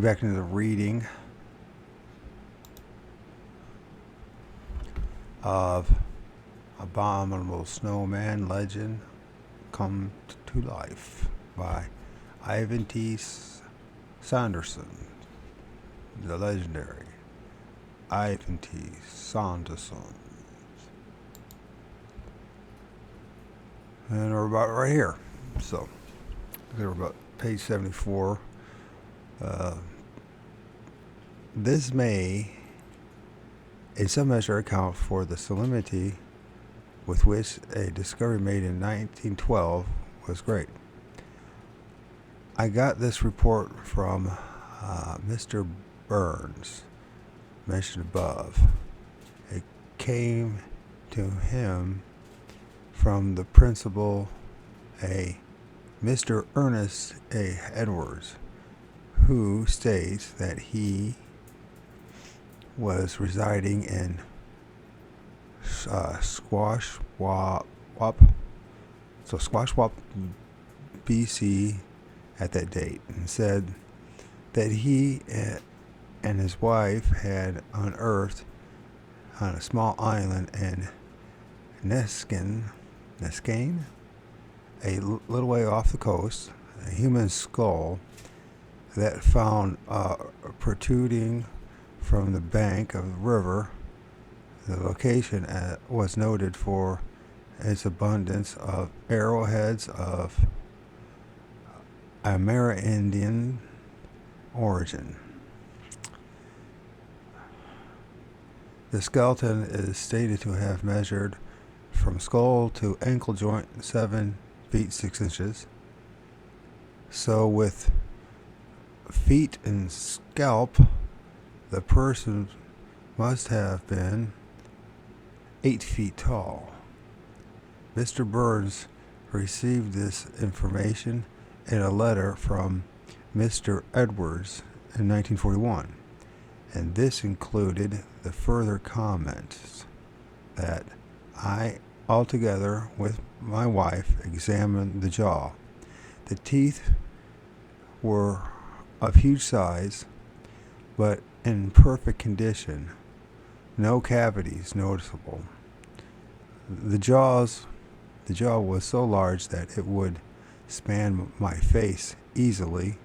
get back into the reading of Abominable Snowman Legend Come to Life by Ivan T. Sanderson, the legendary Ivan T. Sanderson. And we're about right here. So, we're about page 74. This may, in some measure, account for the solemnity with which a discovery made in 1912 was great. I got this report from Mr. Burns, mentioned above. It came to him from the principal, a Mr. Ernest A. Edwards, who states that he was residing in Squashwop, BC at that date, and said that he and his wife had unearthed on a small island in Nescane, a little way off the coast, a human skull that found protruding from the bank of the river. The location was noted for its abundance of arrowheads of Amerindian origin. The skeleton is stated to have measured from skull to ankle joint 7 feet 6 inches. So with feet and scalp, the person must have been 8 feet tall. Mr. Burns received this information in a letter from Mr. Edwards in 1941, and this included the further comments that I, altogether with my wife, examined the jaw. The teeth were of huge size, but in perfect condition. No cavities noticeable. The jaw was so large that it would span my face easily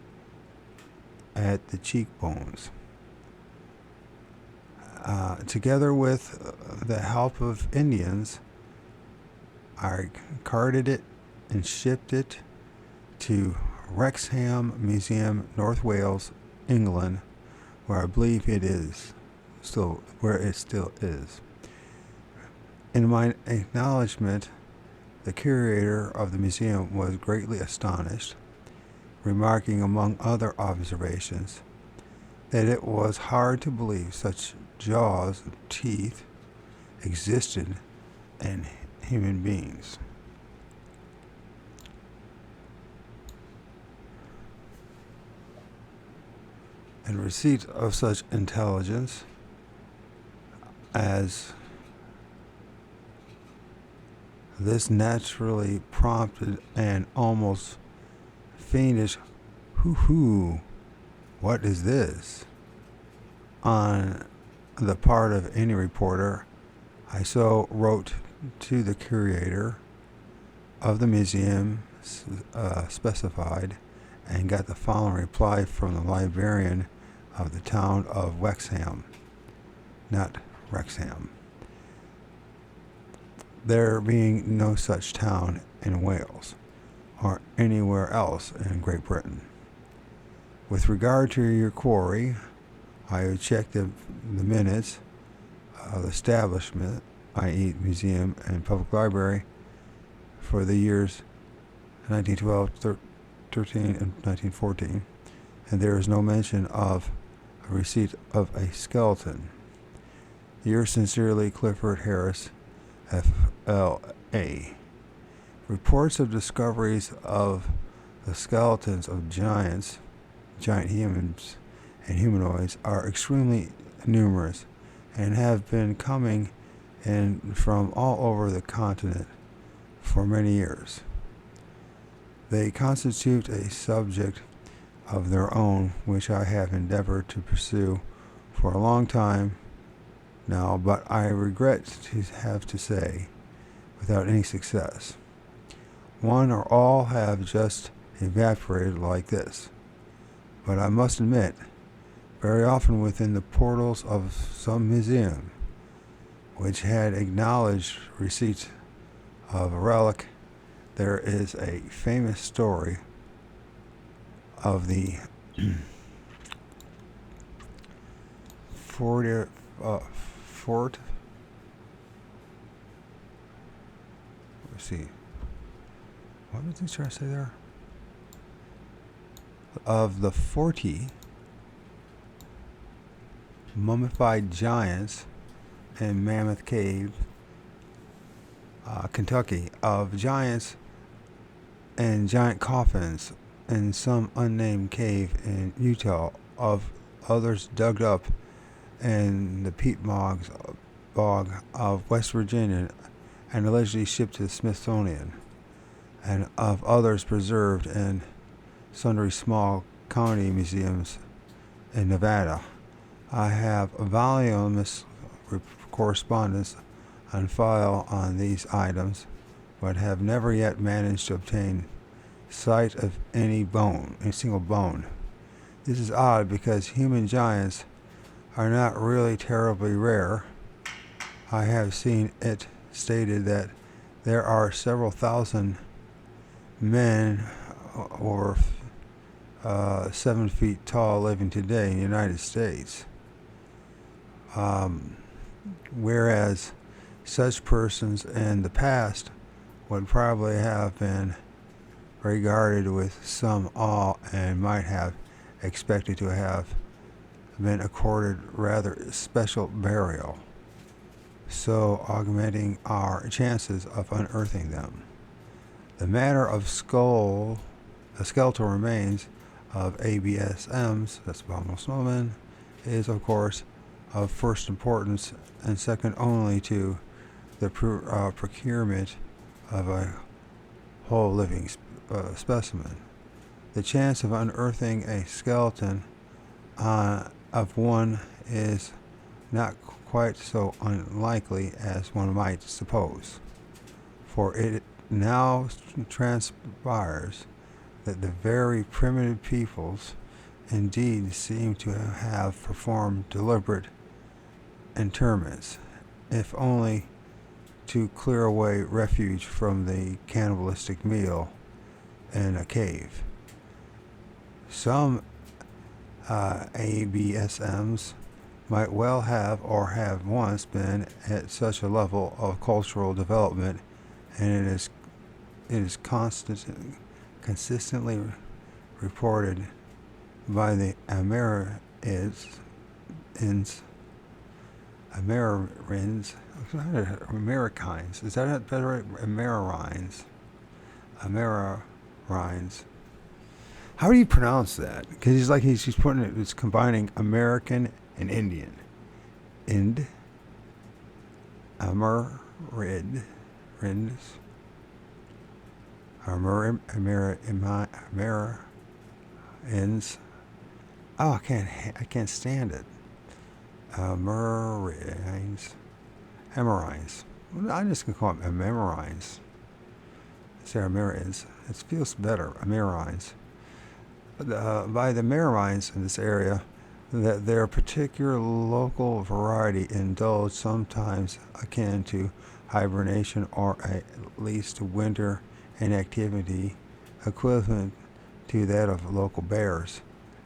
at the cheekbones. Together with the help of Indians, I carted it and shipped it to Wrexham Museum, North Wales, England, where I believe it still is. In my acknowledgement, the curator of the museum was greatly astonished, remarking, among other observations, that it was hard to believe such jaws of teeth existed in human beings. In receipt of such intelligence as this naturally prompted an almost fiendish hoo-hoo, what is this, on the part of any reporter. I so wrote to the curator of the museum specified, and got the following reply from the librarian of the town of Wrexham, not Wrexham, there being no such town in Wales or anywhere else in Great Britain. With regard to your query, I would check the minutes of the establishment, i.e. museum and public library, for the years 1912, 13, and 1914, and there is no mention of a receipt of a skeleton. Yours sincerely, Clifford Harris, FLA. Reports of discoveries of the skeletons of giant humans and humanoids are extremely numerous and have been coming in from all over the continent for many years. They constitute a subject of their own, which I have endeavored to pursue for a long time now, but I regret to have to say, without any success. One or all have just evaporated like this. But I must admit, very often within the portals of some museum, which had acknowledged receipt of a relic, there is a famous story of the fort, let's see, what was he trying to say there? Of the 40 mummified giants in Mammoth Cave, Kentucky, of giants and giant coffins in some unnamed cave in Utah, of others dug up in the peat bog of West Virginia and allegedly shipped to the Smithsonian, and of others preserved in sundry small county museums in Nevada. I have voluminous correspondence on file on these items, but have never yet managed to obtain sight of any single bone. This is odd because human giants are not really terribly rare. I have seen it stated that there are several thousand men or 7 feet tall living today in the United States, whereas such persons in the past would probably have been regarded with some awe and might have expected to have been accorded rather special burial, so augmenting our chances of unearthing them. The matter of skeletal remains of ABSMs, that's abominable snowmen, is of course of first importance and second only to the procurement of a whole living specimen. The chance of unearthing a skeleton of one is not quite so unlikely as one might suppose, for it now transpires that the very primitive peoples indeed seem to have performed deliberate interments, if only to clear away refuge from the cannibalistic meal in a cave. Some ABSMs might well have or have once been at such a level of cultural development, and it is consistently reported by the Americans, is that better? Amerirines. How do you pronounce that? Because he's putting it, it's combining American and Indian. Amerirines. Oh, I can't stand it. Amerirines. I'm just gonna call it Amerirines. Say Amerirines. It feels better. Amerirines. By the Amerirines in this area, that their particular local variety indulge sometimes akin to hibernation or at least winter inactivity equivalent to that of local bears,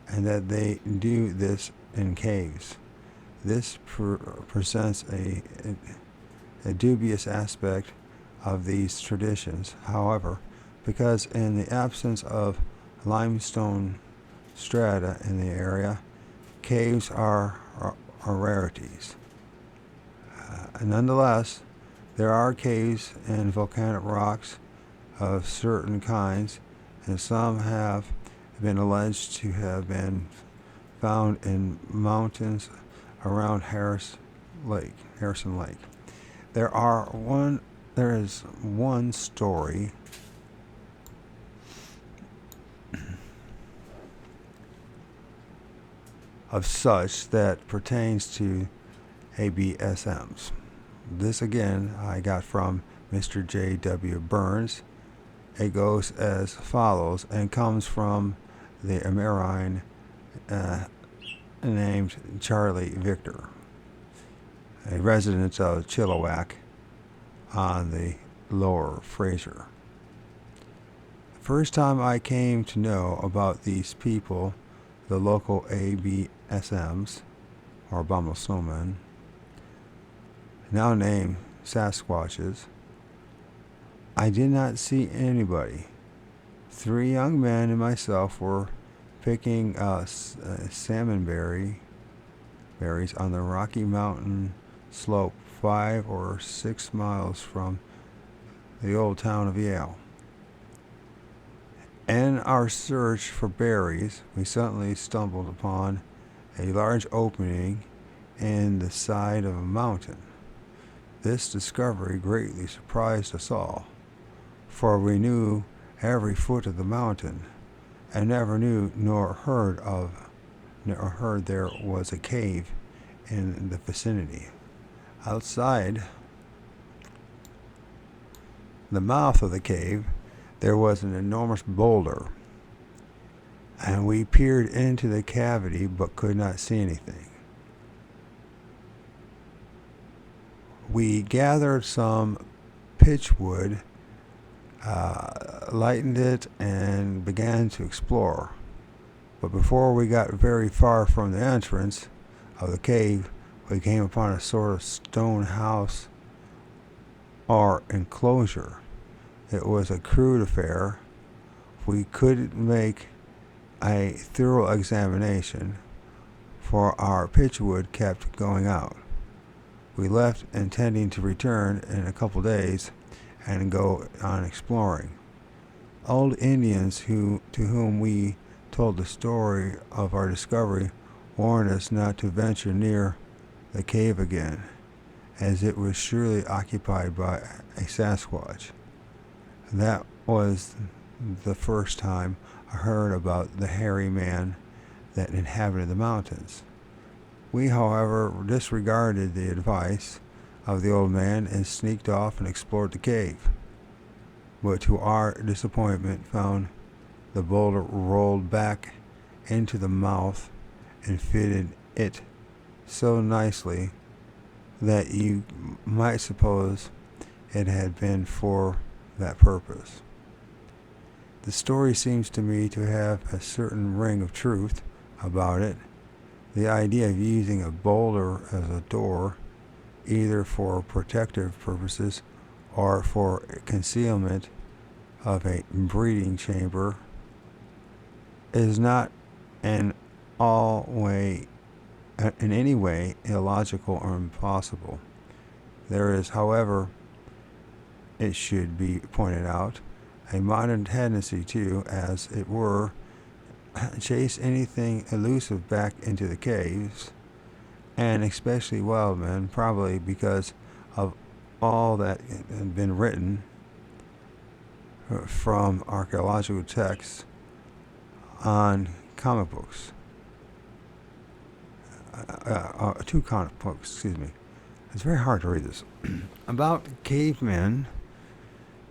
and that they do this in caves. This presents a dubious aspect of these traditions, however, because in the absence of limestone strata in the area, caves are rarities. Nonetheless, there are caves in volcanic rocks of certain kinds, and some have been alleged to have been found in mountains around Harrison Lake. There is one story of such that pertains to ABSMs. This again I got from Mr. J.W. Burns. It goes as follows and comes from the American named Charlie Victor, a resident of Chilliwack on the Lower Fraser. The first time I came to know about these people, the local ABSMs, or abominable snowmen, now named Sasquatches, I did not see anybody. 3 young men and myself were picking salmon berries on the Rocky Mountain slope 5 or 6 miles from the old town of Yale. In our search for berries, we suddenly stumbled upon a large opening in the side of a mountain. This discovery greatly surprised us all, for we knew every foot of the mountain and never knew nor heard there was a cave in the vicinity. Outside the mouth of the cave there was an enormous boulder, and we peered into the cavity but could not see anything. We gathered some pitchwood, lightened it, and began to explore. But before we got very far from the entrance of the cave, we came upon a sort of stone house or enclosure. It was a crude affair. We couldn't make a thorough examination, for our pitchwood kept going out. We left intending to return in a couple days and go on exploring. Old Indians to whom we told the story of our discovery warned us not to venture near the cave again, as it was surely occupied by a Sasquatch. That was the first time I heard about the hairy man that inhabited the mountains. We, however, disregarded the advice of the old man and sneaked off and explored the cave, but to our disappointment found the boulder rolled back into the mouth and fitted it so nicely that you might suppose it had been for that purpose. The story seems to me to have a certain ring of truth about it. The idea of using a boulder as a door, either for protective purposes or for concealment of a breeding chamber, is not in any way illogical or impossible. There is, however, it should be pointed out, a modern tendency to, as it were, chase anything elusive back into the caves, and especially wild men, probably because of all that had been written from archaeological texts on comic books. 2 comic books, excuse me. It's very hard to read this. About cavemen,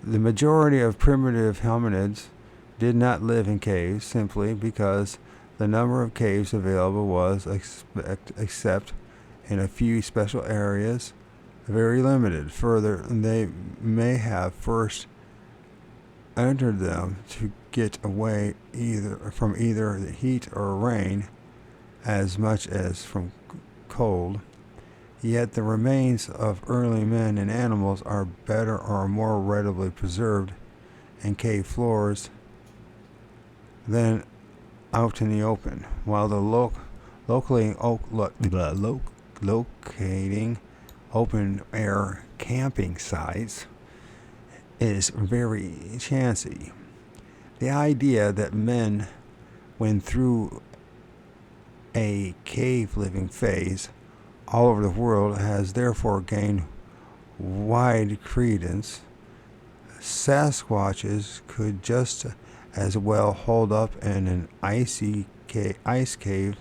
the majority of primitive hominids did not live in caves simply because the number of caves available was, except in a few special areas, very limited. Further, they may have first entered them to get away from either the heat or rain as much as from cold. Yet the remains of early men and animals are better or more readily preserved in cave floors than out in the open, while the locating open air camping sites is very chancy. The idea that men went through a cave living phase all over the world has therefore gained wide credence. Sasquatches could just as well hold up in an ice cave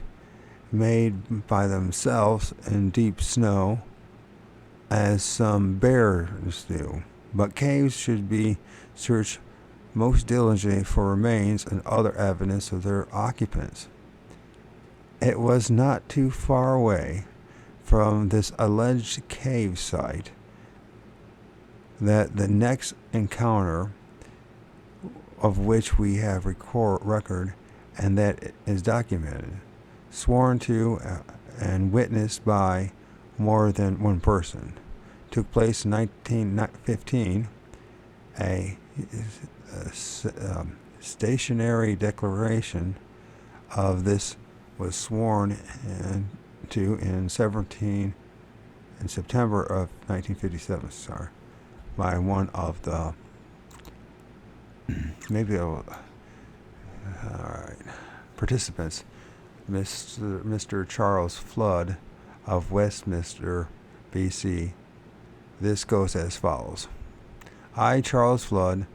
made by themselves in deep snow, as some bears do. But caves should be searched most diligently for remains and other evidence of their occupants. It was not too far away from this alleged cave site that the next encounter, of which we have record and that is documented, sworn to and witnessed by more than one person, took place in 1915. A stationary declaration of this was sworn to in September of 1957. Sorry, by one of the participants, Mr. Charles Flood of Westminster, BC. This goes as follows. I, Charles Flood,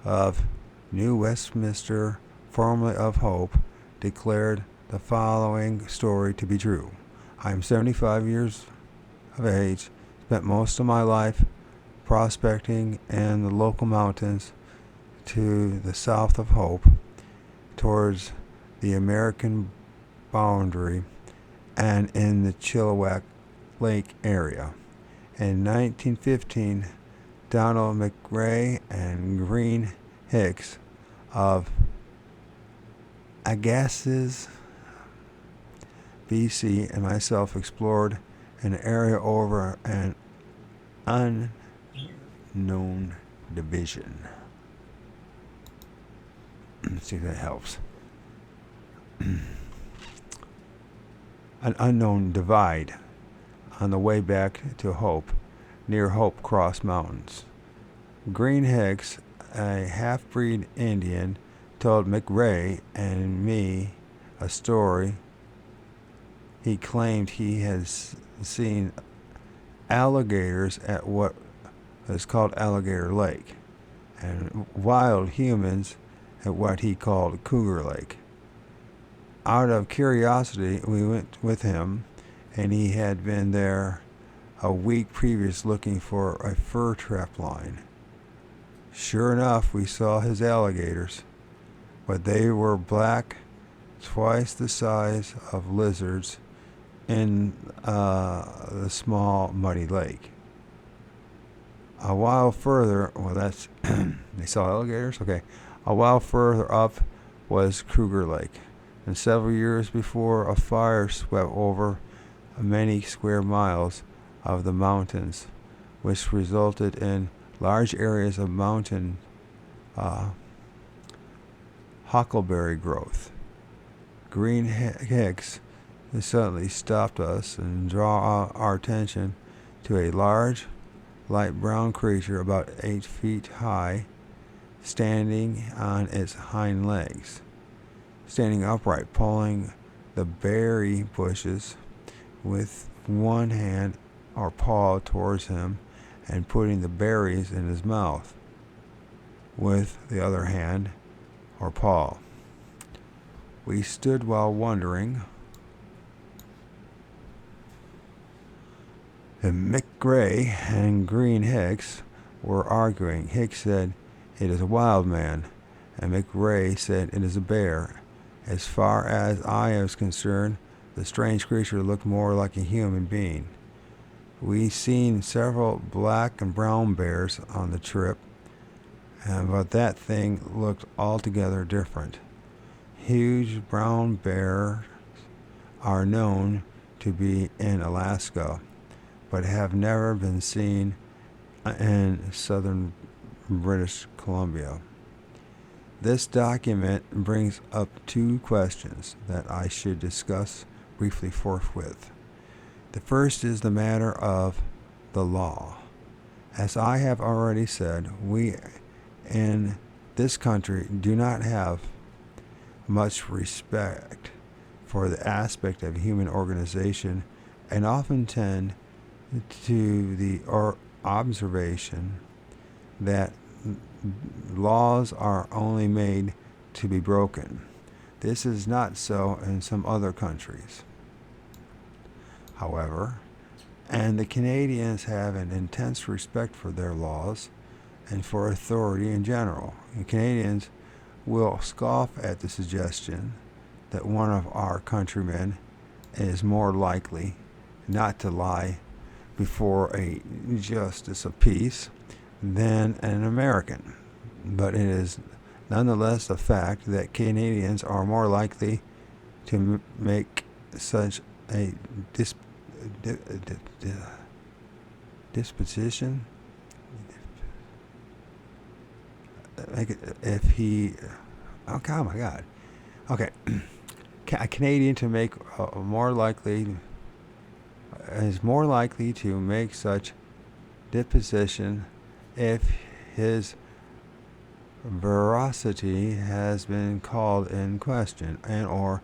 of New Westminster, formerly of Hope, declared the following story to be true. I am 75 years of age, spent most of my life prospecting in the local mountains to the south of Hope, towards the American boundary, and in the Chilliwack Lake area. In 1915, Donald McRae and Green Hicks of Agassiz, BC, and myself explored an area over an unknown division. Let's see if that helps. An unknown divide on the way back to Hope, near Hope Cross Mountains. Green Hicks, a half-breed Indian, told McRae and me a story. He claimed he has seen alligators at what is called Alligator Lake, and wild humans at what he called Cougar Lake. Out of curiosity, we went with him, and he had been there a week previous looking for a fur trap line. Sure enough, we saw his alligators, but they were black, twice the size of lizards in the small muddy lake. A while further, they saw alligators? Okay. A while further up was Cougar Lake, and several years before, a fire swept over many square miles of the mountains, which resulted in large areas of mountain huckleberry growth. Green Hicks suddenly stopped us and drew our attention to a large, light brown creature about 8 feet high, standing on its hind legs, standing upright, pulling the berry bushes with one hand or paw towards him, and putting the berries in his mouth with the other hand or paw. We stood while wondering. And McRae and Green Hicks were arguing. Hicks said, "It is a wild man," and McRae said, "It is a bear." As far as I was concerned, the strange creature looked more like a human being. We seen several black and brown bears on the trip, but that thing looked altogether different. Huge brown bears are known to be in Alaska, but have never been seen in southern British Columbia. This document brings up two questions that I should discuss briefly forthwith. The first is the matter of the law. As I have already said, we in this country do not have much respect for the aspect of human organization, and often tend to the observation that laws are only made to be broken. This is not so in some other countries. however, and the Canadians have an intense respect for their laws and for authority in general. And Canadians will scoff at the suggestion that one of our countrymen is more likely not to lie before a justice of peace than an American. But it is nonetheless a fact that Canadians are more likely to make such a disposition if he, oh my God, okay, a Canadian to make more likely is more likely to make such disposition if his veracity has been called in question, and or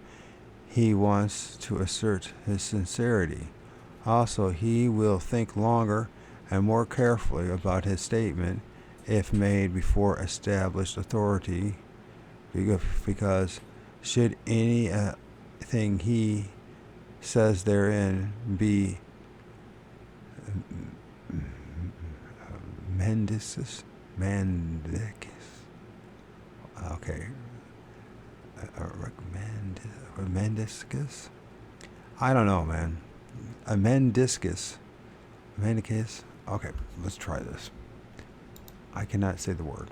he wants to assert his sincerity. Also, he will think longer and more carefully about his statement if made before established authority, because should anything he says therein be mendicus, okay, mendicus, I don't know, man, a mendicus, okay, let's try this. I cannot say the word.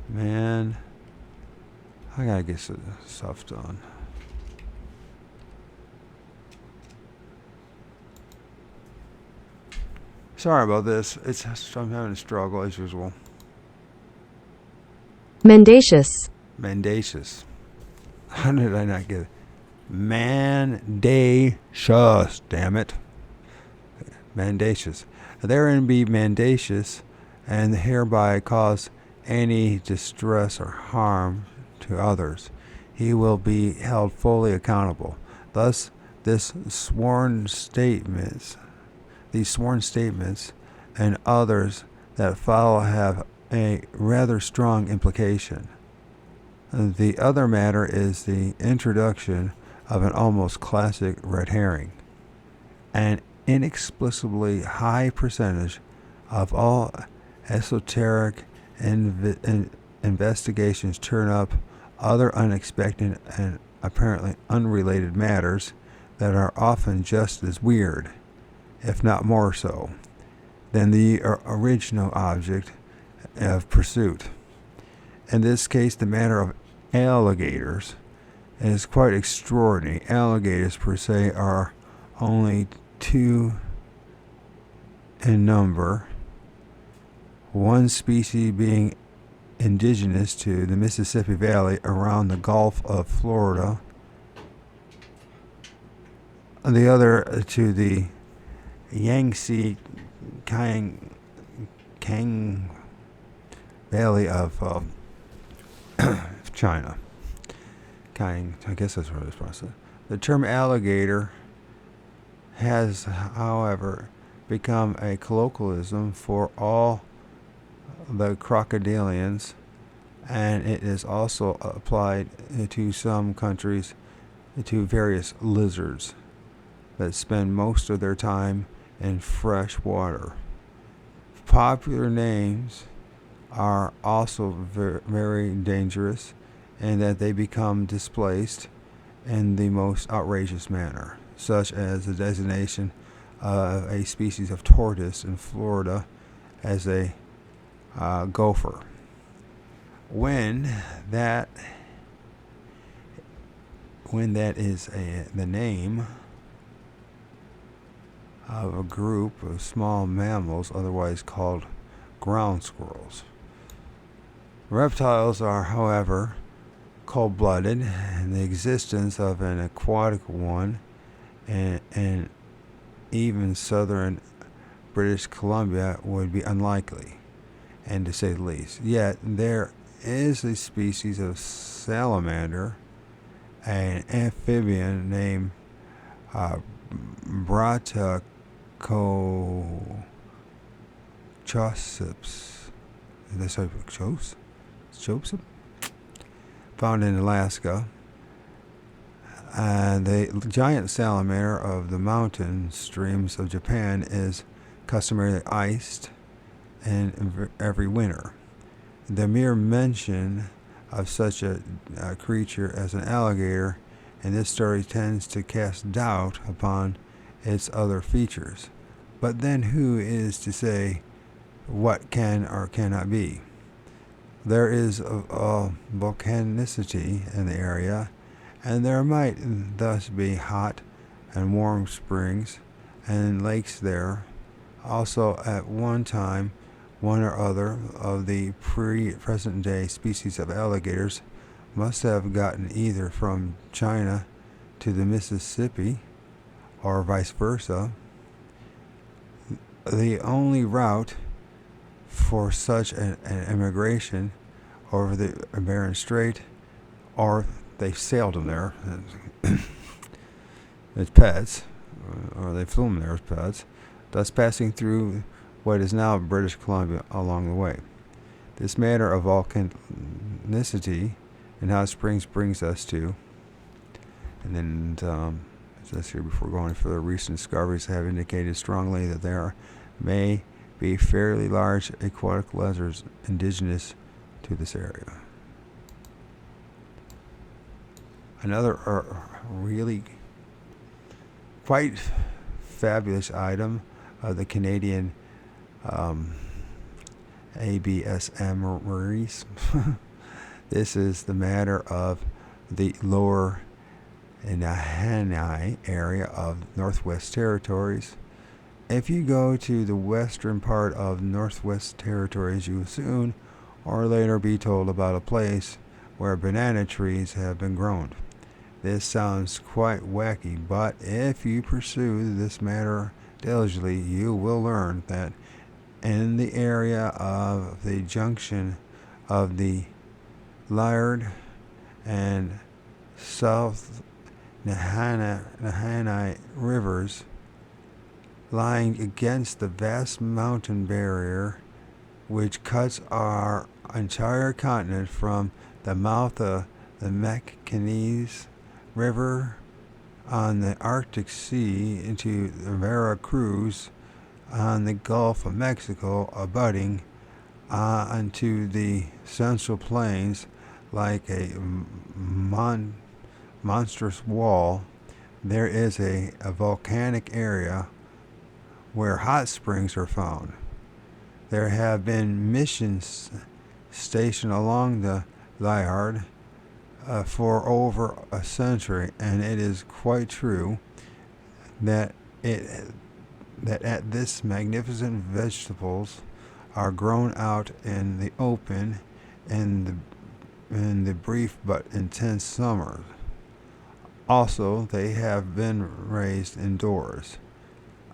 Man, I gotta get some stuff done. Sorry about this. I'm having a struggle as usual. Mendacious. Mendacious. How did I not get it? Mendacious. Damn it. Mendacious. Therein be mendacious, and hereby cause any distress or harm to others. He will be held fully accountable. Thus, these sworn statements and others that follow have a rather strong implication. The other matter is the introduction of an almost classic red herring. An inexplicably high percentage of all esoteric investigations turn up other unexpected and apparently unrelated matters that are often just as weird, if not more so, than the original object of pursuit. In this case, the matter of alligators is quite extraordinary. Alligators per se are only two in number, one species being indigenous to the Mississippi Valley around the Gulf of Florida, and the other to the Yangtze Kang Valley of China. I guess that's what it's process. The term alligator has, however, become a colloquialism for all the crocodilians, and it is also applied to some countries to various lizards that spend most of their time in fresh water. Popular names are also very dangerous in that they become displaced in the most outrageous manner, such as the designation of a species of tortoise in Florida as a gopher. When that is the name of a group of small mammals, otherwise called ground squirrels. Reptiles are, however, cold-blooded, and the existence of an aquatic one in even southern British Columbia would be unlikely, and to say the least. Yet there is a species of salamander, an amphibian named Brachychops. That's how Chops? Found in Alaska, The giant salamander of the mountain streams of Japan is customarily iced in every winter. The mere mention of such a creature as an alligator in this story tends to cast doubt upon its other features. But then who is to say what can or cannot be? There is a volcanicity in the area, and there might thus be hot and warm springs and lakes there. Also, at one time, one or other of the present day species of alligators must have gotten either from China to the Mississippi or vice versa. The only route for such an immigration over the Bering Strait, or they sailed them there as pets, or they flew them there as pets, thus passing through what is now British Columbia along the way. This matter of volcanicity and hot springs brings us to, and then it says here, before going further, recent discoveries have indicated strongly that there may be fairly large aquatic lizards indigenous to this area. Another really quite fabulous item of the Canadian ABOMINABLE. This is the matter of the lower Nahanai area of Northwest Territories. If you go to the western part of Northwest Territories, you will soon or later be told about a place where banana trees have been grown. This sounds quite wacky, but if you pursue this matter diligently, you will learn that in the area of the junction of the Liard and South Nahanai rivers, lying against the vast mountain barrier which cuts our entire continent from the mouth of the Mackenzie River on the Arctic Sea into the Veracruz on the Gulf of Mexico, abutting onto the Central Plains like a monstrous wall. There is a volcanic area where hot springs are found. There have been missions stationed along the Liard for over a century, and it is quite true that at this magnificent vegetables are grown out in the open in the brief but intense summer. Also, they have been raised indoors.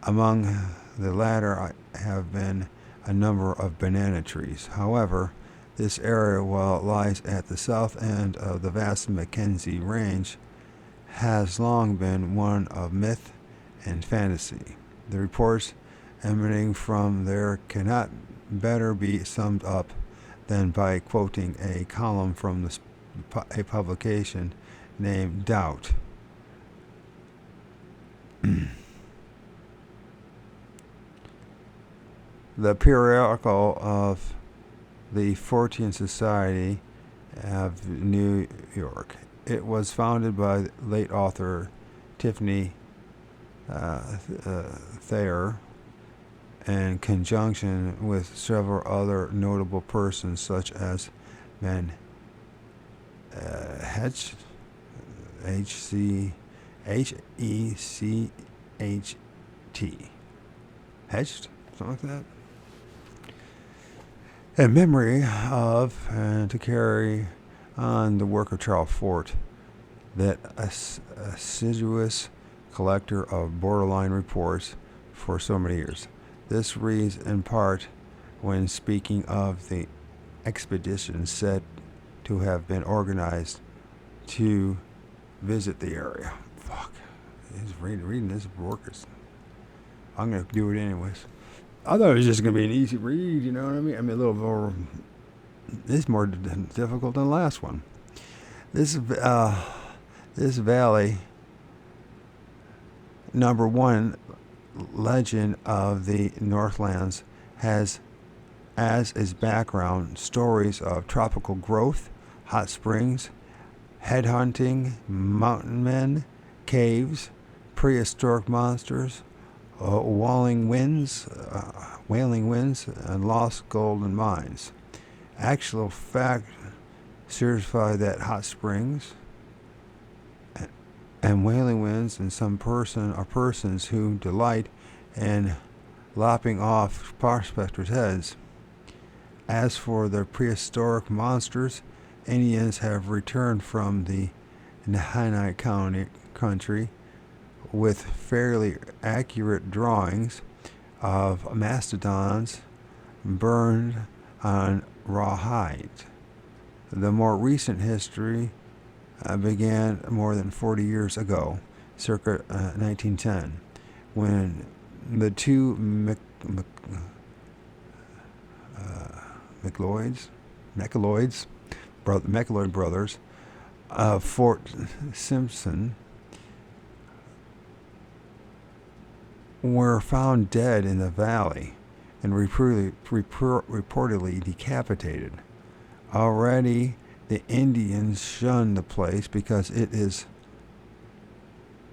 Among the latter have been a number of banana trees. However, this area, while it lies at the south end of the vast Mackenzie Range, has long been one of myth and fantasy. The reports emanating from there cannot better be summed up than by quoting a column from a publication named Doubt. The periodical of the Fortean Society of New York. It was founded by late author Tiffany Thayer in conjunction with several other notable persons such as Ben Hechty, Heched, something like that, in memory of and to carry on the work of Charles Fort, that assiduous collector of borderline reports for so many years. This reads in part when speaking of the expedition said to have been organized to visit the area. Fuck, he's reading this workers. I'm gonna do it anyways. I thought it was just gonna be an easy read, you know what I mean? I mean, a little more. This is more difficult than the last one. This valley Number one, legend of the Northlands has as its background stories of tropical growth, hot springs, headhunting, mountain men, caves, prehistoric monsters, wailing winds, and lost golden mines. Actual fact certify that hot springs and wailing winds and some person or persons who delight in lopping off prospectors' heads. As for the prehistoric monsters, Indians have returned from the Nahanite country with fairly accurate drawings of mastodons burned on raw hide. The more recent history began more than 40 years ago, circa 1910, when the two McLeod brothers of Fort Simpson were found dead in the valley and reportedly decapitated. Already, the Indians shunned the place because it is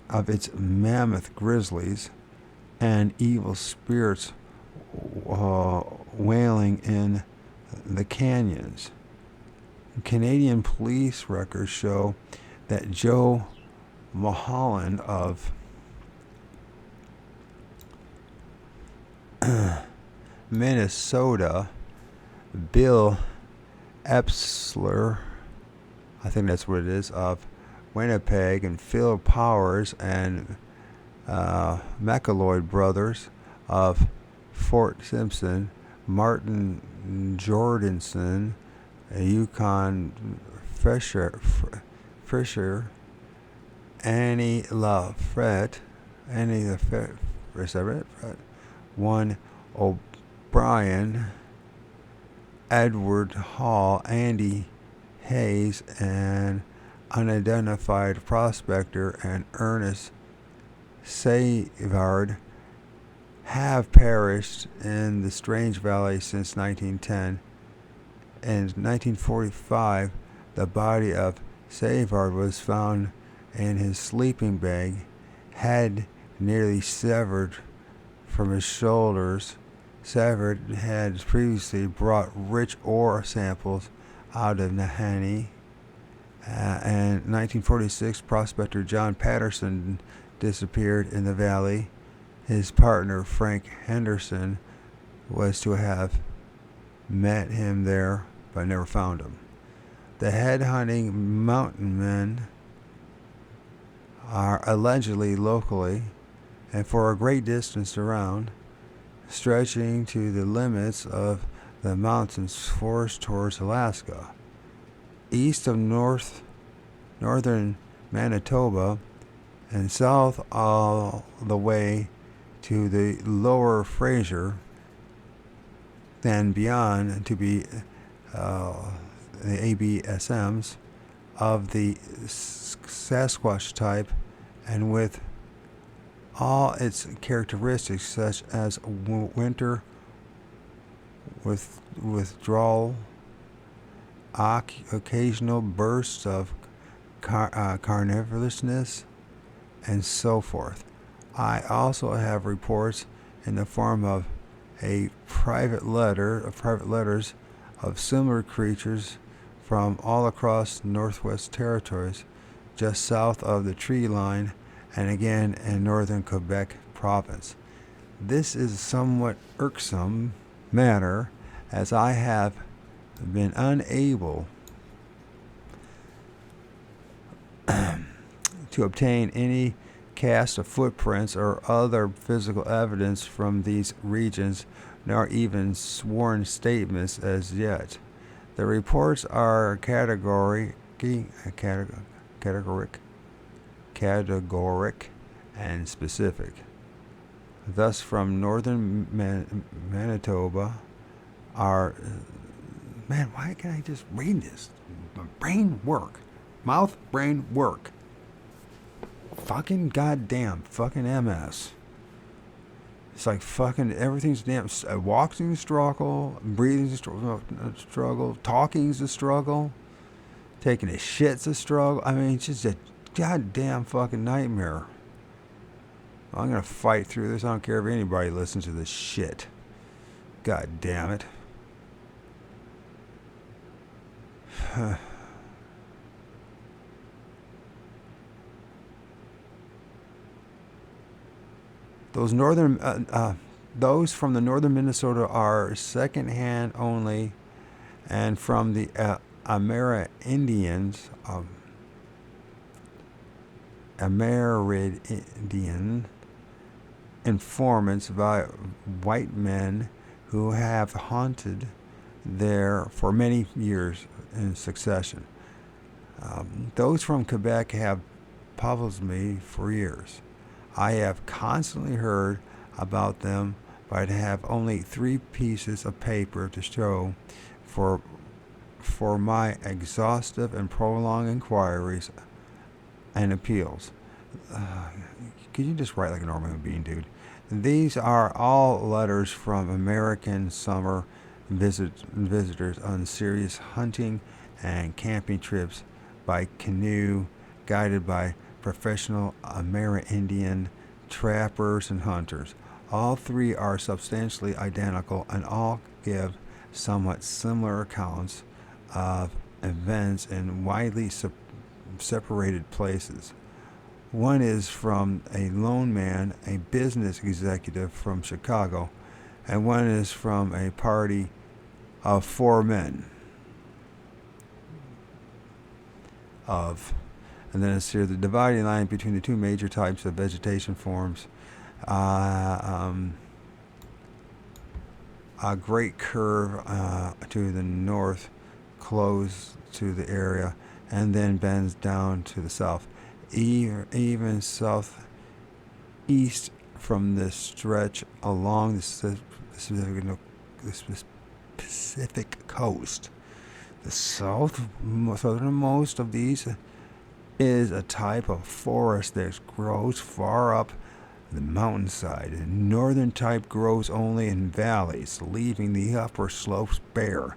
of its mammoth grizzlies and evil spirits wailing in the canyons. Canadian police records show that Joe Mulholland of Minnesota, Bill Epsler, I think that's what it is, of Winnipeg, and Phil Powers and McLeod brothers of Fort Simpson, Martin Jordanson, Yukon Fisher, Annie LaFrette, one O'Brien, Edward Hall, Andy Hayes, and unidentified prospector, and Ernest Savard have perished in the Strange Valley since 1910. In 1945, the body of Savard was found in his sleeping bag, head nearly severed from his shoulders. Savard had previously brought rich ore samples out of Nahanni. In 1946, prospector John Patterson disappeared in the valley. His partner, Frank Henderson, was to have met him there, but never found him. The head-hunting mountain men are allegedly locally and for a great distance around, stretching to the limits of the mountains forest towards Alaska. East of northern Manitoba and south all the way to the lower Fraser, then beyond to be the ABSMs of the Sasquatch type, and with all its characteristics such as winter withdrawal, occasional bursts of carnivorousness, and so forth. I also have reports in the form of private letters of similar creatures from all across Northwest Territories, just south of the tree line, and again in northern Quebec province. This is a somewhat irksome matter, as I have been unable to obtain any cast of footprints or other physical evidence from these regions, nor even sworn statements as yet. The reports are categoric and specific. Thus, from northern Manitoba, man, why can't I just read this? My brain work. Mouth, brain, work. fucking goddamn fucking MS. It's like fucking everything's damn. Walking's a struggle, breathing's a struggle, talking's a struggle, taking a shit's a struggle. I mean, it's just a goddamn fucking nightmare. I'm gonna fight through this. I don't care if anybody listens to this shit. God damn it. Those from the northern Minnesota are second-hand only, and from the Amerindians, Amerindian informants by white men who have haunted there for many years in succession. Those from Quebec have puzzled me for years. I have constantly heard about them, but I have only 3 pieces of paper to show for my exhaustive and prolonged inquiries and appeals. Could you just write like a normal human being, dude? These are all letters from American summer visitors on serious hunting and camping trips by canoe, guided by professional Amerindian trappers and hunters. All 3 are substantially identical and all give somewhat similar accounts of events in widely separated places. One is from a lone man, a business executive from Chicago, and one is from a party of 4 men. And then it's here the dividing line between the 2 major types of vegetation forms. A great curve to the north, close to the area, and then bends down to the south. Even southeast from this stretch along the Pacific coast. The southernmost of these is a type of forest that grows far up the mountainside. The northern type grows only in valleys, leaving the upper slopes bare.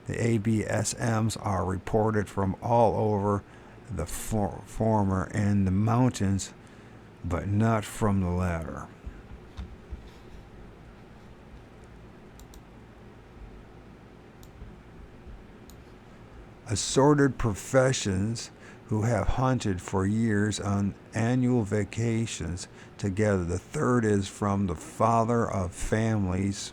The ABSMs are reported from all over the former and the mountains, but not from the latter. Assorted professions who have hunted for years on annual vacations together. The third is from the father of families,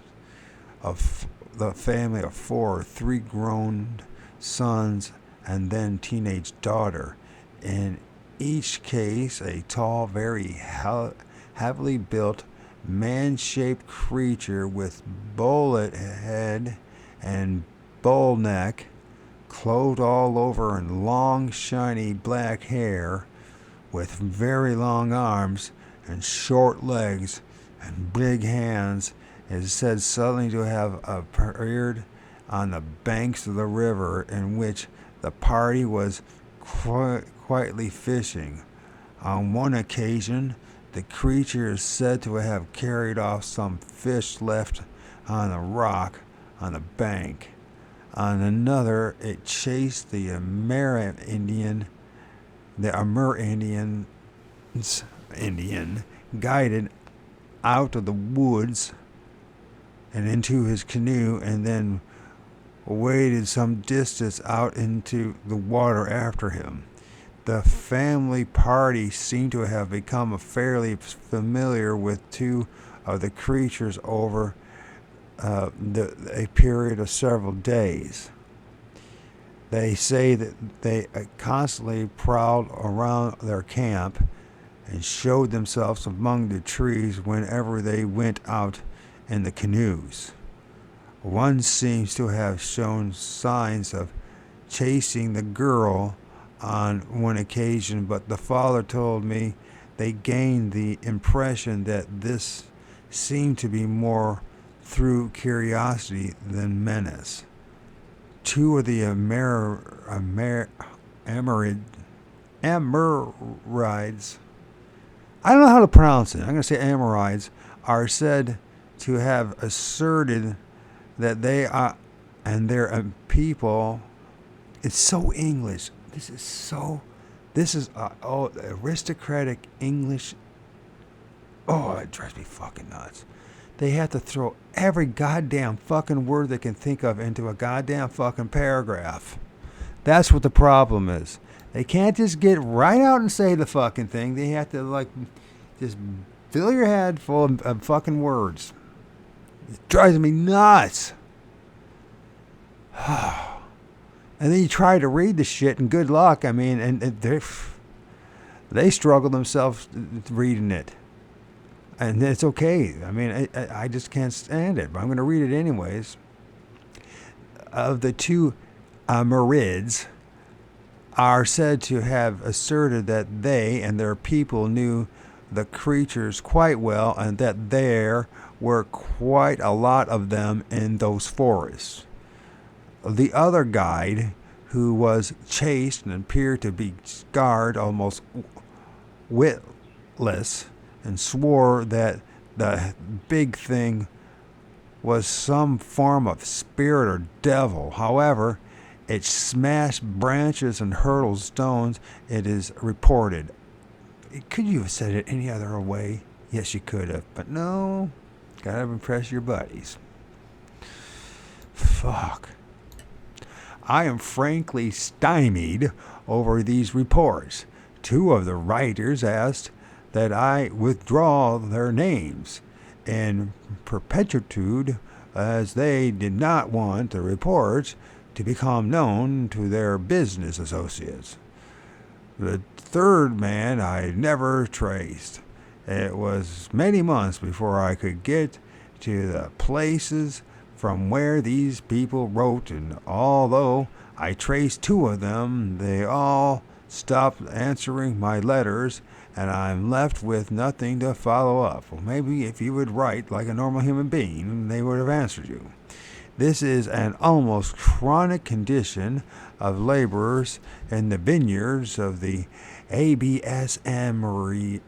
of the family of 4, 3 grown sons, and then teenage daughter. In each case, a tall, very heavily built, man-shaped creature with bullet head and bull neck, clothed all over in long, shiny black hair, with very long arms and short legs and big hands, is said suddenly to have appeared on the banks of the river in which the party was quietly fishing. On one occasion, the creature is said to have carried off some fish left on a rock on the bank. On another, it chased the Amerindian, guided out of the woods and into his canoe, and then waded some distance out into the water after him. The family party seemed to have become fairly familiar with 2 of the creatures over a period of several days. They say that they constantly prowled around their camp and showed themselves among the trees whenever they went out in the canoes. One seems to have shown signs of chasing the girl on one occasion, but the father told me they gained the impression that this seemed to be more through curiosity than menace. 2 of the Amerids I don't know how to pronounce it. I'm going to say Amorites are said to have asserted that they are and their people. It's so English. This is aristocratic English. Oh, it drives me fucking nuts. They have to throw every goddamn fucking word they can think of into a goddamn fucking paragraph. That's what the problem is. They can't just get right out and say the fucking thing. They have to, like, just fill your head full of fucking words. It drives me nuts. And then you try to read the shit, and good luck. I mean, and they struggle themselves reading it. And it's okay. I mean, I just can't stand it. But I'm going to read it anyways. Of the two Marids are said to have asserted that they and their people knew the creatures quite well, and that there were quite a lot of them in those forests. The other guide, who was chased and appeared to be scarred, almost witless, and swore that the big thing was some form of spirit or devil. However, it smashed branches and hurled stones, it is reported. Could you have said it any other way? Yes, you could have, but no. Gotta impress your buddies. Fuck. I am frankly stymied over these reports. Two of the writers asked that I withdraw their names in perpetuity, as they did not want the reports to become known to their business associates. The third man I never traced. It was many months before I could get to the places from where these people wrote, and although I traced two of them, they all stopped answering my letters, and I'm left with nothing to follow up. Well, maybe if you would write like a normal human being, they would have answered you. This is an almost chronic condition of laborers in the vineyards of the ABS Emory.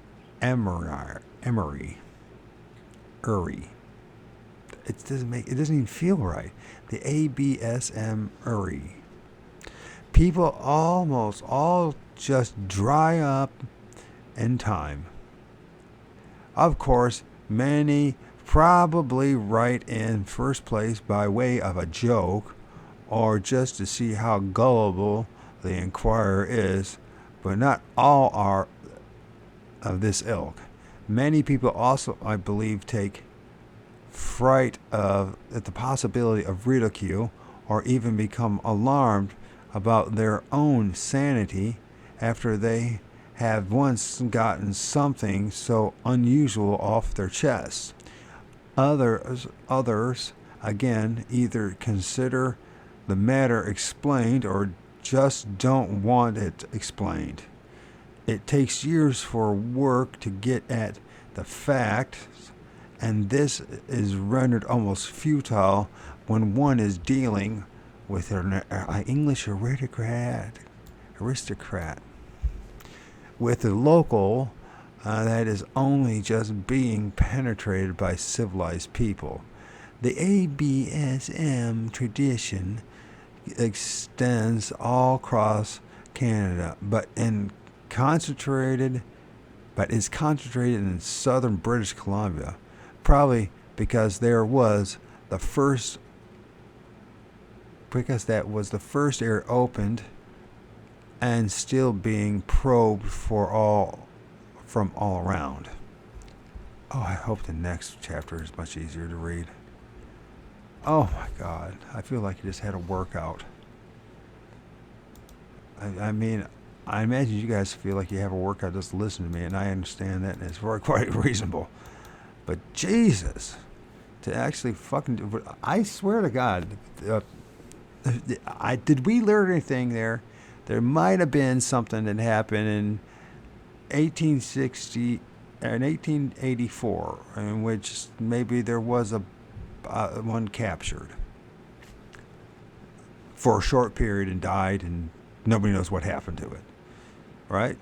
It doesn't even feel right. The ABSM Uri. People almost all just dry up in time. Of course, many probably write in first place by way of a joke, or just to see how gullible the inquirer is, but not all are of this ilk. Many people also, I believe, take fright at the possibility of ridicule, or even become alarmed about their own sanity after they have once gotten something so unusual off their chests. Others, again, either consider the matter explained or just don't want it explained. It takes years for work to get at the facts, and this is rendered almost futile when one is dealing with an English aristocrat, with a local that is only just being penetrated by civilized people. The ABSM tradition extends all across Canada, but is concentrated in southern British Columbia, probably because that was the first area opened and still being probed from all around. Oh, I hope the next chapter is much easier to read. Oh my God, I feel like you just had a workout. I mean, I imagine you guys feel like you have a workout just to listen to me, and I understand that, and it's very quite reasonable. But Jesus, to actually fucking do, I swear to God, did we learn anything there? There might have been something that happened in 1860 and 1884, in which maybe there was one captured for a short period and died, and nobody knows what happened to it. Right?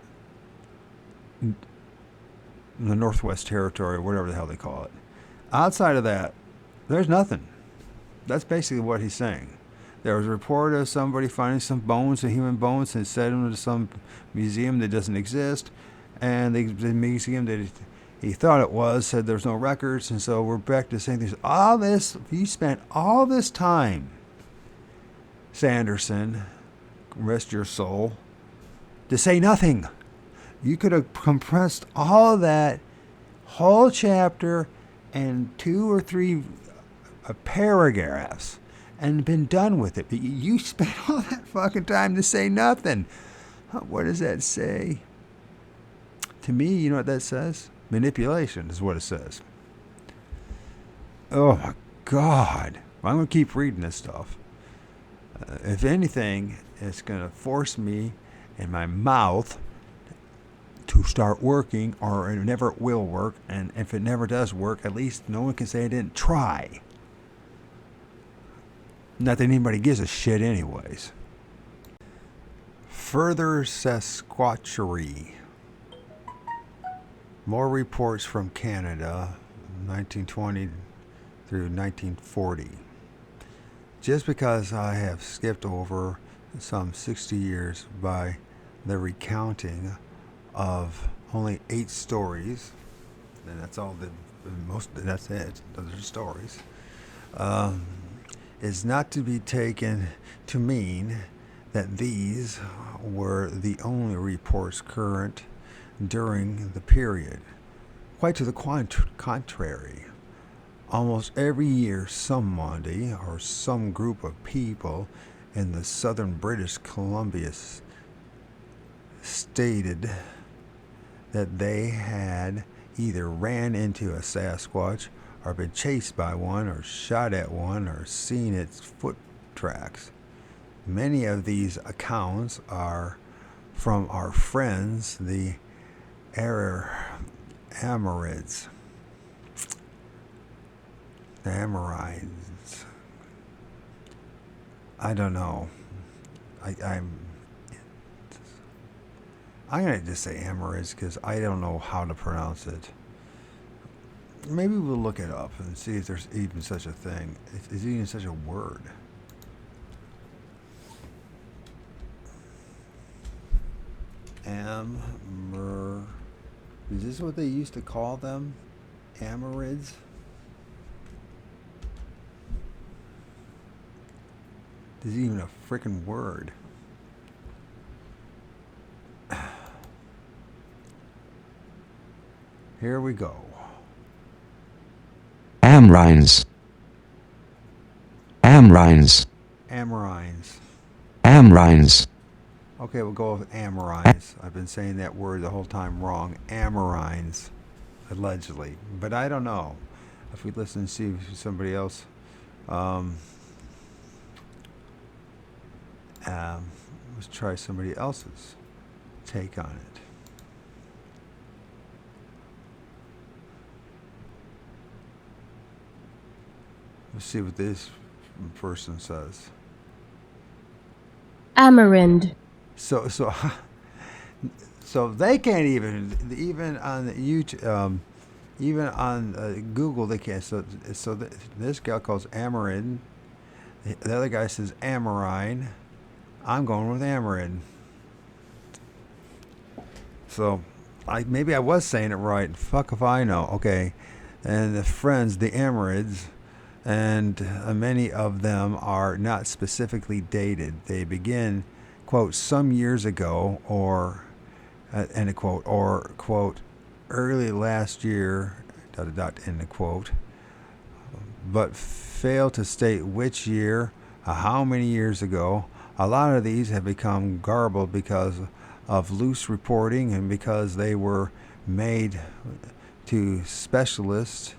the Northwest Territory, whatever the hell they call it. Outside of that, there's nothing. That's basically what he's saying. There was a report of somebody finding some bones, some human bones, and sent them to some museum that doesn't exist. And the museum that he thought it was said there's no records. And so we're back to saying there's all this. You spent all this time, Sanderson, rest your soul, to say nothing. You could have compressed all of that whole chapter and 2 or 3 paragraphs and been done with it. But you spent all that fucking time to say nothing. What does that say? To me, you know what that says? Manipulation is what it says. Oh my God. I'm going to keep reading this stuff. If anything, it's going to force me and my mouth to start working, or it never will work. And if it never does work, at least no one can say I didn't try. Not that anybody gives a shit anyways. Further Sasquatchery. More reports from Canada, 1920 through 1940. Just because I have skipped over some 60 years by the recounting of only 8 stories, and that's all that's it, those are stories, is not to be taken to mean that these were the only reports current during the period. Quite to the contrary. Almost every year somebody or some group of people in the southern British Columbia stated that they had either ran into a Sasquatch or been chased by one or shot at one or seen its foot tracks. Many of these accounts are from our friends, the Amorids. The Amorides. I don't know. I'm going to just say Amorids because I don't know how to pronounce it. Maybe we'll look it up and see if there's even such a thing. Is even such a word? Is this what they used to call them? Amorids? There's even a freaking word. Here we go. Amrines. Amrines. Amorines. Amrines. Okay, we'll go with Amorines. I've been saying that word the whole time wrong. Amorines, allegedly. But I don't know. If we listen and see if somebody else... let's try somebody else's take on it. Let's see what this person says. Amarind. So they can't even on YouTube, even on Google they can't. So this guy calls Amarin. The other guy says Amarine. I'm going with Amarin. So maybe I was saying it right. Fuck if I know. Okay, and the friends, the Amorids, and many of them are not specifically dated. They begin, quote, some years ago, or end of quote, or quote, early last year, dot dot end of quote, but fail to state which year, how many years ago. A lot of these have become garbled because of loose reporting and because they were made to specialists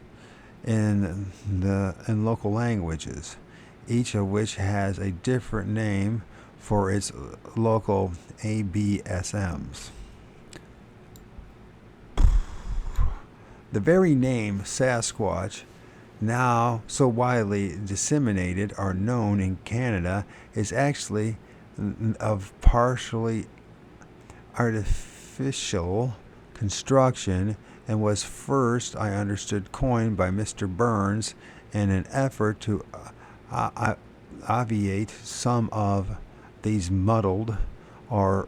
in local languages, each of which has a different name for its local ABSMs. The very name Sasquatch, now so widely disseminated or known in Canada, is actually of partially artificial construction and was first, I understood, coined by Mr. Burns in an effort to obviate some of these muddled or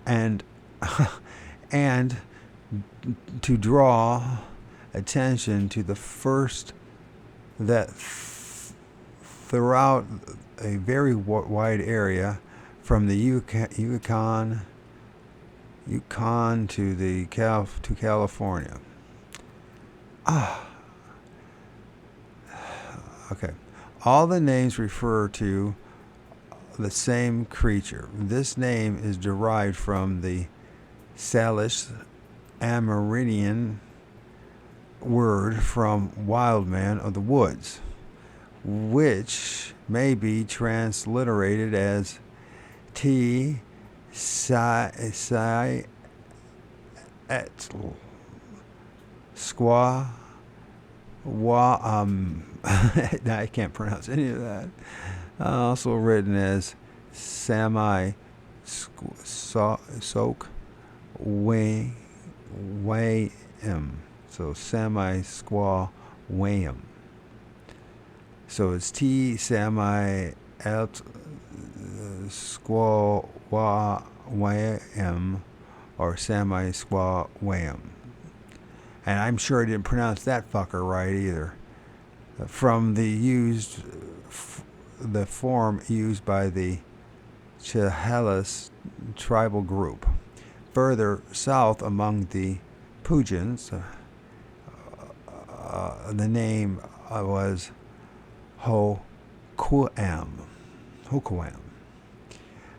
and and to draw attention to the first that throughout a very wide area from the Yukon to the to California. Okay. All the names refer to the same creature. This name is derived from the Salish Amerindian word from wild man of the woods, which may be transliterated as T Etl Squaw I can't pronounce any of that. Also written as Sami Soak Wayam. So Sami Squaw Wayam. So it's T Sami Et Squaw Wayam or Sami Squaw Wayam. And I'm sure I didn't pronounce that fucker right either. From the form used by the Chehalis tribal group. Further south among the Pujans, the name was Hokuam.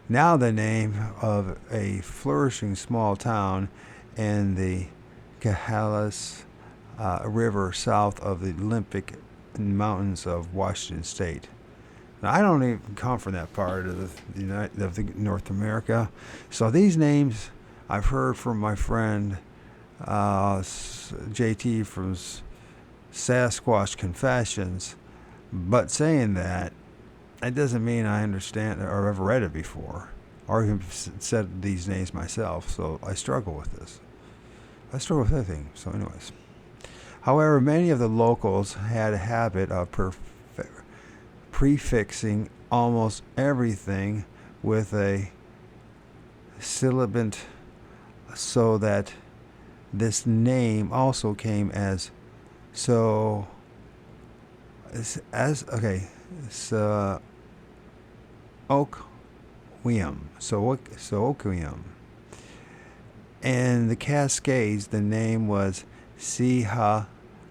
Now the name of a flourishing small town in the Chehalis River south of the Olympic Mountains of Washington State. Now, I don't even come from that part of the North America, so these names I've heard from my friend JT from Sasquatch Confessions, but saying that, it doesn't mean I understand or ever read it before, or even said these names myself. So I struggle with this. I struggle with everything. So, anyways. However, many of the locals had a habit of prefixing almost everything with a sibilant, so that this name also came as so Oquium. In the Cascades, the name was Siha.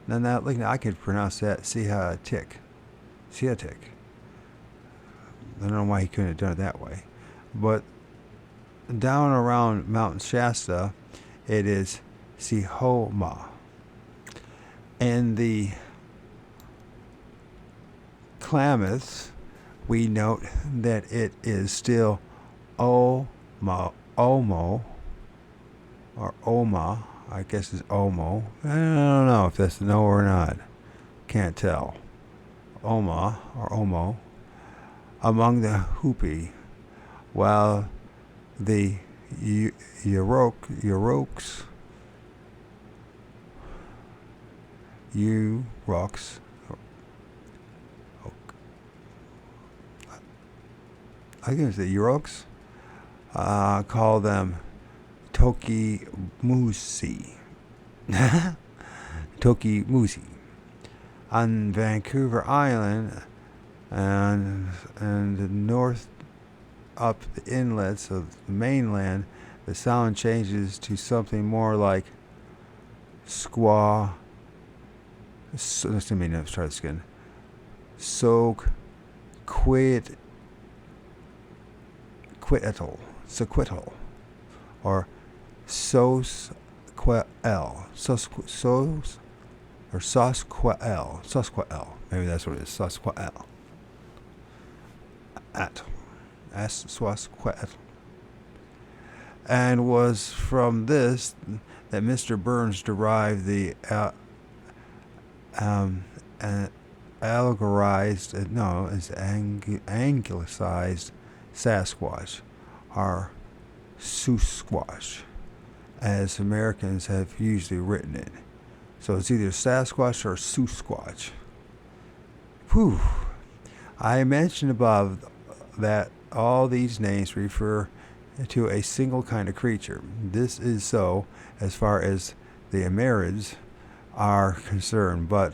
Now, look, I could pronounce that Sihatik. I don't know why he couldn't have done it that way. But down around Mount Shasta, it is Sihoma. And the Klamaths, we note that it is still Omo, or Oma, I guess it's Omo. I don't know if that's no or not. Can't tell. Oma or Omo among the Hopi, while the Yurok, I guess the Yuroks, call them Tokimusi. Tokimusi. On Vancouver Island and the north up the inlets of the mainland, the sound changes to something more like squaw. Let's try this again. Soak Sequitl, or Sosquatl. Maybe that's what it is. Sosquatl. Sosquatl. And was from this that Mr. Burns derived the anglicized Sasquatch, or Susquatch, as Americans have usually written it. So it's either Sasquatch or Susquatch. Whew. I mentioned above that all these names refer to a single kind of creature. This is so as far as the Amerids are concerned, but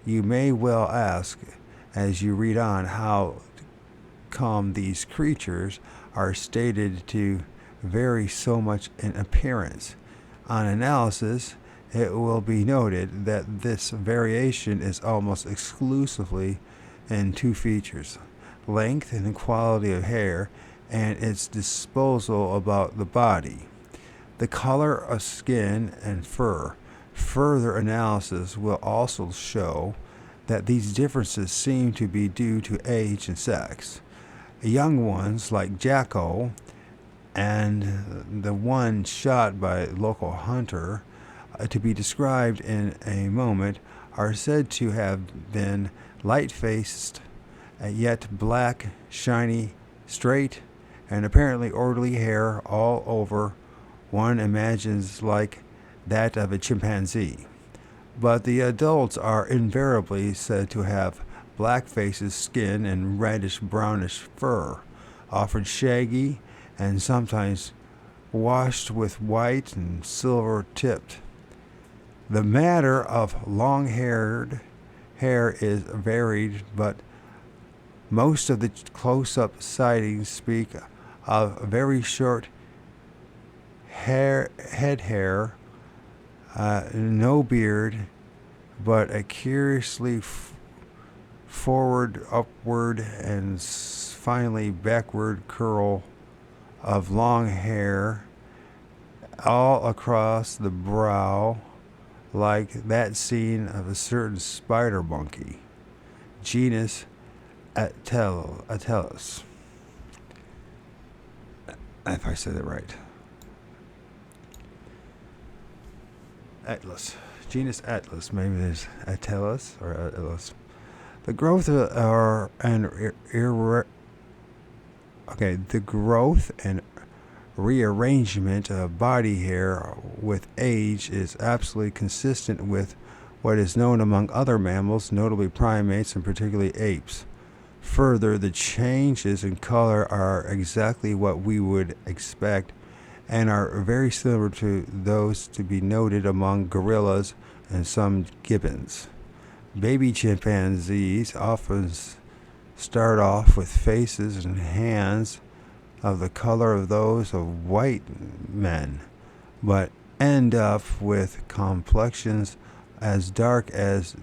you may well ask as you read on how come these creatures are stated to vary so much in appearance. On analysis, it will be noted that this variation is almost exclusively in two features: length and quality of hair, and its disposal about the body. The color of skin and fur. Further analysis will also show that these differences seem to be due to age and sex. Young ones like Jacko and the one shot by a local hunter, to be described in a moment, are said to have been light-faced, yet black, shiny, straight, and apparently orderly hair all over, one imagines like that of a chimpanzee. But the adults are invariably said to have black faces, skin, and reddish-brownish fur, often shaggy and sometimes washed with white and silver tipped. The matter of long-haired hair is varied, but most of the close-up sightings speak of very short head hair, no beard, but a curiously forward, upward, and finally backward curl of long hair all across the brow, like that seen of a certain spider monkey, genus Atellus, if I said it right. Atlas. Genus Atlas. Maybe there's Atellus or Atlas. The growth the growth and rearrangement of body hair with age is absolutely consistent with what is known among other mammals, notably primates and particularly apes. Further, the changes in color are exactly what we would expect and are very similar to those to be noted among gorillas and some gibbons. Baby chimpanzees often start off with faces and hands of the color of those of white men, but end up with complexions as dark as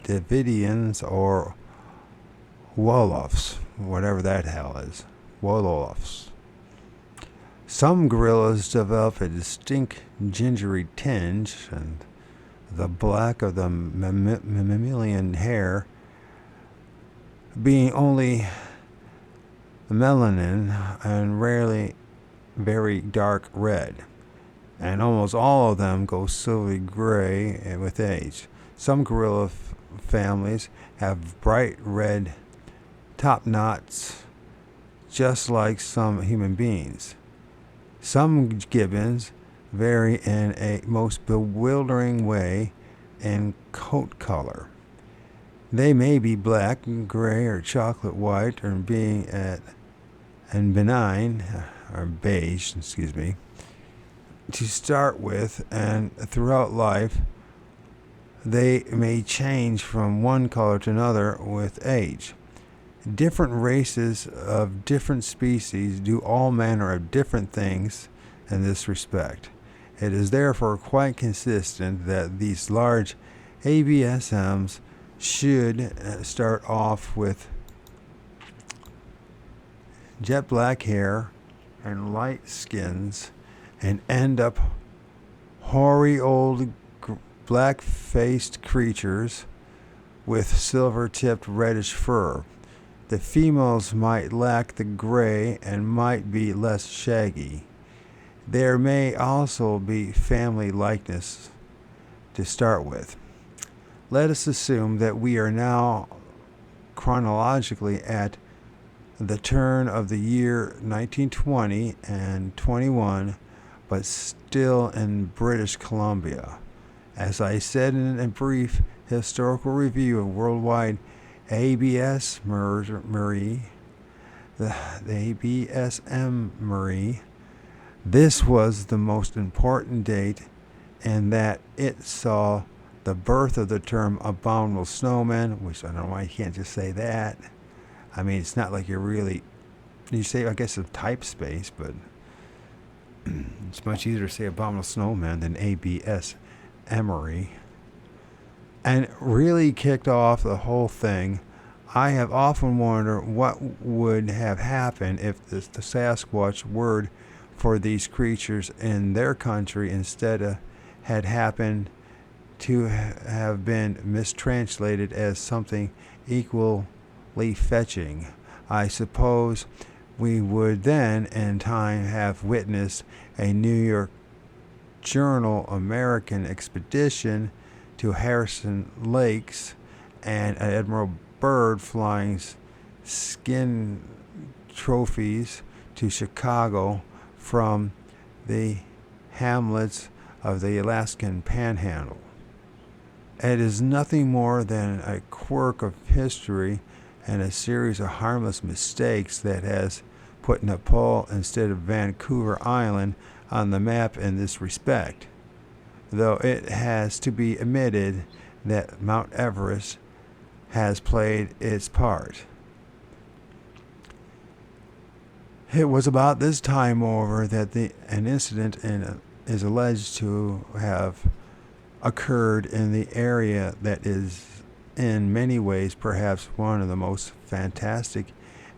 Davidians or Wolofs, whatever that hell is. Wolofs. Some gorillas develop a distinct gingery tinge, and the black of the mammalian hair being only melanin and rarely very dark red, and almost all of them go silvery gray with age. Some gorilla families have bright red top knots, just like some human beings. Some gibbons vary in a most bewildering way in coat color. They may be black, gray, or chocolate white, or being and benign, or beige, to start with, and throughout life, they may change from one color to another with age. Different races of different species do all manner of different things in this respect. It is therefore quite consistent that these large ABSMs should start off with jet black hair and light skins and end up hoary old black-faced creatures with silver-tipped reddish fur. The females might lack the gray and might be less shaggy. There may also be family likeness to start with. Let us assume that we are now chronologically at the turn of the year 1920 and 21, but still in British Columbia. As I said in a brief historical review of worldwide ABS Marie, the ABSM Marie, this was the most important date in that it saw the birth of the term abominable snowmen, which I don't know why you can't just say that. I mean, it's not like you say, I guess, a type space, but it's much easier to say abominable snowman than ABS Emery. And it really kicked off the whole thing. I have often wondered what would have happened if the Sasquatch word for these creatures in their country instead had happened to have been mistranslated as something equally fetching. I suppose we would then in time have witnessed a New York Journal American expedition to Harrison Lakes and an Admiral Byrd flying skin trophies to Chicago from the hamlets of the Alaskan Panhandle. It is nothing more than a quirk of history and a series of harmless mistakes that has put Nepal instead of Vancouver Island on the map in this respect, though it has to be admitted that Mount Everest has played its part. It was about this time, moreover, that an incident is alleged to have occurred in the area that is in many ways perhaps one of the most fantastic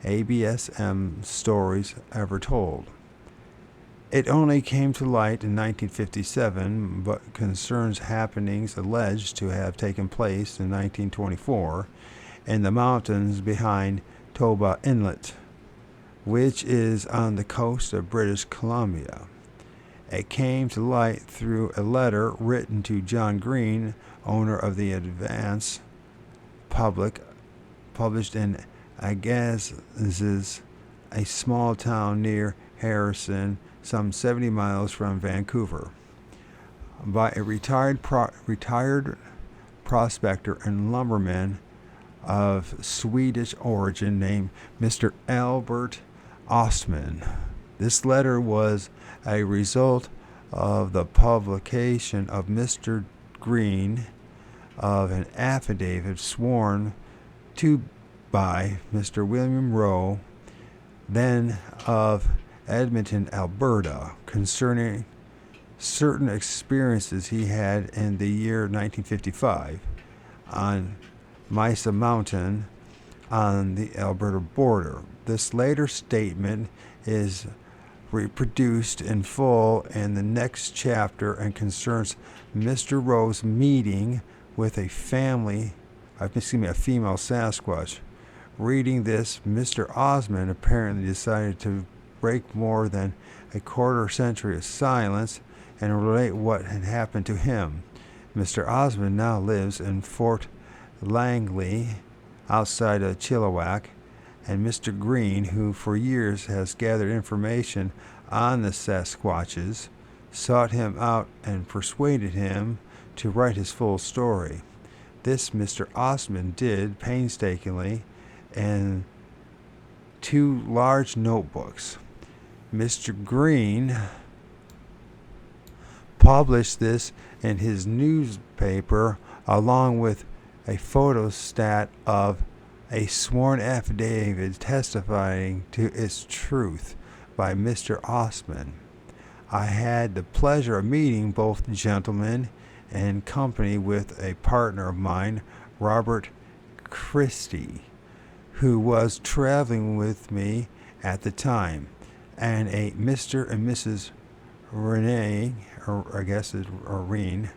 ABSM stories ever told. It only came to light in 1957, but concerns happenings alleged to have taken place in 1924 in the mountains behind Toba Inlet, which is on the coast of British Columbia. It came to light through a letter written to John Green, owner of the Advance Public, published in Agassiz, a small town near Harrison, some 70 miles from Vancouver, by a retired prospector and lumberman of Swedish origin named Mr. Albert Ostman. This letter was a result of the publication of Mr. Green of an affidavit sworn to by Mr. William Rowe, then of Edmonton, Alberta, concerning certain experiences he had in the year 1955 on Mesa Mountain on the Alberta border. This later statement is reproduced in full in the next chapter and concerns Mr. Rowe's meeting with a female Sasquatch. Reading this, Mr. Osmond apparently decided to break more than a quarter century of silence and relate what had happened to him. Mr. Osmond now lives in Fort Langley, outside of Chilliwack, and Mr. Green, who for years has gathered information on the Sasquatches, sought him out and persuaded him to write his full story. This Mr. Osmond did painstakingly in 2 large notebooks. Mr. Green published this in his newspaper along with a photostat of a sworn affidavit testifying to its truth by Mr. Osmond. I had the pleasure of meeting both gentlemen in company with a partner of mine, Robert Christie, who was traveling with me at the time, and a Mr. and Mrs. Renee, or I guess it's Irene.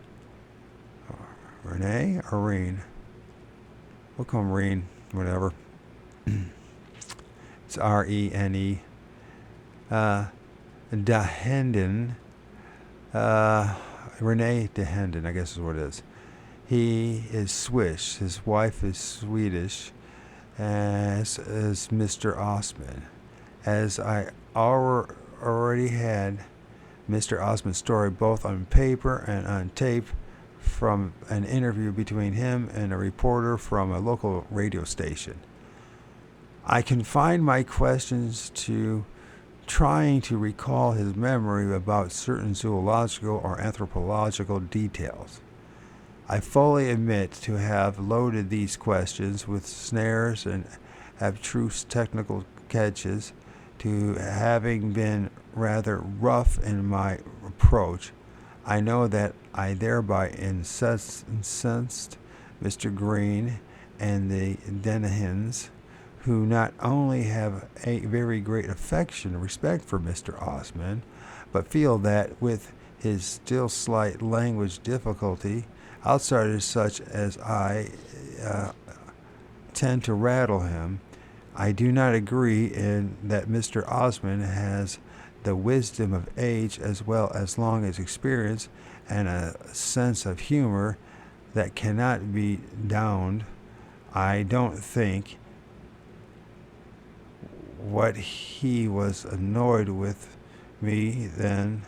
Renee or Reen? We'll call him Reen, whatever. It's R-E-N-E. Dehenden. Renee Dehenden, I guess is what it is. He is Swiss. His wife is Swedish, as Mr. Osmond. As I already had Mr. Osmond's story both on paper and on tape from an interview between him and a reporter from a local radio station. I confined my questions to trying to recall his memory about certain zoological or anthropological details. I fully admit to have loaded these questions with snares and abstruse technical catches, to having been rather rough in my approach. I know that I thereby incensed Mr. Green and the Denahans, who not only have a very great affection and respect for Mr. Osmond, but feel that with his still slight language difficulty, outsiders such as I tend to rattle him. I do not agree in that Mr. Osmond has the wisdom of age as well as long as experience and a sense of humor that cannot be downed. I don't think what he was annoyed with me then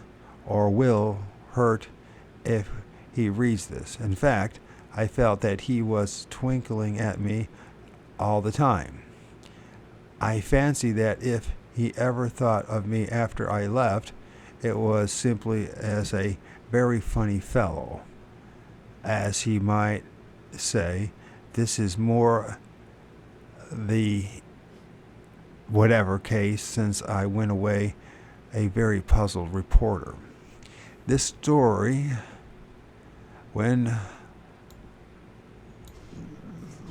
or will hurt if he reads this. In fact, I felt that he was twinkling at me all the time. I fancy that if he ever thought of me after I left, it was simply as a very funny fellow. As he might say, this is more the whatever case since I went away a very puzzled reporter. This story, when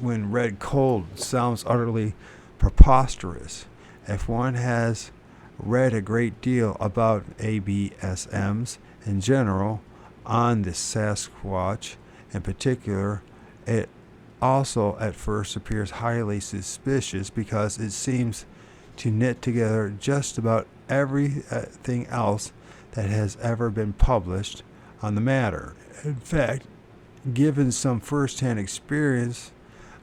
read cold, sounds utterly preposterous. If one has read a great deal about ABSMs in general, on the Sasquatch in particular, it also at first appears highly suspicious because it seems to knit together just about everything else that has ever been published on the matter. In fact, given some first-hand experience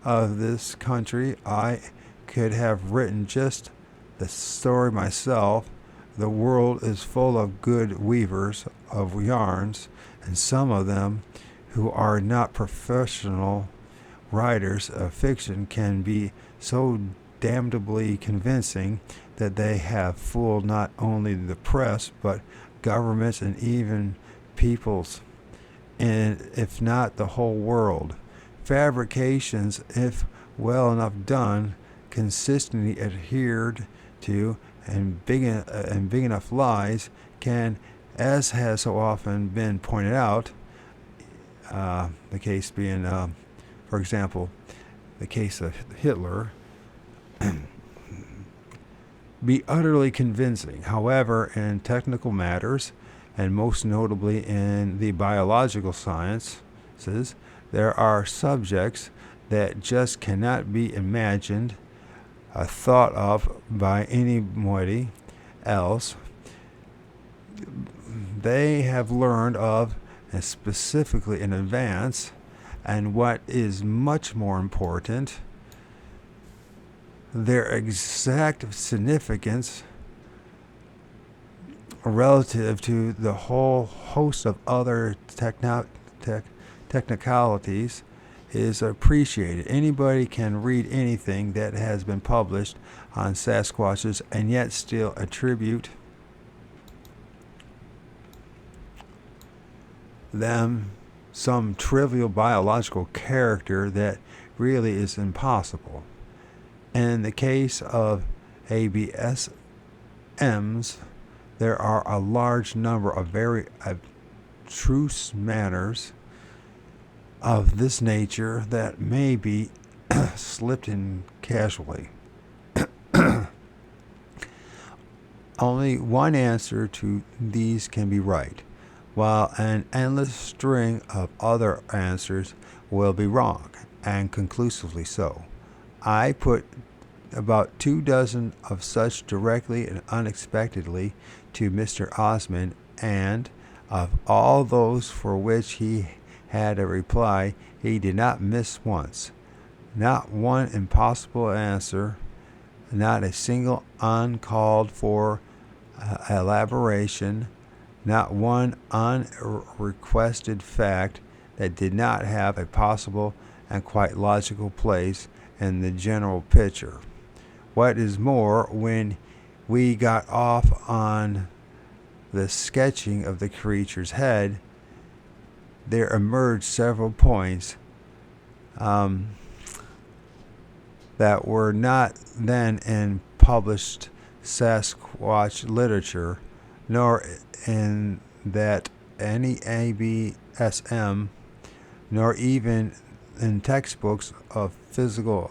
of this country, I could have written just the story myself. The world is full of good weavers of yarns, and some of them who are not professional writers of fiction can be so damnably convincing that they have fooled not only the press but governments and even peoples, and if not the whole world. Fabrications, if well enough done, consistently adhered to, and big enough lies can, as has so often been pointed out, the case being, for example, the case of Hitler, be utterly convincing. However, in technical matters, and most notably in the biological sciences, there are subjects that just cannot be imagined, thought of by anybody else. They have learned of, and specifically in advance, and what is much more important, their exact significance relative to the whole host of other technicalities is appreciated. Anybody can read anything that has been published on Sasquatches and yet still attribute them some trivial biological character that really is impossible. In the case of ABSMs, there are a large number of very abstruse matters of this nature that may be slipped in casually. Only one answer to these can be right, while an endless string of other answers will be wrong, and conclusively so. I put about 24 of such directly and unexpectedly to Mr. Osmond, and of all those for which he had a reply, he did not miss once. Not one impossible answer, not a single uncalled for elaboration, not one unrequested fact that did not have a possible and quite logical place in the general picture. What is more, when we got off on the sketching of the creature's head, there emerged several points that were not then in published Sasquatch literature, nor in that any ABSM, nor even in textbooks of physical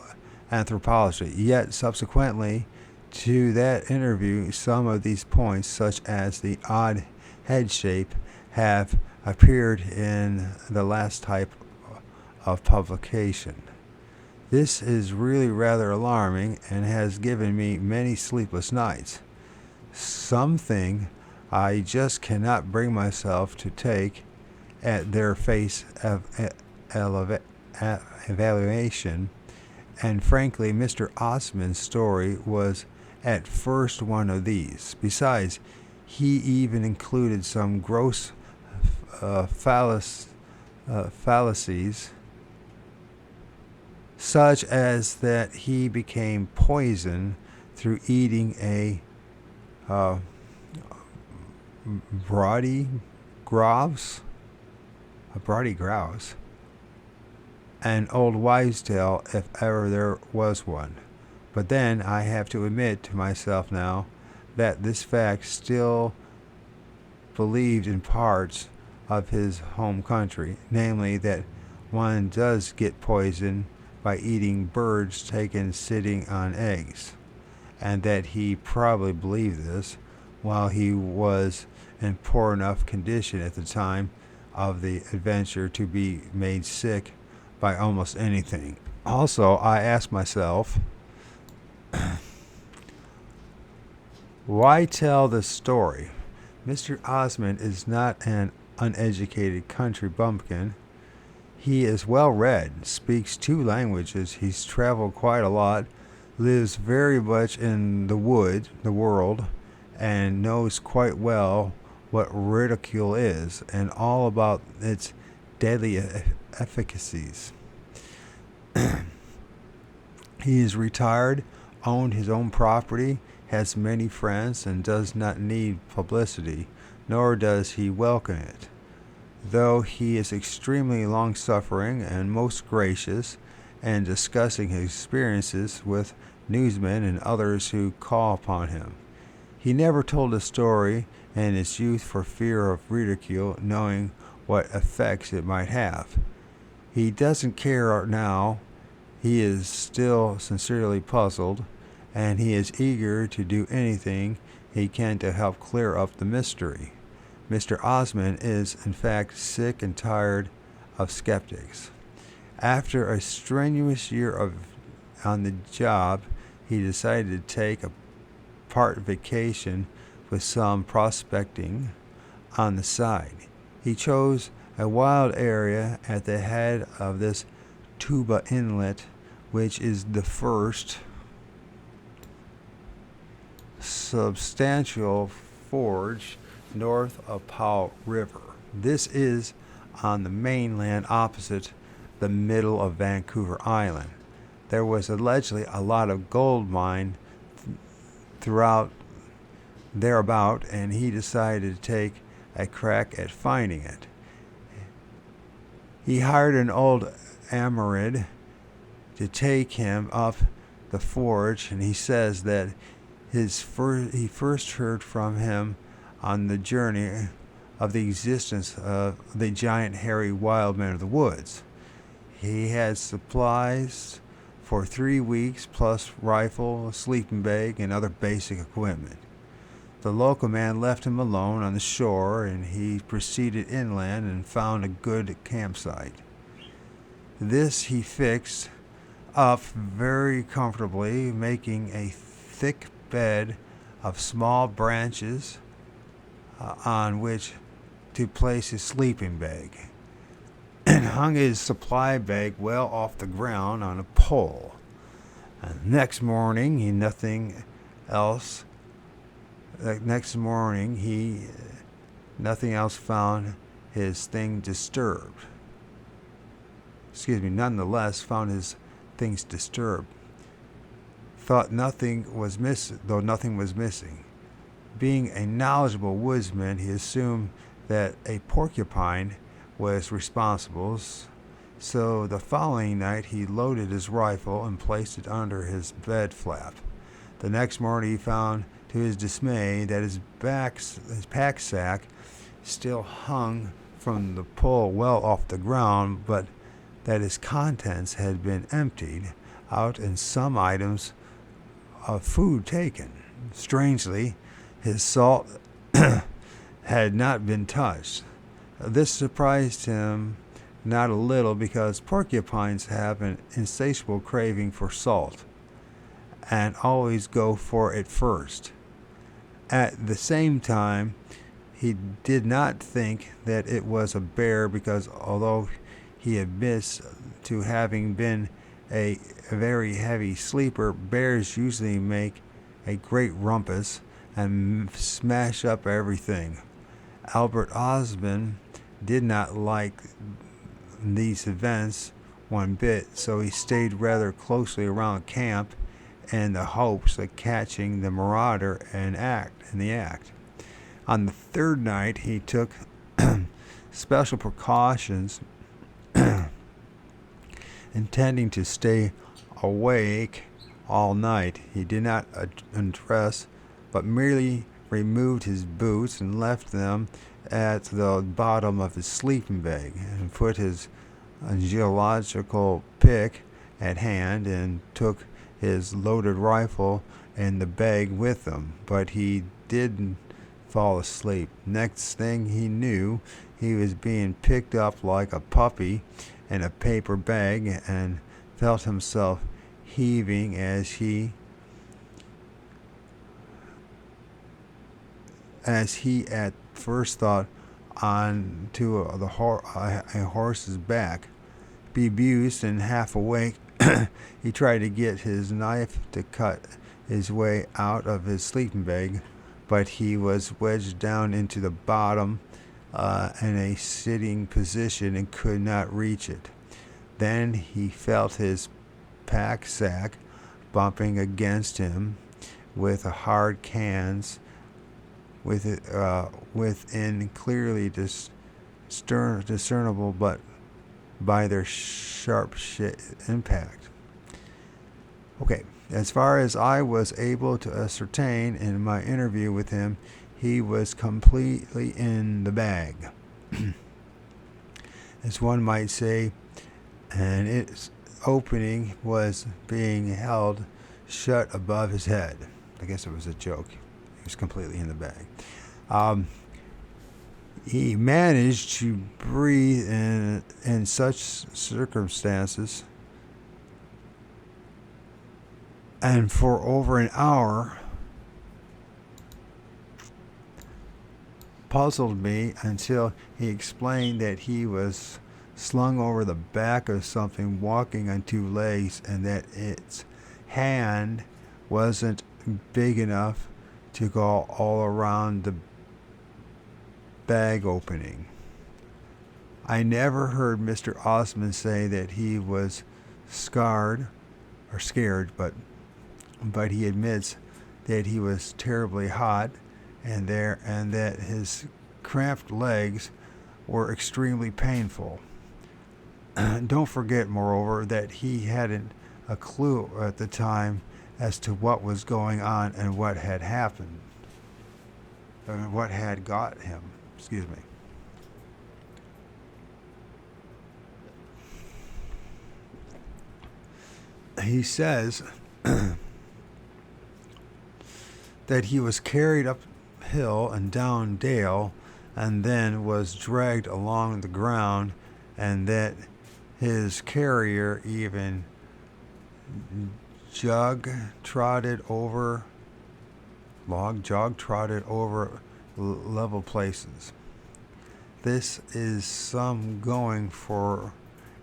anthropology. Yet, subsequently to that interview, some of these points, such as the odd head shape, have appeared in the last type of publication. This is really rather alarming and has given me many sleepless nights. Something I just cannot bring myself to take at their face evaluation, and frankly, Mr. Osmond's story was at first one of these. Besides, he even included some gross fallacies, such as that he became poisoned through eating a brody grouse, an old wives' tale if ever there was one. But then I have to admit to myself now that this fact still believed in parts of his home country, namely that one does get poisoned by eating birds taken sitting on eggs, and that he probably believed this while he was in poor enough condition at the time of the adventure to be made sick by almost anything. Also, I ask myself, why tell this story? Mr. Osmond is not an uneducated country bumpkin. He is well read, speaks 2 languages, he's traveled quite a lot, lives very much in the world, and knows quite well what ridicule is and all about its deadly efficacies. He is retired, owned his own property, has many friends, and does not need publicity, nor does he welcome it. Though he is extremely long-suffering and most gracious in discussing his experiences with newsmen and others who call upon him. He never told a story in his youth for fear of ridicule, knowing what effects it might have. He doesn't care now. He is still sincerely puzzled, and he is eager to do anything he can to help clear up the mystery. Mr. Osmond is, in fact, sick and tired of skeptics. After a strenuous year on the job, he decided to take a part vacation with some prospecting on the side. He chose a wild area at the head of this Tuba Inlet, which is the first substantial forge north of Powell River. This is on the mainland opposite the middle of Vancouver Island. There was allegedly a lot of gold mine throughout thereabout, and he decided to take a crack at finding it. He hired an old Amarid to take him up the forge, and he says that he first heard from him on the journey of the existence of the giant hairy wild man of the woods. He had supplies for 3 weeks, plus rifle, sleeping bag, and other basic equipment. The local man left him alone on the shore, and he proceeded inland and found a good campsite. This he fixed up very comfortably, making a thick bed of small branches on which to place his sleeping bag, and hung his supply bag well off the ground on a pole. And next morning he Nothing else found his thing disturbed. Nonetheless found his things disturbed. Thought nothing was missing, though nothing was missing. Being a knowledgeable woodsman, he assumed that a porcupine was responsible. So the following night he loaded his rifle and placed it under his bed flap. The next morning he found, to his dismay, that his pack sack still hung from the pole well off the ground, but that its contents had been emptied out and some items of food taken. Strangely, his salt had not been touched. This surprised him not a little, because porcupines have an insatiable craving for salt and always go for it first. At the same time, he did not think that it was a bear, because although he admits to having been a very heavy sleeper, bears usually make a great rumpus and smash up everything. Albert Osmond did not like these events one bit, so he stayed rather closely around camp in the hopes of catching the marauder in the act. On the third night, he took special precautions, intending to stay awake all night. He did not undress, but merely removed his boots and left them at the bottom of his sleeping bag, and put his geological pick at hand, and took his loaded rifle and the bag with him. But he didn't fall asleep. Next thing he knew, he was being picked up like a puppy in a paper bag, and felt himself heaving as he at first thought on to a horse's back. Bemused and half awake, he tried to get his knife to cut his way out of his sleeping bag, but he was wedged down into the bottom in a sitting position and could not reach it. Then he felt his pack sack bumping against him with a hard cans within clearly discernible, but by their sharp impact. Okay, as far as I was able to ascertain in my interview with him, he was completely in the bag, as one might say, and its opening was being held shut above his head. I guess it was a joke. He was completely in the bag. He managed to breathe in such circumstances, and for over an hour puzzled me, until he explained that he was slung over the back of something walking on two legs, and that its hand wasn't big enough to go all around the bag opening. I never heard Mr. Osmond say that he was scared, but he admits that he was terribly hot, and that his cramped legs were extremely painful. Don't forget, moreover, that he hadn't a clue at the time as to what was going on and what had happened, what had got him. Excuse me. He says that he was carried uphill and down dale, and then was dragged along the ground, and that his carrier even jog-trotted over level places. This is some going for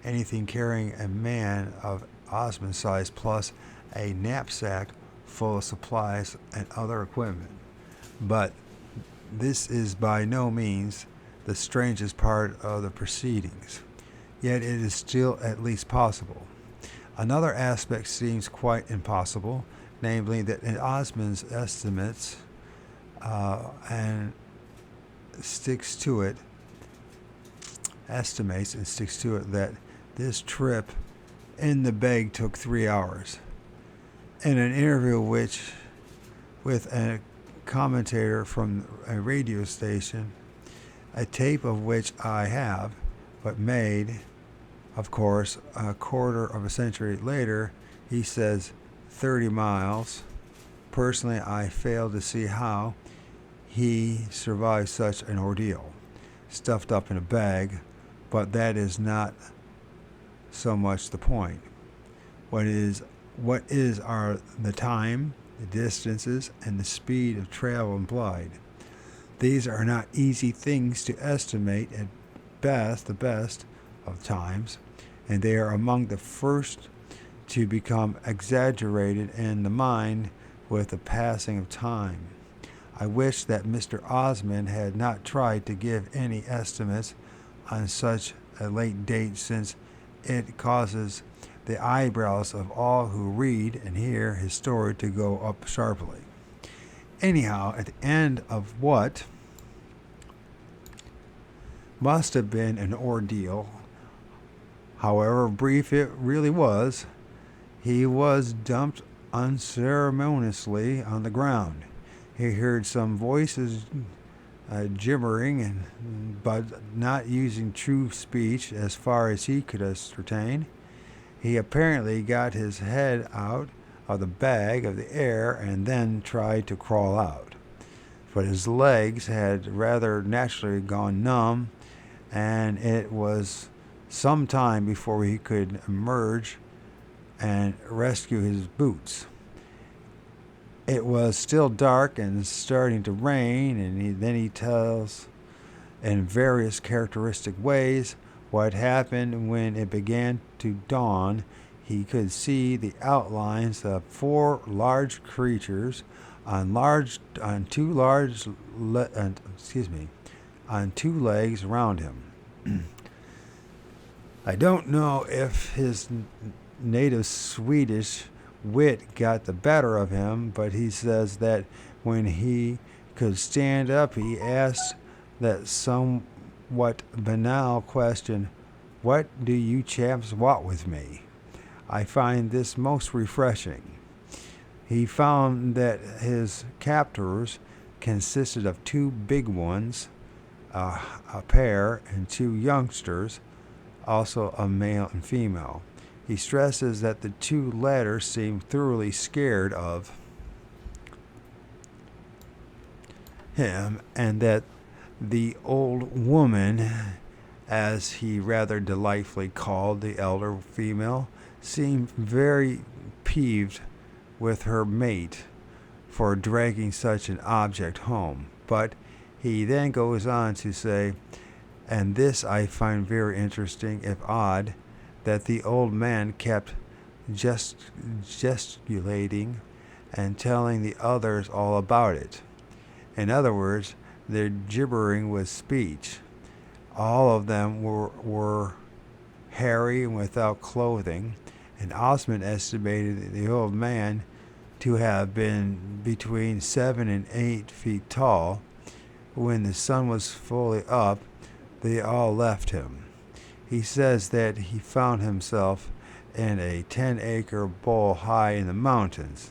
anything carrying a man of Osmond's size, plus a knapsack full of supplies and other equipment. But This is by no means the strangest part of the proceedings, yet it is still at least possible. Another aspect seems quite impossible, namely that in Osmond's estimates and sticks to it, estimates and sticks to it that this trip in the bag took 3 hours. In an interview with a commentator from a radio station, a tape of which I have, but made, of course, a quarter of a century later, he says 30 miles. Personally, I fail to see how he survived such an ordeal, stuffed up in a bag, but that is not so much the point. What is are the time, the distances, and the speed of travel implied. These are not easy things to estimate at the best of times, and they are among the first to become exaggerated in the mind with the passing of time. I wish that Mr. Osmond had not tried to give any estimates on such a late date, since it causes the eyebrows of all who read and hear his story to go up sharply. Anyhow, at the end of what must have been an ordeal, however brief it really was, he was dumped unceremoniously on the ground. He heard some voices gibbering, but not using true speech as far as he could ascertain. He apparently got his head out of the bag of the air and then tried to crawl out. But his legs had rather naturally gone numb, and it was some time before he could emerge and rescue his boots. It was still dark and starting to rain, and then he tells in various characteristic ways what happened when it began to dawn. He could see the outlines of 4 large creatures on two legs around him. I don't know if his native Swedish wit got the better of him, but he says that when he could stand up, he asked that somewhat banal question, "What do you chaps want with me?" I find this most refreshing. He found that his captors consisted of 2 big ones, a pair, and 2 youngsters, also a male and female. He stresses that the 2 latter seemed thoroughly scared of him, and that the old woman, as he rather delightfully called the elder female, seemed very peeved with her mate for dragging such an object home. But he then goes on to say, and this I find very interesting, if odd, that the old man kept gesticulating and telling the others all about it. In other words, their gibbering was speech. All of them were hairy and without clothing, and Osmond estimated the old man to have been between 7 and 8 feet tall. When the sun was fully up, they all left him. He says that he found himself in a 10-acre bowl high in the mountains.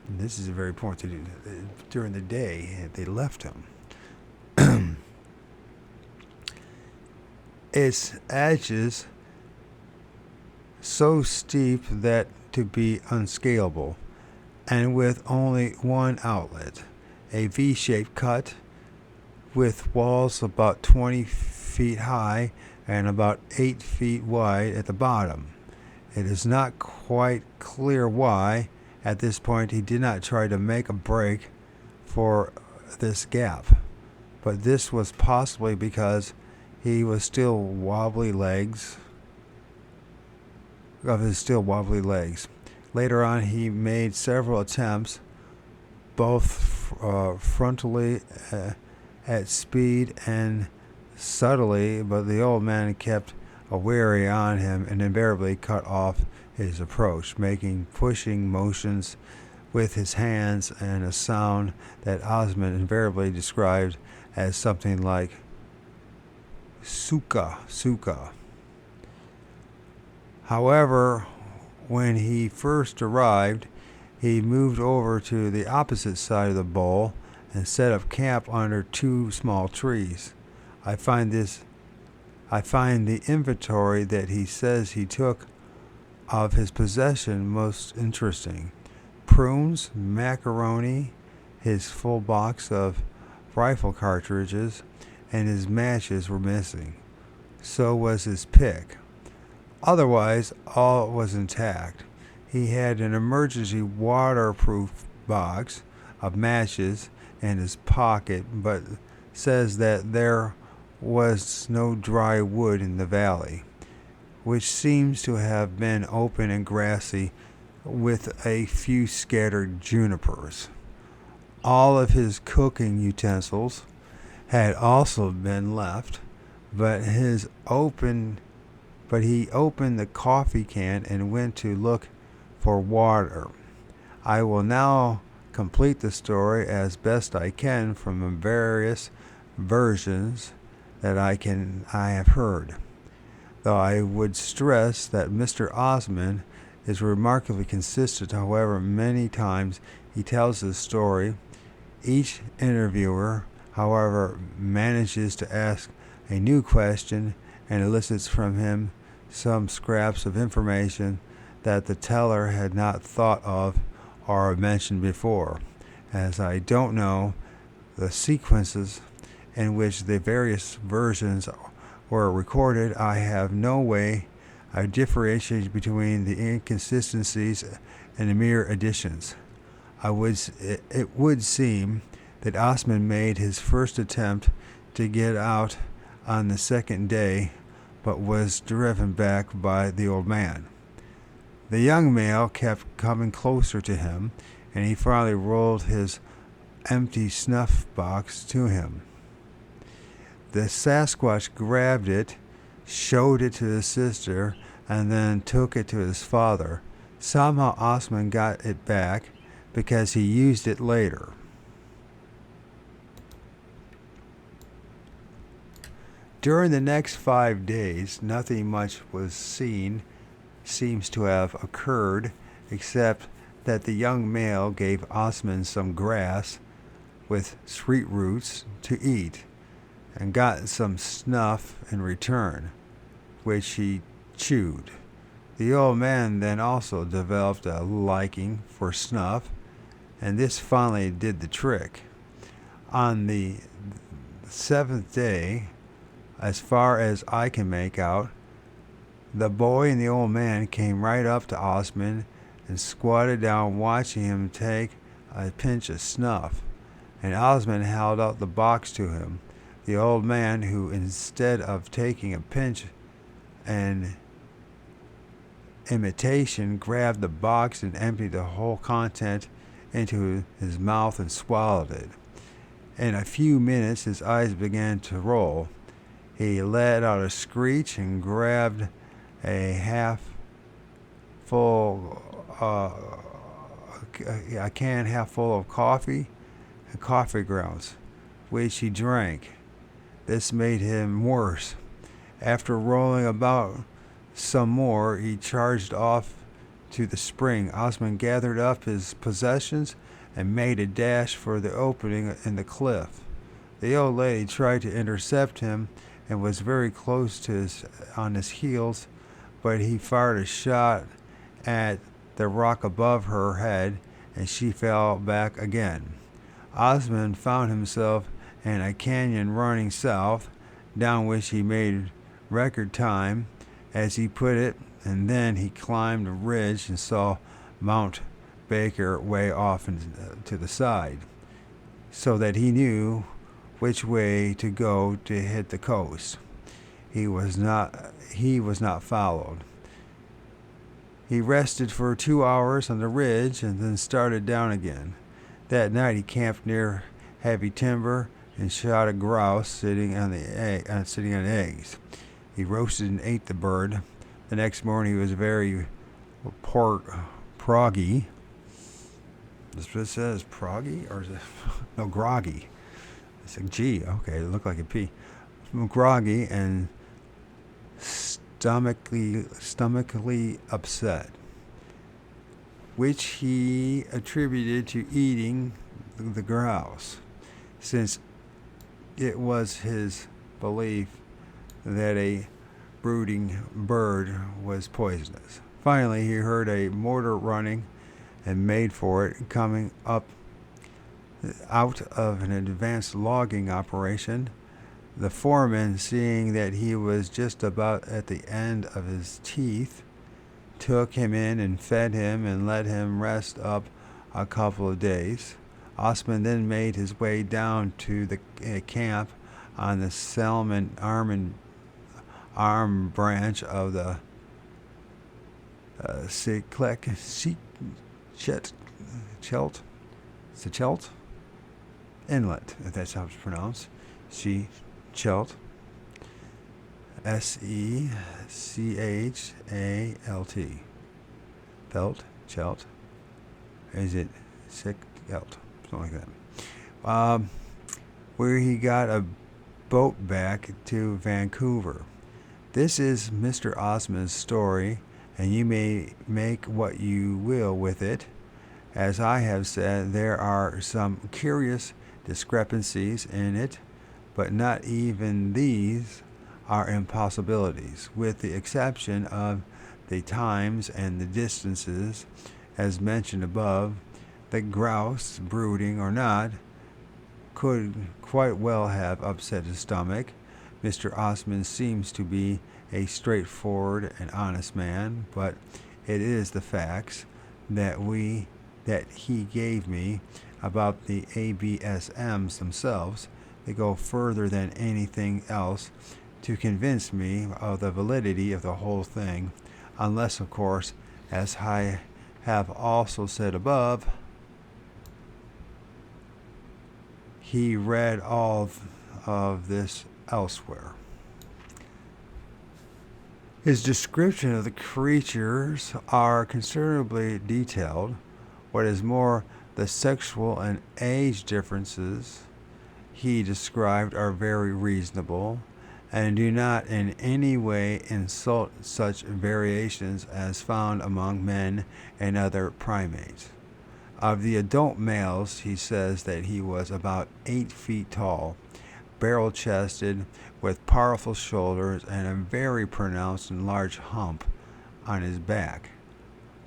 And this is very important. During the day, they left him. Its edges so steep that to be unscalable, and with only one outlet, a V-shaped cut with walls about 20 feet high and about 8 feet wide at the bottom. It is not quite clear why, at this point, he did not try to make a break for this gap, but this was possibly because he was still wobbly legs. Later on, he made several attempts, both frontally at speed and subtly, but the old man kept a wary on him and invariably cut off his approach, making pushing motions with his hands and a sound that Osmond invariably described as something like suka, suka. However, when he first arrived, he moved over to the opposite side of the bowl and set up camp under two small trees. I find the inventory that he says he took of his possession most interesting. Prunes, macaroni, his full box of rifle cartridges, and his matches were missing. So was his pick. Otherwise, all was intact. He had an emergency waterproof box of matches in his pocket, but says that there was no dry wood in the valley, which seems to have been open and grassy with a few scattered junipers. All of his cooking utensils had also been left, but he opened the coffee can and went to look for water. I will now complete the story as best I can from the various versions that I have heard, though I would stress that Mr. Osmond is remarkably consistent. However, many times he tells his story. Each interviewer, however, manages to ask a new question and elicits from him some scraps of information that the teller had not thought of or mentioned before. As I don't know the sequences in which the various versions were recorded, I have no way of differentiating between the inconsistencies and the mere additions. It would seem that Osmond made his first attempt to get out on the second day, but was driven back by the old man. The young male kept coming closer to him, and he finally rolled his empty snuff box to him. The Sasquatch grabbed it, showed it to his sister, and then took it to his father. Somehow Osmond got it back because he used it later. During the next 5 days, nothing much seems to have occurred, except that the young male gave Osmond some grass with sweet roots to eat, and got some snuff in return, which he chewed. The old man then also developed a liking for snuff, and this finally did the trick. On the 7th day, as far as I can make out, the boy and the old man came right up to Osmond and squatted down watching him take a pinch of snuff, and Osmond held out the box to him. The old man, who instead of taking a pinch and imitation, grabbed the box and emptied the whole content into his mouth and swallowed it. In a few minutes his eyes began to roll. He let out a screech and grabbed a can half full of coffee and coffee grounds, which he drank. This made him worse. After rolling about some more, he charged off to the spring. Osmond gathered up his possessions and made a dash for the opening in the cliff. The old lady tried to intercept him and was very close on his heels, but he fired a shot at the rock above her head and she fell back again. Osmond found himself in a canyon running south, down which he made record time, as he put it, and then he climbed a ridge and saw Mount Baker way off to the side, so that he knew which way to go to hit the coast. He was not followed. He rested for 2 hours on the ridge and then started down again. That night he camped near heavy timber and shot a grouse sitting on eggs. He roasted and ate the bird. The next morning he was very proggy. This what it says, proggy, or is it no, groggy? It's a G. Okay, it looked like a P. Groggy and stomachically upset, which he attributed to eating the grouse, since it was his belief that a brooding bird was poisonous. Finally, he heard a mortar running and made for it, coming up out of an advanced logging operation. The foreman, seeing that he was just about at the end of his teeth, took him in and fed him and let him rest up a couple of days. Osman then made his way down to the camp on the Salmon arm branch of the Chelt Inlet, if that's how it's pronounced. Chelt, Sechat. Belt, Chelt. Is it sick? Chelt, something like that. Where he got a boat back to Vancouver. This is Mr. Osmond's story, and you may make what you will with it. As I have said, there are some curious discrepancies in it, but not even these are impossibilities, with the exception of the times and the distances, as mentioned above. The grouse, brooding or not, could quite well have upset his stomach. Mr. Osmond seems to be a straightforward and honest man, but it is the facts that he gave me about the ABSMs themselves that go further than anything else to convince me of the validity of the whole thing, unless, of course, as I have also said above, he read all of this elsewhere. His description of the creatures are considerably detailed. What is more, the sexual and age differences he described are very reasonable, and do not in any way insult such variations as found among men and other primates. Of the adult males, he says that he was about 8 feet tall, barrel-chested, with powerful shoulders and a very pronounced and large hump on his back,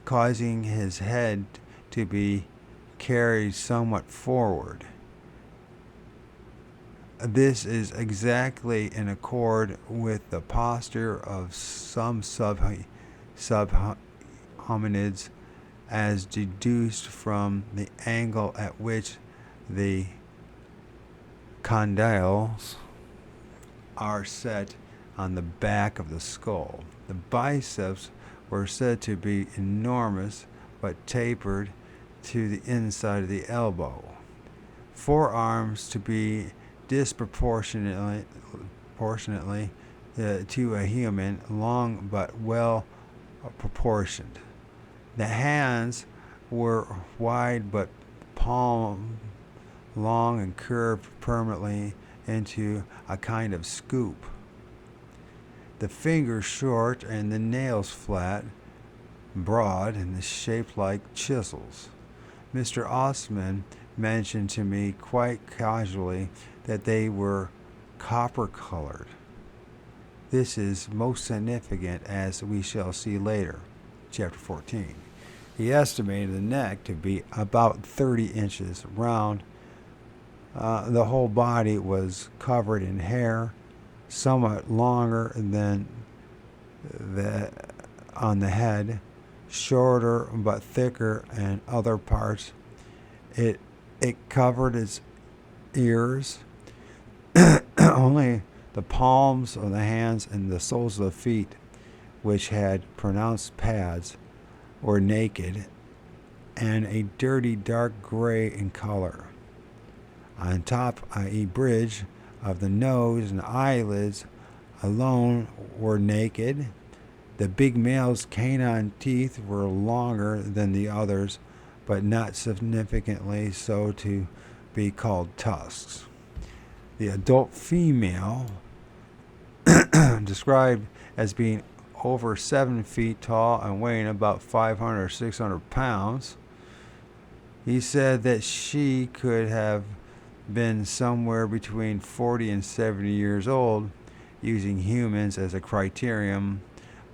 causing his head to be carried somewhat forward. This is exactly in accord with the posture of some subhominids, as deduced from the angle at which the condyles are set on the back of the skull. The biceps were said to be enormous, but tapered to the inside of the elbow. Forearms to be disproportionately to a human, long but well proportioned. The hands were wide but palm long and curved permanently into a kind of scoop. The fingers short and the nails flat, broad, and shaped like chisels. Mr. Osman mentioned to me quite casually that they were copper-colored. This is most significant, as we shall see later, chapter 14. He estimated the neck to be about 30 inches round. The whole body was covered in hair, somewhat longer than on the head, shorter but thicker in other parts. It covered its ears. Only the palms of the hands and the soles of the feet, which had pronounced pads, were naked and a dirty dark gray in color. On top, i.e., bridge, of the nose and eyelids alone were naked. The big male's canine teeth were longer than the others, but not significantly so to be called tusks. The adult female, described as being over 7 feet tall and weighing about 500 or 600 pounds, he said that she could have been somewhere between 40 and 70 years old, using humans as a criterion,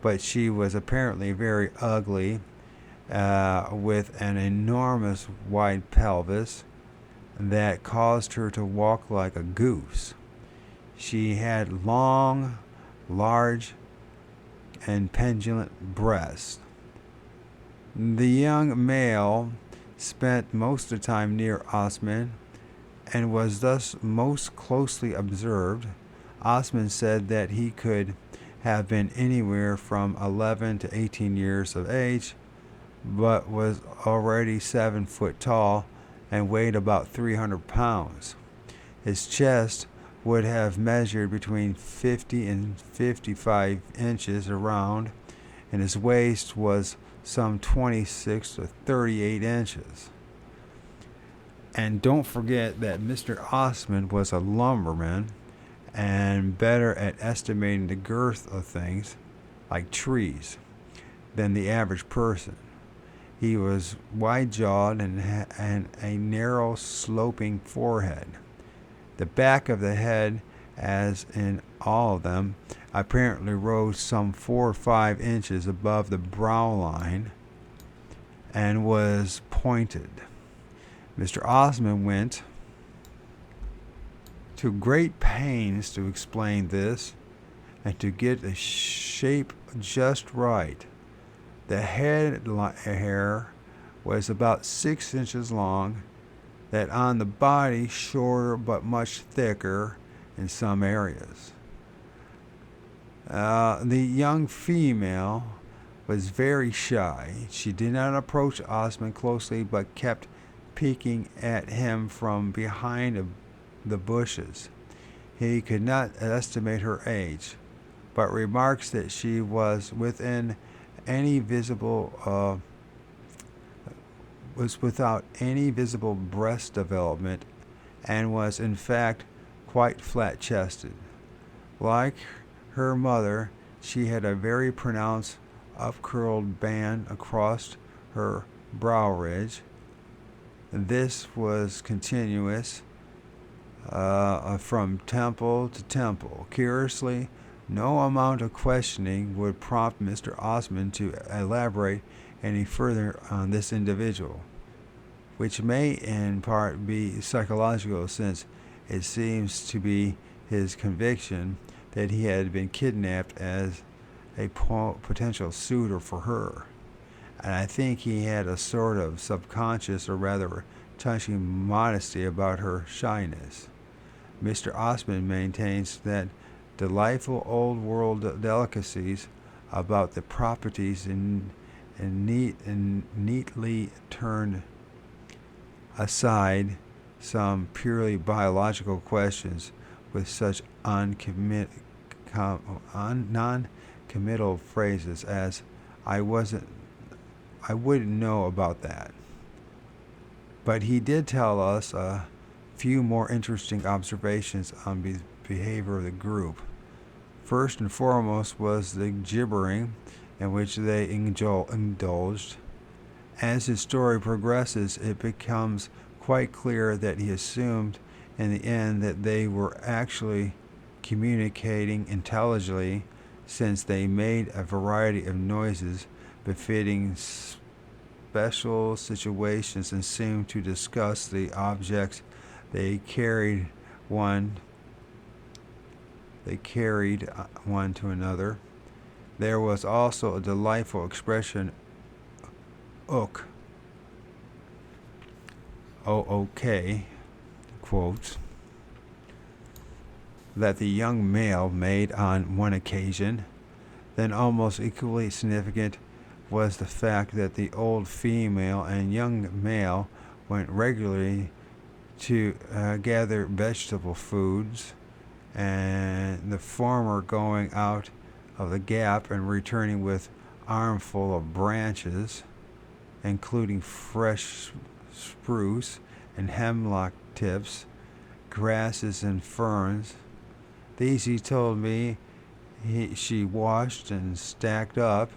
but she was apparently very ugly, with an enormous wide pelvis that caused her to walk like a goose. She had long, large, and pendulent breasts. The young male spent most of the time near Osman and was thus most closely observed. Osman said that he could have been anywhere from 11 to 18 years of age, but was already 7 foot tall and weighed about 300 pounds. His chest would have measured between 50 and 55 inches around, and his waist was some 26 to 38 inches. And don't forget that Mr. Osman was a lumberman and better at estimating the girth of things, like trees, than the average person. He was wide-jawed and had a narrow, sloping forehead. The back of the head, as in all of them, apparently rose some 4 or 5 inches above the brow line and was pointed. Mr. Osman went to great pains to explain this and to get the shape just right. The head hair was about 6 inches long, that on the body shorter but much thicker in some areas. The young female was very shy. She did not approach Osman closely but kept peeking at him from behind the bushes. He could not estimate her age, but remarks that she was without any visible breast development, and was in fact quite flat-chested. Like her mother, she had a very pronounced up-curled band across her brow ridge. This was continuous from temple to temple. Curiously, no amount of questioning would prompt Mr. Osman to elaborate any further on this individual, which may in part be psychological, since it seems to be his conviction that he had been kidnapped as a potential suitor for her. And I think he had a sort of subconscious, or rather touching modesty about her shyness. Mr. Osman maintains that delightful old world delicacies about the properties and neatly turned aside some purely biological questions with such non-committal phrases as I wouldn't know about that. But he did tell us a few more interesting observations on the behavior of the group. First and foremost was the gibbering in which they indulged. As his story progresses, it becomes quite clear that he assumed in the end that they were actually communicating intelligently, since they made a variety of noises befitting special situations and seemed to discuss the objects they carried one to another. There was also a delightful expression, ook, O-O-K, quotes, that the young male made on one occasion. Then almost equally significant was the fact that the old female and young male went regularly to gather vegetable foods, and the former going out of the gap and returning with armful of branches, including fresh spruce and hemlock tips, grasses and ferns. These, he told me, she washed and stacked up.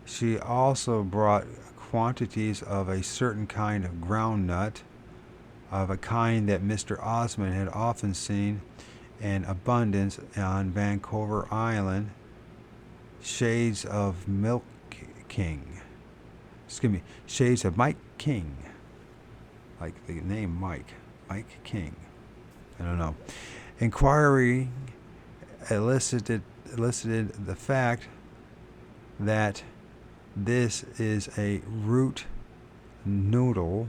She also brought quantities of a certain kind of groundnut, of a kind that Mr. Osmond had often seen in abundance on Vancouver Island, shades of Milk King. Shades of Mike King. Like the name Mike King. I don't know. Inquiry elicited the fact that this is a root noodle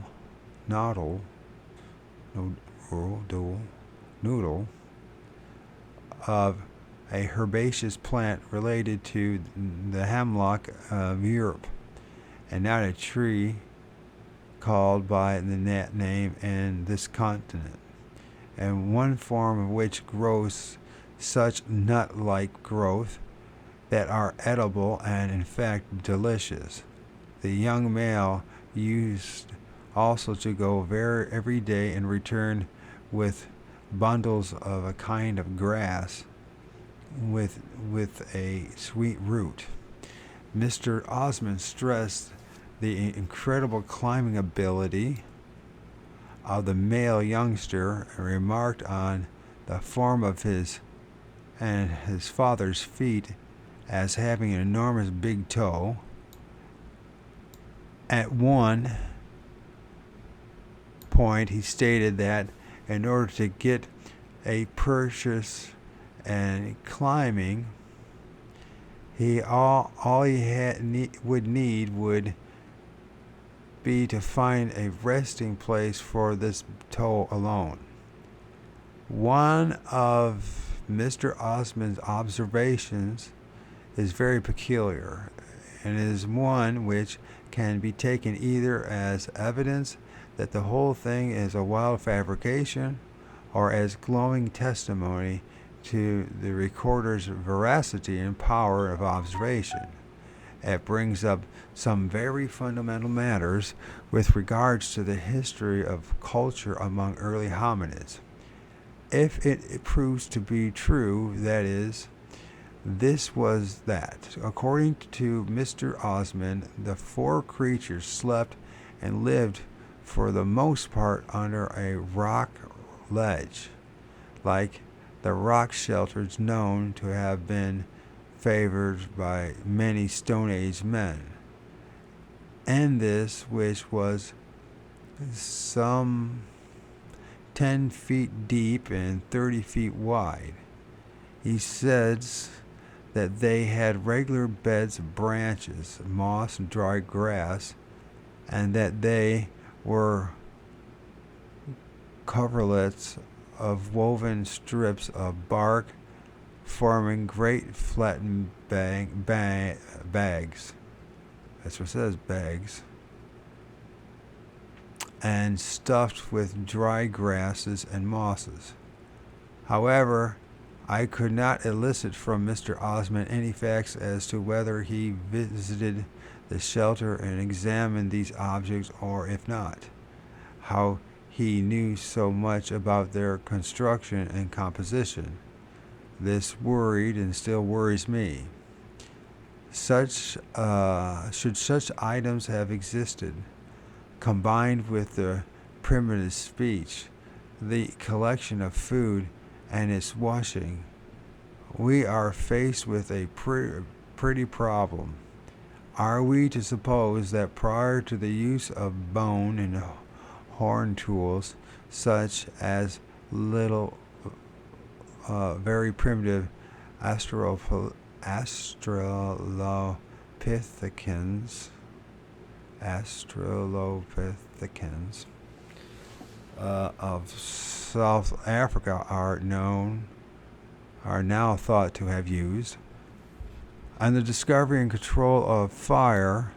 of a herbaceous plant related to the hemlock of Europe, and not a tree called by the name in this continent, and one form of which grows such nut-like growth that are edible and in fact delicious. The young male used also to go every day and return with bundles of a kind of grass with a sweet root. Mr. Osmond stressed the incredible climbing ability of the male youngster and remarked on the form of his and his father's feet as having an enormous big toe. At one point, he stated that in order to get a purchase and climbing, all he would need would be to find a resting place for this toe alone. One of Mr. Osmond's observations is very peculiar, and is one which can be taken either as evidence that the whole thing is a wild fabrication, or as glowing testimony to the recorder's veracity and power of observation. It brings up some very fundamental matters with regards to the history of culture among early hominids. If it proves to be true, that is, this was that, according to Mr. Osmond, the four creatures slept and lived for the most part under a rock ledge, like the rock shelters known to have been favored by many Stone Age men, and this, which was some 10 feet deep and 30 feet wide. He says that they had regular beds of branches, moss, and dry grass, and that they were coverlets of woven strips of bark forming great flattened bags. That's what it says, bags. And stuffed with dry grasses and mosses. However, I could not elicit from Mr. Osmond any facts as to whether he visited the shelter and examined these objects, or if not, how he knew so much about their construction and composition. This worried and still worries me. Should such items have existed, combined with the primitive speech, the collection of food, and its washing, we are faced with a pretty problem. Are we to suppose that prior to the use of bone and horn tools, such as little, very primitive Australopithecines of South Africa are now thought to have used, and the discovery and control of fire,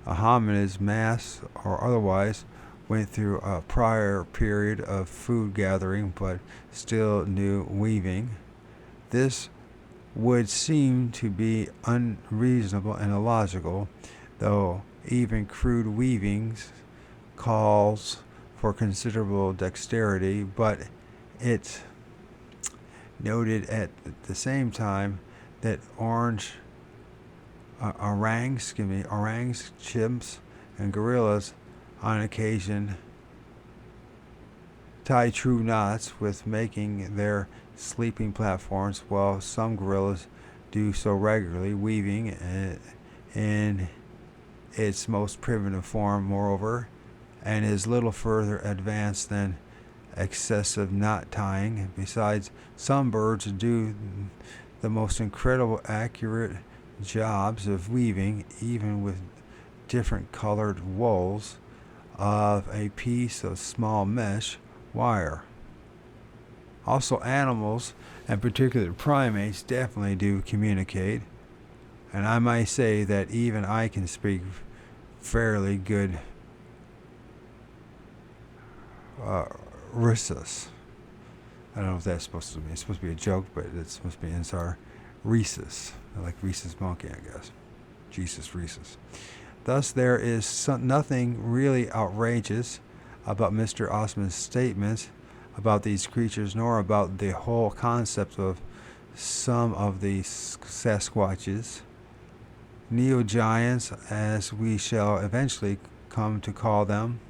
a hominids, mass or otherwise, went through a prior period of food gathering but still knew weaving. This would seem to be unreasonable and illogical, though even crude weavings calls for considerable dexterity, but it noted at the same time that orangs, chimps, and gorillas on occasion tie true knots with making their sleeping platforms, while some gorillas do so regularly. Weaving in its most primitive form, moreover, and is little further advanced than excessive knot tying. Besides, some birds do the most incredible accurate jobs of weaving, even with different colored wools, of a piece of small mesh wire. Also, animals, and particularly primates, definitely do communicate, and I might say that even I can speak fairly good rhesus. I don't know if that's supposed to be. It's supposed to be a joke, but it's supposed to be inside rhesus, like Reese's monkey, I guess. Jesus Rhesus. Thus, there is nothing really outrageous about Mr. Osmond's statements about these creatures, nor about the whole concept of some of the Sasquatches, neo-giants, as we shall eventually come to call them,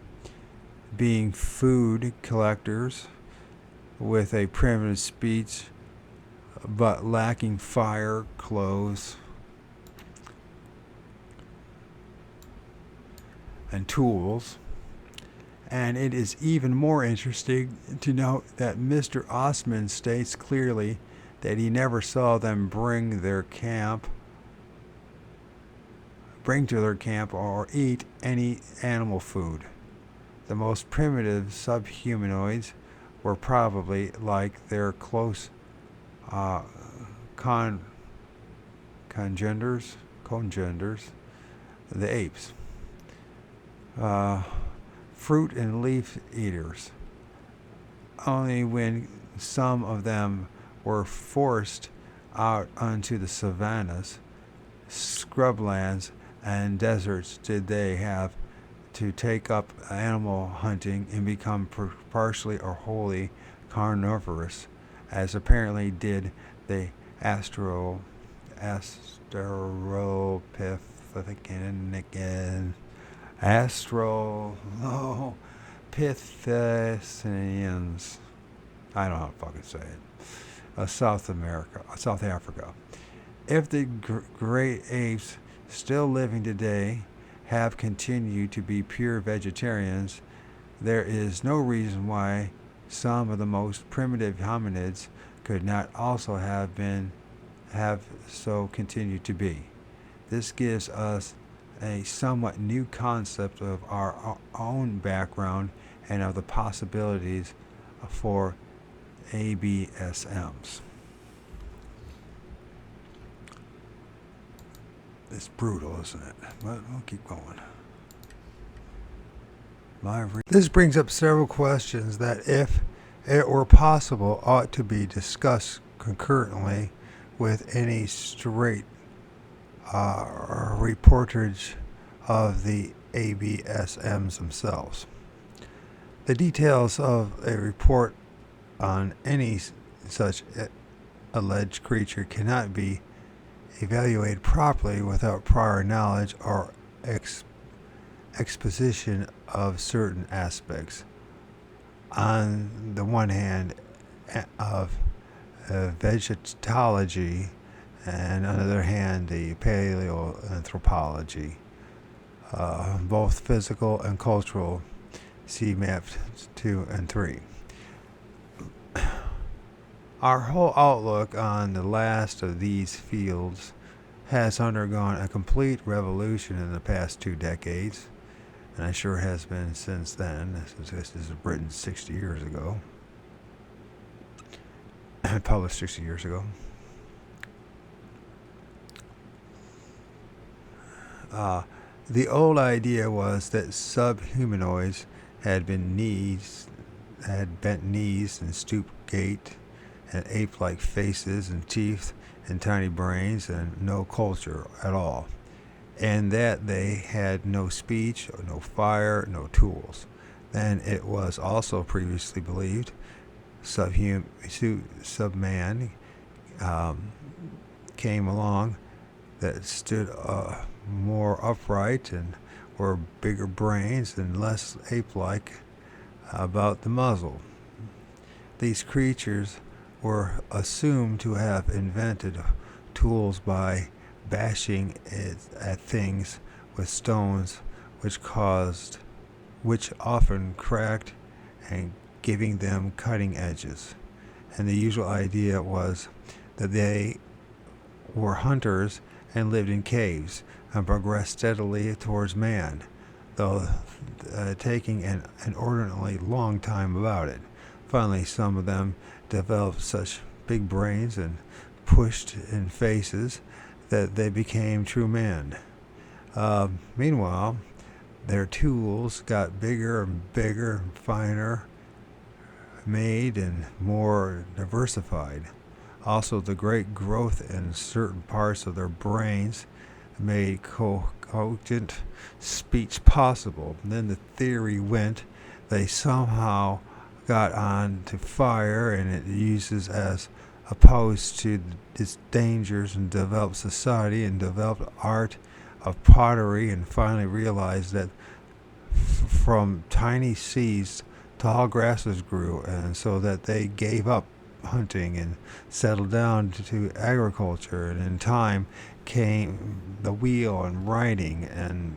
being food collectors with a primitive speech but lacking fire, clothes, and tools. And it is even more interesting to note that Mr. Osmond states clearly that he never saw them bring to their camp or eat any animal food. The most primitive subhumanoids were probably like their close congenders, the apes. Fruit and leaf eaters. Only when some of them were forced out onto the savannas, scrublands, and deserts did they have to take up animal hunting and become partially or wholly carnivorous, as apparently did the Australopithecines. I don't know how to fucking say it. South Africa. If the great apes still living today have continued to be pure vegetarians, there is no reason why some of the most primitive hominids could not also have so continued to be. This gives us a somewhat new concept of our own background and of the possibilities for ABSMs. It's brutal, isn't it? But we'll keep going. This brings up several questions that, if it were possible, ought to be discussed concurrently with any straight reportage of the ABSMs themselves. The details of a report on any such alleged creature cannot be evaluated properly without prior knowledge or exposition of certain aspects. On the one hand, of vegetology, and on the other hand, the paleoanthropology, both physical and cultural. See maps 2 and 3. Our whole outlook on the last of these fields has undergone a complete revolution in the past 2 decades, and it sure has been since then. This is written 60 years ago, published 60 years ago. The old idea was that subhumanoids had bent knees and stooped gait, and ape-like faces and teeth and tiny brains and no culture at all, and that they had no speech, no fire, no tools. Then it was also previously believed subman came along that stood more upright and were bigger brains and less ape-like about the muzzle. These creatures were assumed to have invented tools by bashing it at things with stones, which often cracked and giving them cutting edges. And the usual idea was that they were hunters and lived in caves and progressed steadily towards man, though taking an inordinately long time about it. Finally, some of them developed such big brains and pushed in faces that they became true men. Meanwhile, their tools got bigger and bigger and finer made and more diversified. Also, the great growth in certain parts of their brains made cogent speech possible. And then the theory went they somehow got on to fire and it uses as opposed to its dangers, and developed society and developed art of pottery, and finally realized that from tiny seeds tall grasses grew, and so that they gave up hunting and settled down to agriculture, and in time came the wheel and writing and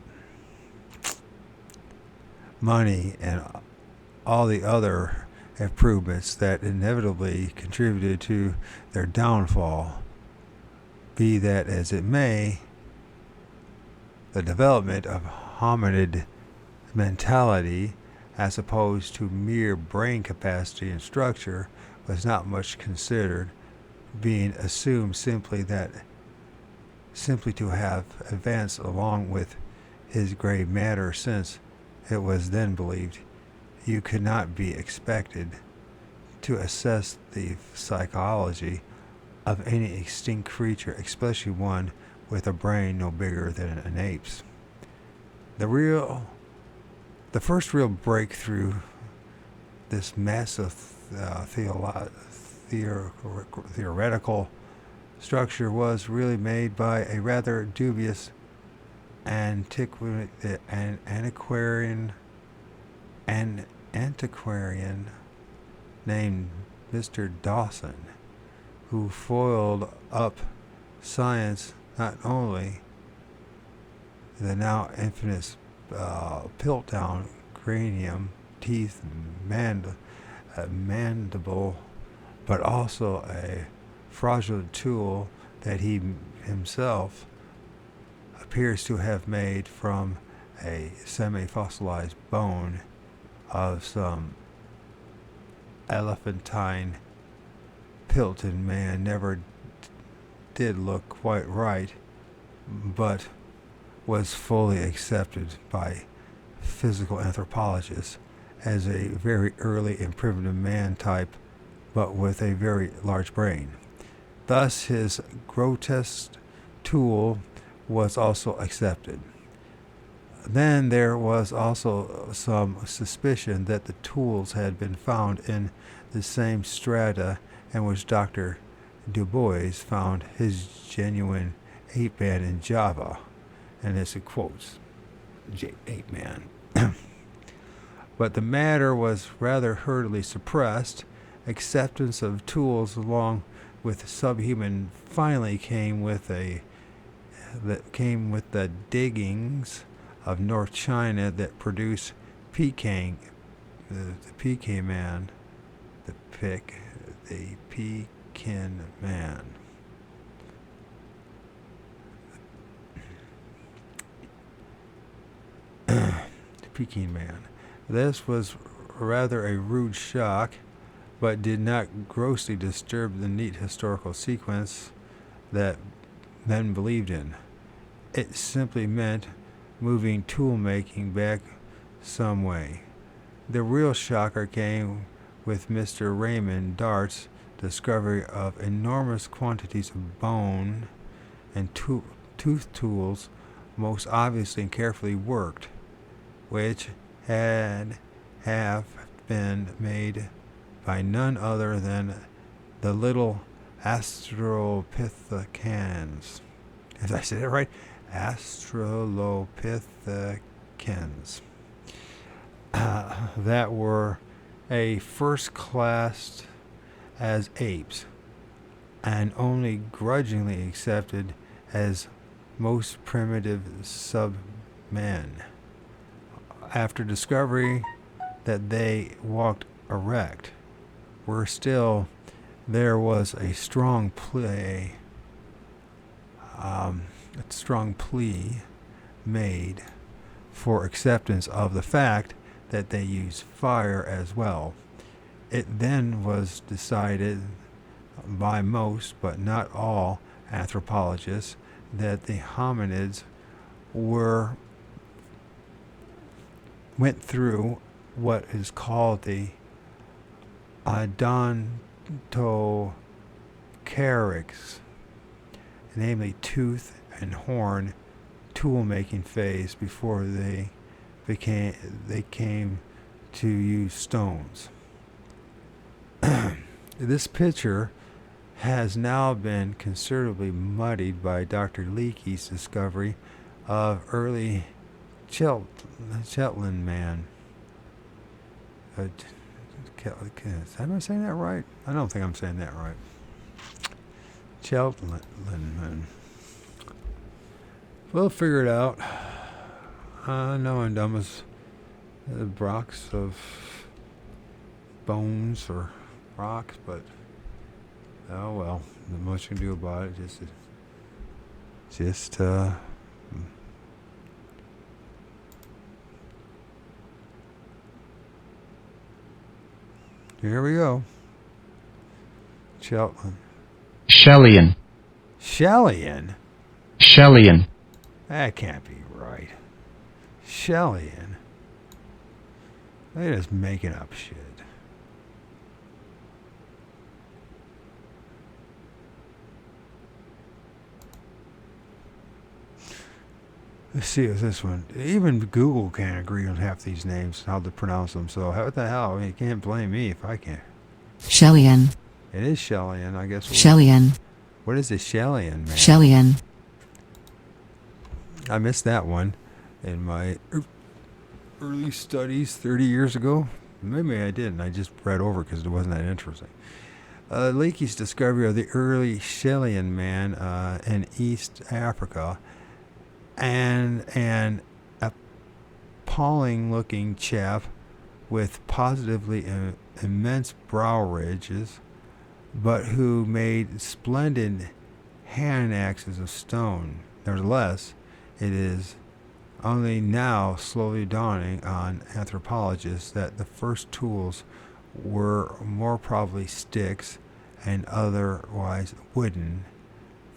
money and all the other improvements that inevitably contributed to their downfall. Be that as it may, the development of hominid mentality as opposed to mere brain capacity and structure was not much considered, being assumed simply to have advanced along with his gray matter, since it was then believed you could not be expected to assess the psychology of any extinct creature, especially one with a brain no bigger than an ape's. The first real breakthrough, this massive theoretical structure, was really made by a rather dubious antiquarian named Mr. Dawson, who foiled up science not only the now infamous Piltdown cranium, teeth, mandible, but also a fraudulent tool that he himself appears to have made from a semi-fossilized bone of some elephantine Pilton man. Never did look quite right, but was fully accepted by physical anthropologists as a very early and primitive man type, but with a very large brain. Thus, his grotesque tool was also accepted. Then there was also some suspicion that the tools had been found in the same strata in which Dr. Du Bois found his genuine ape-man in Java, and this in quotes, ape-man. But the matter was rather hurriedly suppressed. Acceptance of tools along with subhuman finally came with the diggings of North China that produced Peking, the Peking man, the Pekin man. The Peking man. This was rather a rude shock, but did not grossly disturb the neat historical sequence that men believed in. It simply meant moving tool making back some way. The real shocker came with Mr. Raymond Dart's discovery of enormous quantities of bone and tooth tools, most obviously and carefully worked, which have been made by none other than the little Australopithecans. As I said it right, Australopithecans. That were a first class as apes and only grudgingly accepted as most primitive sub-men. After discovery that they walked erect, there was a strong plea made for acceptance of the fact that they use fire as well. It then was decided by most, but not all, anthropologists that the hominids went through what is called the odontocarics, namely tooth and horn tool-making phase before they came to use stones. This picture has now been considerably muddied by Dr. Leakey's discovery of early Shetland man. Am I saying that right? I don't think I'm saying that right. Shetland man. We'll figure it out. No one dumb as rocks of bones or rocks, but oh well, not much you can do about it. Just here we go. Shetland. Shellian. Shellian? Shellian. That can't be right. Shellian? They're just making up shit. Let's see what's this one. Even Google can't agree on half these names, how to pronounce them. So what the hell? I mean, you can't blame me if I can't. Shellian. It is Shellian, I guess. Shellian. What is a Shellian, man? Shellian. I missed that one in my early studies 30 years ago. Maybe I didn't. I just read over because it wasn't that interesting. Leakey's discovery of the early Shellian man in East Africa and an appalling-looking chap with positively immense brow ridges, but who made splendid hand axes of stone. Nevertheless, it is only now slowly dawning on anthropologists that the first tools were more probably sticks and otherwise wooden,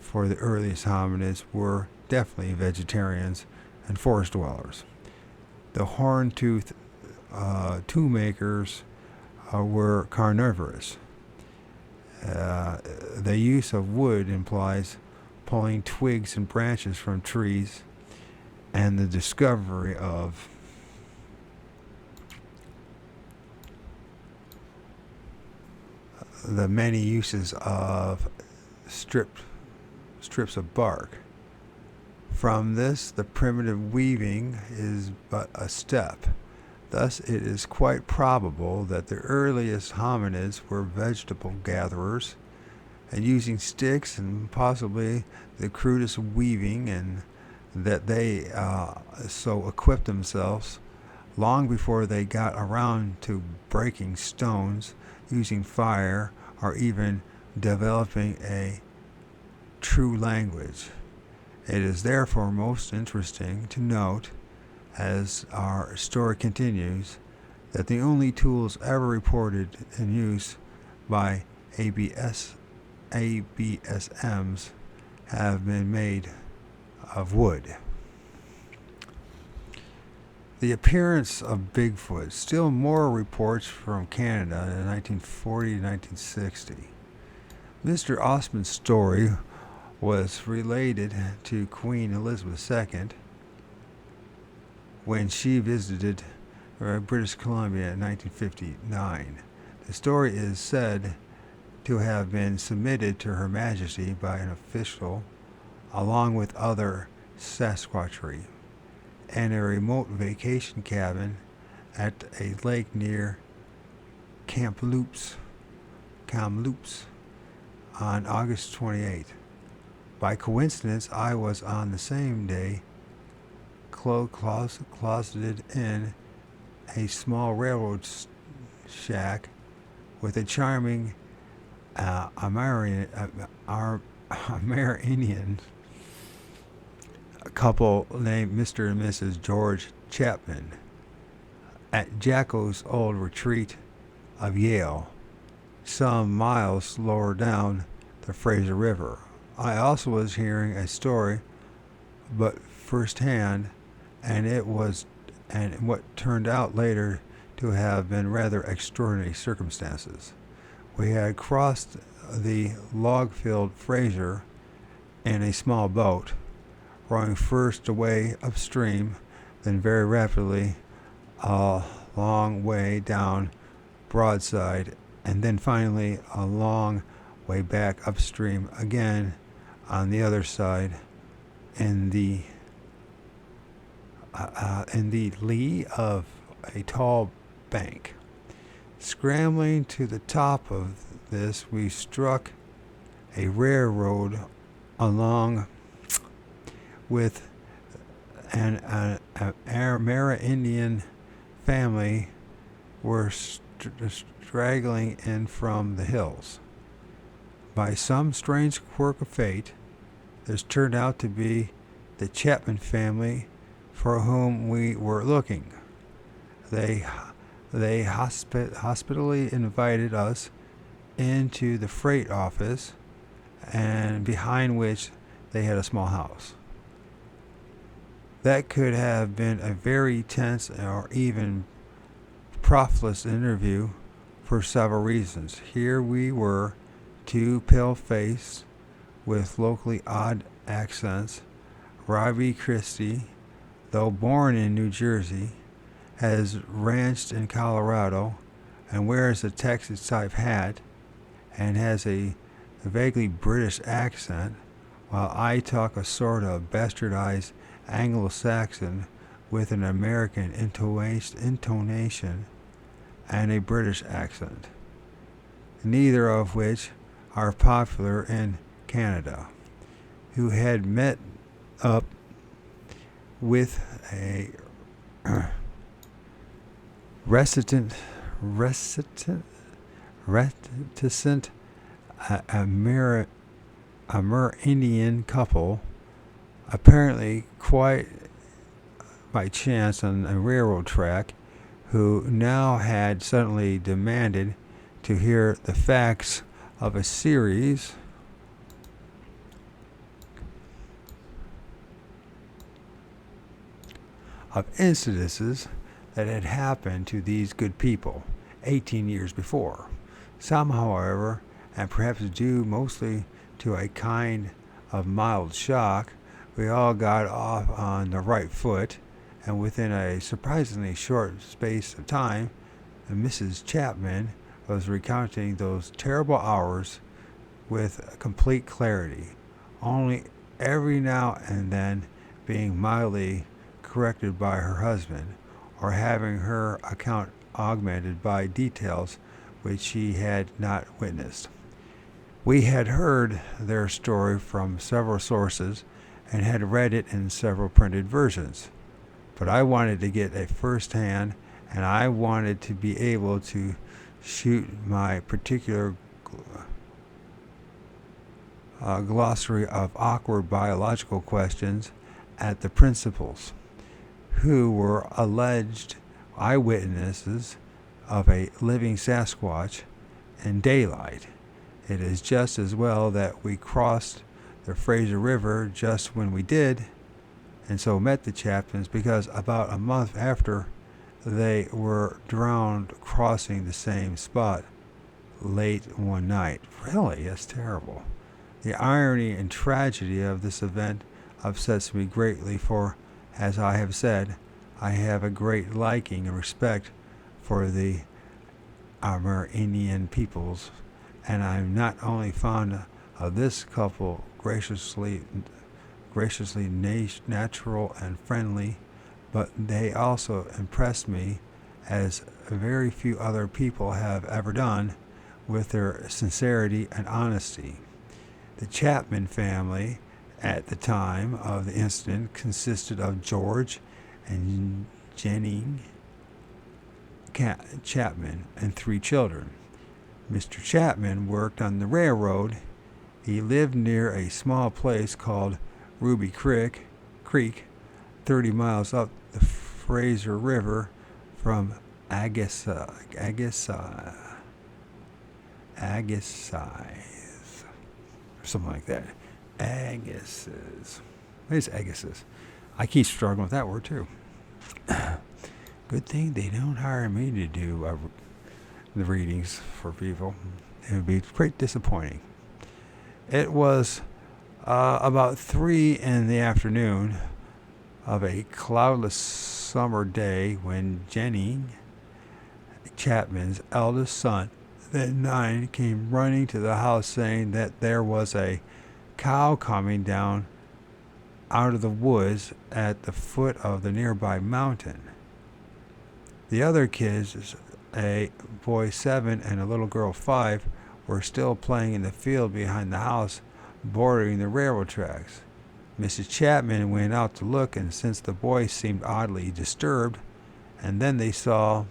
for the earliest hominids were definitely vegetarians and forest dwellers. The horn-toothed tool makers were carnivorous. The use of wood implies pulling twigs and branches from trees, and the discovery of the many uses of strips of bark. From this, the primitive weaving is but a step. Thus, it is quite probable that the earliest hominids were vegetable gatherers, and using sticks and possibly the crudest weaving, and that they so equipped themselves long before they got around to breaking stones, using fire, or even developing a true language. It is therefore most interesting to note, as our story continues, that the only tools ever reported in use by ABSMs have been made of wood. The appearance of Bigfoot. Still more reports from Canada in 1940 to 1960. Mr. Osmond's story was related to Queen Elizabeth II when she visited British Columbia in 1959. The story is said to have been submitted to Her Majesty by an official along with other Sasquatchery and a remote vacation cabin at a lake near Kamloops on August 28th. By coincidence, I was on the same day closeted in a small railroad shack with a charming Amerindian couple named Mr. and Mrs. George Chapman at Jacko's old retreat of Yale, some miles lower down the Fraser River. I also was hearing a story, but firsthand, and what turned out later to have been rather extraordinary circumstances. We had crossed the log-filled Fraser in a small boat, rowing first away upstream, then very rapidly a long way down broadside, and then finally a long way back upstream again on the other side in the lee of a tall bank. Scrambling to the top of this, we struck a railroad along with an Amerindian family were straggling in from the hills. By some strange quirk of fate, this turned out to be the Chapman family for whom we were looking. They hospitably invited us into the freight office, and behind which they had a small house. That could have been a very tense or even profitless interview for several reasons. Here we were, two pale-faced with locally odd accents. Robbie Christie, though born in New Jersey, has ranched in Colorado and wears a Texas-type hat and has a vaguely British accent, while I talk a sort of bastardized Anglo-Saxon with an American intonation and a British accent, neither of which are popular in Canada, who had met up with a reticent Amerindian couple, apparently quite by chance on a railroad track, who now had suddenly demanded to hear the facts of a series of incidences that had happened to these good people 18 years before. Some, however, and perhaps due mostly to a kind of mild shock, we all got off on the right foot, and within a surprisingly short space of time, Mrs. Chapman was recounting those terrible hours with complete clarity, only every now and then being mildly corrected by her husband, or having her account augmented by details which she had not witnessed. We had heard their story from several sources and had read it in several printed versions, but I wanted to get a first-hand, and I wanted to be able to shoot my particular glossary of awkward biological questions at the principals, who were alleged eyewitnesses of a living Sasquatch in daylight. It is just as well that we crossed the Fraser River just when we did, and so met the Chapmans because about a month after they were drowned crossing the same spot late one night. Really? That's terrible. The irony and tragedy of this event upsets me greatly, for, as I have said, I have a great liking and respect for the Amerindian peoples, and I'm not only fond of this couple graciously natural and friendly, but they also impress me as very few other people have ever done with their sincerity and honesty. The Chapman family at the time of the incident consisted of George and Jenny Chapman and 3 children. Mr. Chapman worked on the railroad. He lived near a small place called Ruby Creek, 30 miles up the Fraser River from Agassiz, something like that. Agassiz. What is Agassiz? I keep struggling with that word too. Good thing they don't hire me to do the readings for people. It would be quite disappointing. It was about 3 in the afternoon of a cloudless summer day when Jenny Chapman's eldest son, then 9, came running to the house saying that there was a cow coming down out of the woods at the foot of the nearby mountain. The other kids, a boy 7 and a little girl 5, were still playing in the field behind the house bordering the railroad tracks. Mrs. Chapman went out to look, and since the boys seemed oddly disturbed, and then they saw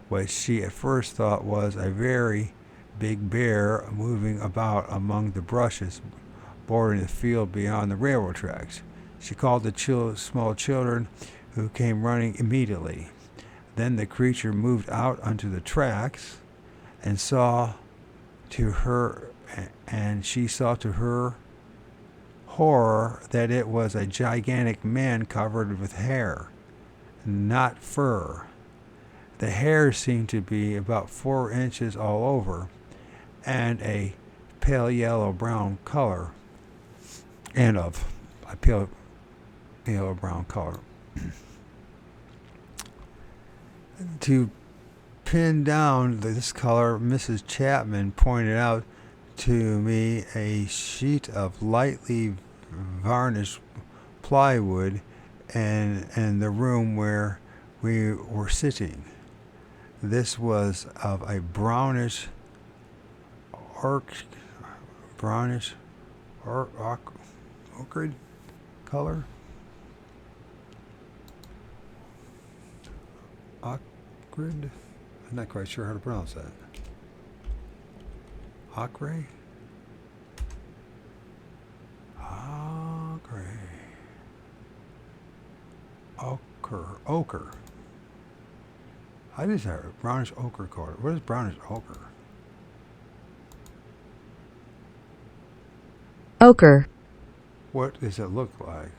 what she at first thought was a very big bear moving about among the bushes bordering the field beyond the railroad tracks. She called the small children, who came running immediately. Then the creature moved out onto the tracks, and she saw to her horror that it was a gigantic man covered with hair, not fur. The hair seemed to be about 4 inches all over, and a pale yellow-brown color, To pin down this color, Mrs. Chapman pointed out to me a sheet of lightly varnished plywood in the room where we were sitting. This was of a brownish ochre color. Ochre? I'm not quite sure how to pronounce that. Ochre? Ochre. I just have a brownish ochre color. What is brownish ochre? Ochre. What does it look like?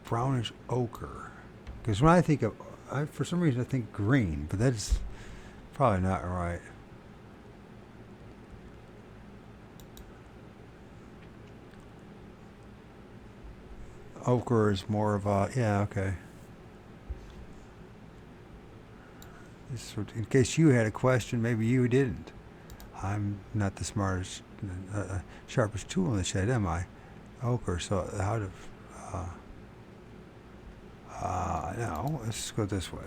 Brownish ochre. Because when I think of, for some reason I think green, but that's probably not right. Ochre is more of a, yeah, okay. In case you had a question, maybe you didn't. I'm not the smartest, sharpest tool in the shed, am I? Ochre, so how to, no, let's go this way.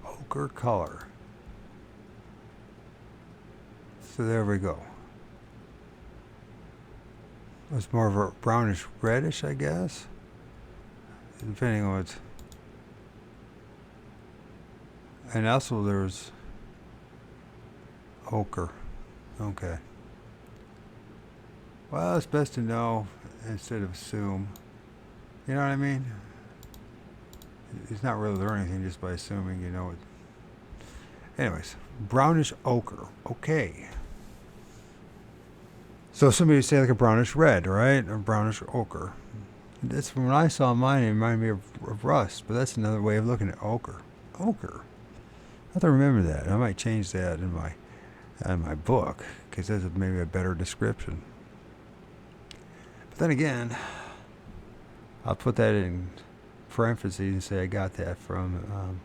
Ochre color. So there we go. It's more of a brownish reddish, I guess. Depending on what. And also there's ochre. Okay. Well, it's best to know instead of assume. You know what I mean? He's not really learning anything just by assuming you know it. Anyways, brownish ochre. Okay. So somebody would say like a brownish red, right? Or brownish ochre. That's when I saw mine, it reminded me of rust, but that's another way of looking at ochre. Ochre. I have to remember that. I might change that in my book because that's maybe a better description. But then again, I'll put that in parentheses and say I got that from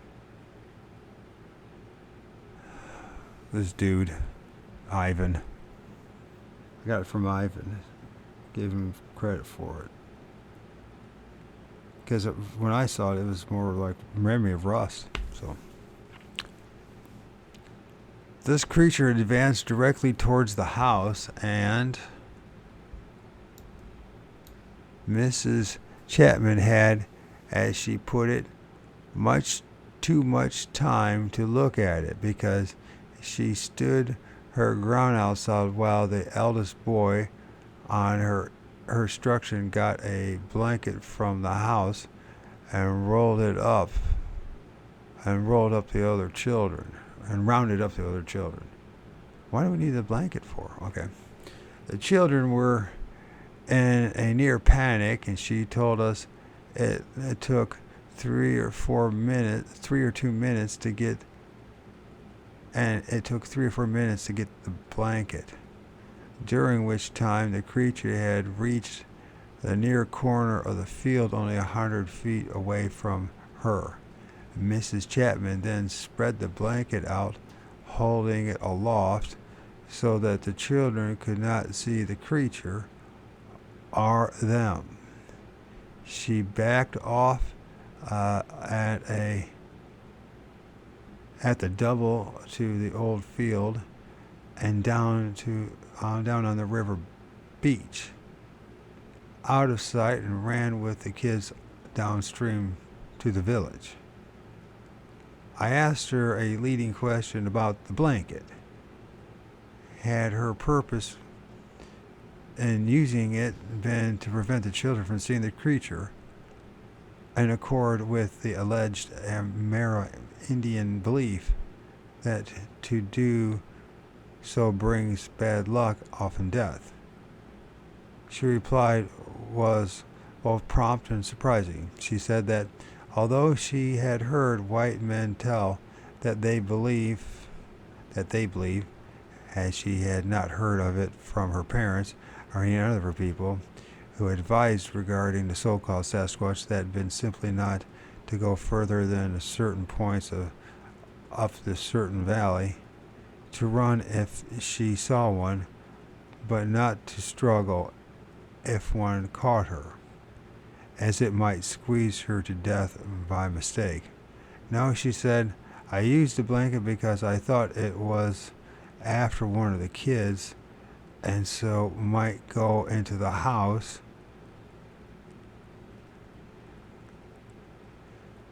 this dude, Ivan. I got it from Ivan. Gave him credit for it. Because when I saw it, it was more like memory of rust. So this creature advanced directly towards the house, and Mrs. Chapman had, as she put it, much too much time to look at it because she stood her ground outside while the eldest boy on her instruction got a blanket from the house and rolled up the other children and rounded up the other children. Why do we need the blanket for? Okay. The children were in a near panic, and she told us it took 3 or 2 minutes to get, and it took 3 or 4 minutes to get the blanket, during which time the creature had reached the near corner of the field only 100 feet away from her. Mrs. Chapman then spread the blanket out, holding it aloft so that the children could not see the creature or them. She backed off at the double to the old field and down on the river beach, out of sight, and ran with the kids downstream to the village. I asked her a leading question about the blanket. Had her purpose in using it been to prevent the children from seeing the creature, in accord with the alleged Amerindian belief that to do so brings bad luck, often death? She replied was both prompt and surprising. She said that although she had heard white men tell that they believe, as she had not heard of it from her parents or any other of her people who advised regarding the so-called Sasquatch, that had been simply not to go further than certain points up this certain valley, to run if she saw one, but not to struggle if one caught her, as it might squeeze her to death by mistake. No, she said, I used the blanket because I thought it was after one of the kids, and so might go into the house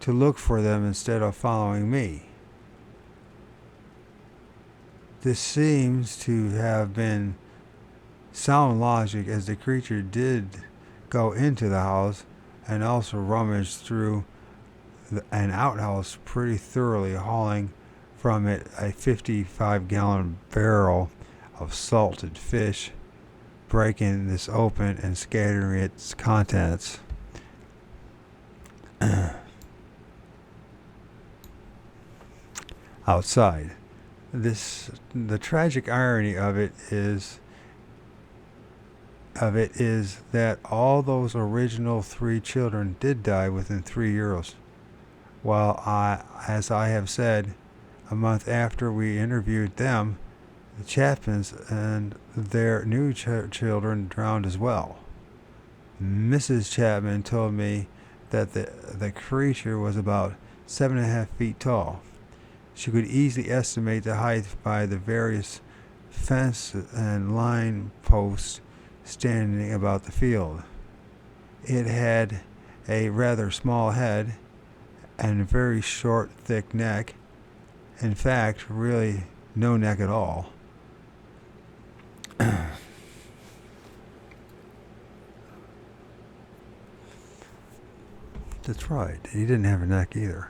to look for them instead of following me. This seems to have been sound logic, as the creature did go into the house and also rummaged through an outhouse pretty thoroughly, hauling from it a 55-gallon barrel of salted fish, breaking this open and scattering its contents. Outside. The tragic irony of it is that all those original 3 children did die within 3 years, while as I have said, a month after we interviewed them, the Chapmans and their new children drowned as well. Mrs. Chapman told me that the creature was about 7.5 feet tall. She could easily estimate the height by the various fence and line posts standing about the field. It had a rather small head and a very short, thick neck. In fact, really no neck at all. That's right. He didn't have a neck either.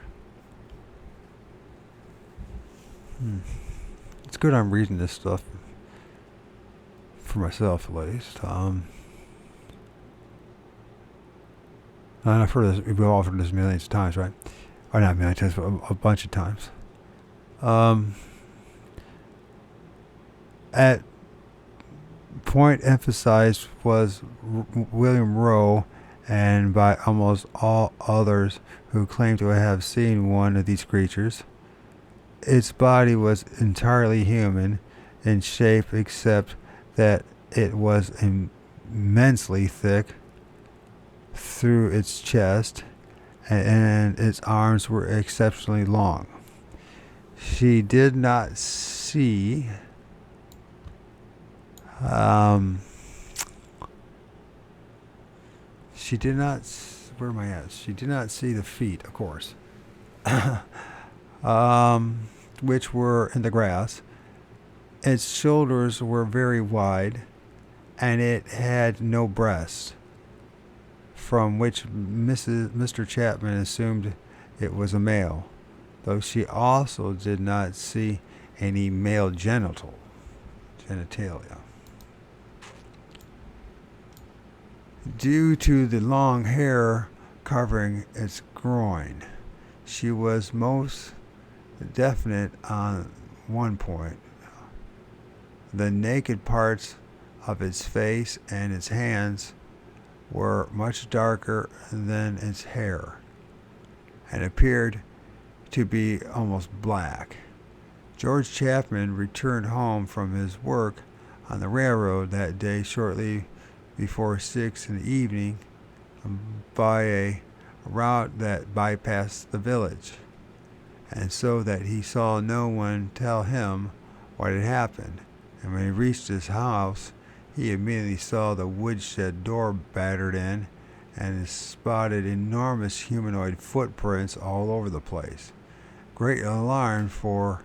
It's good I'm reading this stuff for myself, at least. And I've heard this. We've offered this millions of times, right? Or not millions of times, but a bunch of times. At point emphasized was William Rowe, and by almost all others who claim to have seen one of these creatures. Its body was entirely human in shape, except that it was immensely thick through its chest, and its arms were exceptionally long. She did not see she did not where am I at? She did not see the feet, of course. Which were in the grass. Its shoulders were very wide, and it had no breast, from which Mr. Chapman assumed it was a male, though she also did not see any male genitalia. Due to the long hair covering its groin, she was most definite on one point. The naked parts of its face and its hands were much darker than its hair, and appeared to be almost black. George Chapman returned home from his work on the railroad that day shortly before 6 in the evening by a route that bypassed the village, and so that he saw no one tell him what had happened. And when he reached his house, he immediately saw the woodshed door battered in and spotted enormous humanoid footprints all over the place. Great alarm, for,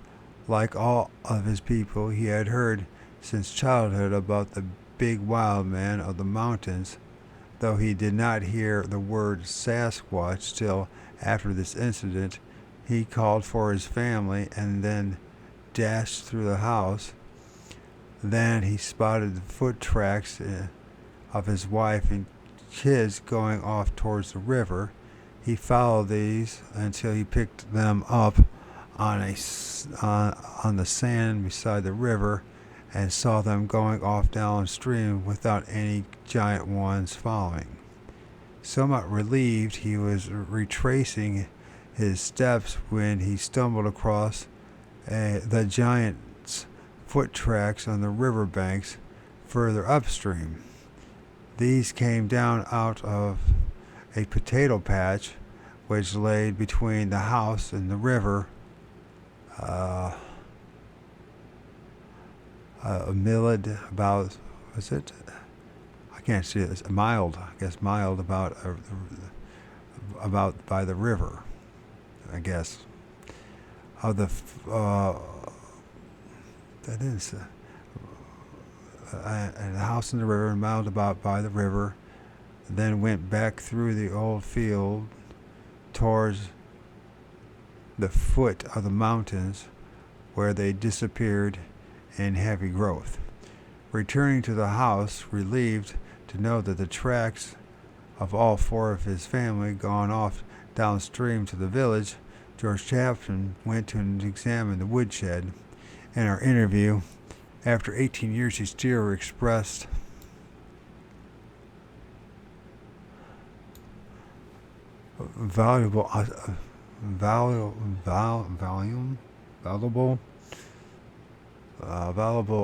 like all of his people, he had heard since childhood about the big wild man of the mountains, though he did not hear the word Sasquatch till after this incident. He called for his family and then dashed through the house. Then he spotted the foot tracks of his wife and kids going off towards the river. He followed these until he picked them up on the sand beside the river, and saw them going off downstream without any giant ones following. Somewhat relieved, he was retracing his steps when he stumbled across the giant's foot tracks on the river banks further upstream. These came down out of a potato patch which lay between the house and the river, a milled about, was it? I can't see it. It's mild, I guess, mild about by the river, I guess. How the that is, and the house in the river, and mild about by the river, then went back through the old field towards the foot of the mountains, where they disappeared in heavy growth. Returning to the house, relieved to know that the tracks of all four of his family gone off downstream to the village, George Chapman went to examine the woodshed. In our interview, after 18 years, he still expressed valuable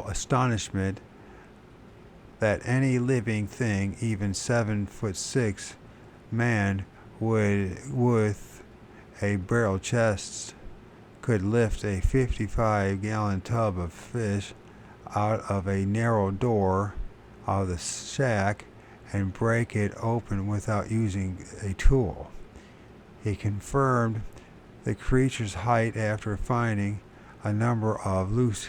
astonishment that any living thing, even 7'6" man, with a barrel chest, could lift a 55-gallon tub of fish out of a narrow door of the shack and break it open without using a tool. He confirmed the creature's height after finding a number of loose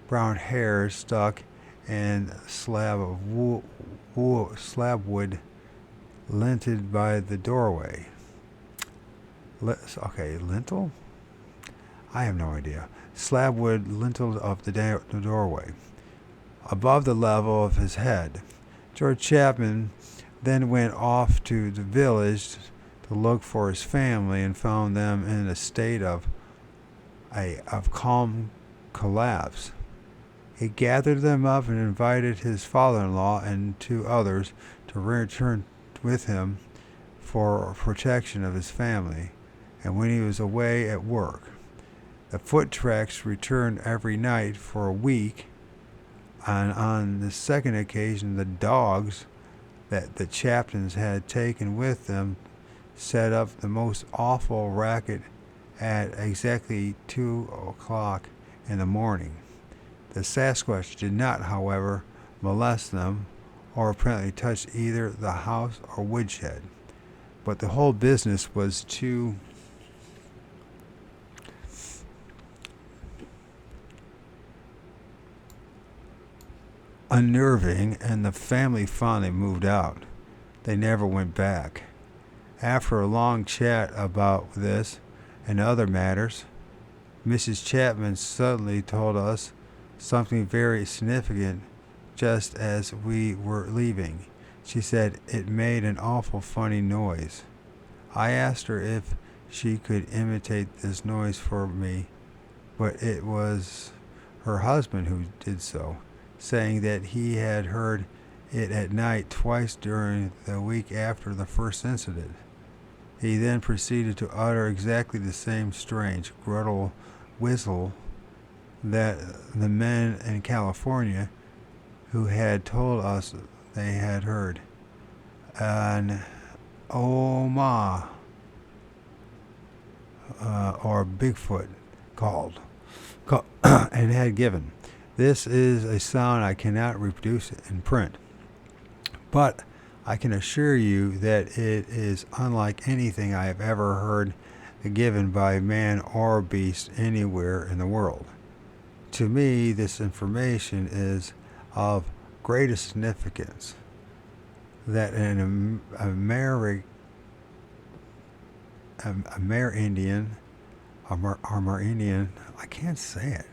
brown hairs stuck in a slab of wood linted by the doorway. Okay, lintel? I have no idea. Slab wood lintel of the doorway, above the level of his head. George Chapman then went off to the village to look for his family and found them in a state of calm collapse. He gathered them up and invited his father-in-law and 2 others to return with him for protection of his family, and when he was away at work. The foot tracks returned every night for a week, and on the second occasion the dogs that the Chaptons had taken with them set up the most awful racket at exactly 2 o'clock in the morning. The Sasquatch did not, however, molest them or apparently touch either the house or woodshed, but the whole business was too unnerving, and the family finally moved out. They never went back. After a long chat about this and other matters, Mrs. Chapman suddenly told us something very significant just as we were leaving. She said it made an awful funny noise. I asked her if she could imitate this noise for me, but it was her husband who did so, saying that he had heard it at night twice during the week after the first incident. He then proceeded to utter exactly the same strange guttural whistle that the men in California who had told us they had heard. An Oma, or Bigfoot, called and had given. This is a sound I cannot reproduce in print, but I can assure you that it is unlike anything I have ever heard given by man or beast anywhere in the world. To me, this information is of greatest significance that an Amerindian, I can't say it,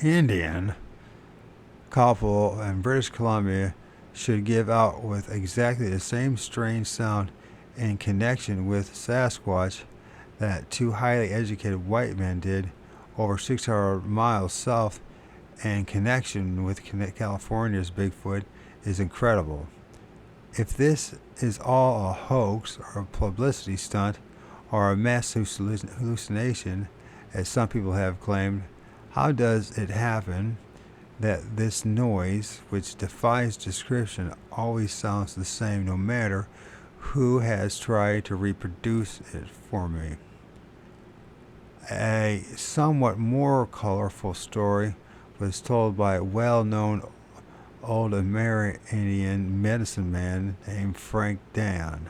Indian couple in British Columbia should give out with exactly the same strange sound in connection with Sasquatch that 2 highly educated white men did over 600 miles south in connection with California's Bigfoot is incredible. If this is all a hoax or a publicity stunt or a mass hallucination, as some people have claimed, how does it happen that this noise, which defies description, always sounds the same no matter who has tried to reproduce it for me? A somewhat more colorful story was told by a well-known old Amerindian medicine man named Frank Dan.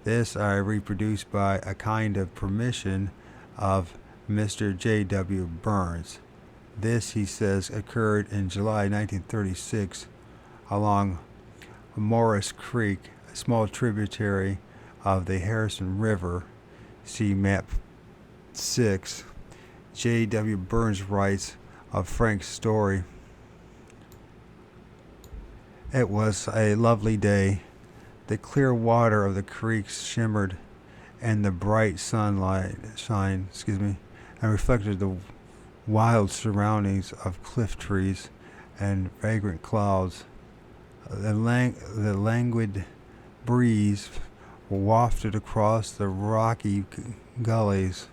This I reproduced by a kind of permission of Mr. J.W. Burns. This, he says, occurred in July 1936 along Morris Creek, a small tributary of the Harrison River. See map 6. J.W. Burns writes of Frank's story. It was a lovely day. The clear water of the creek shimmered, and the bright sunlight and reflected the wild surroundings of cliff trees and vagrant clouds. The languid breeze wafted across the rocky gullies.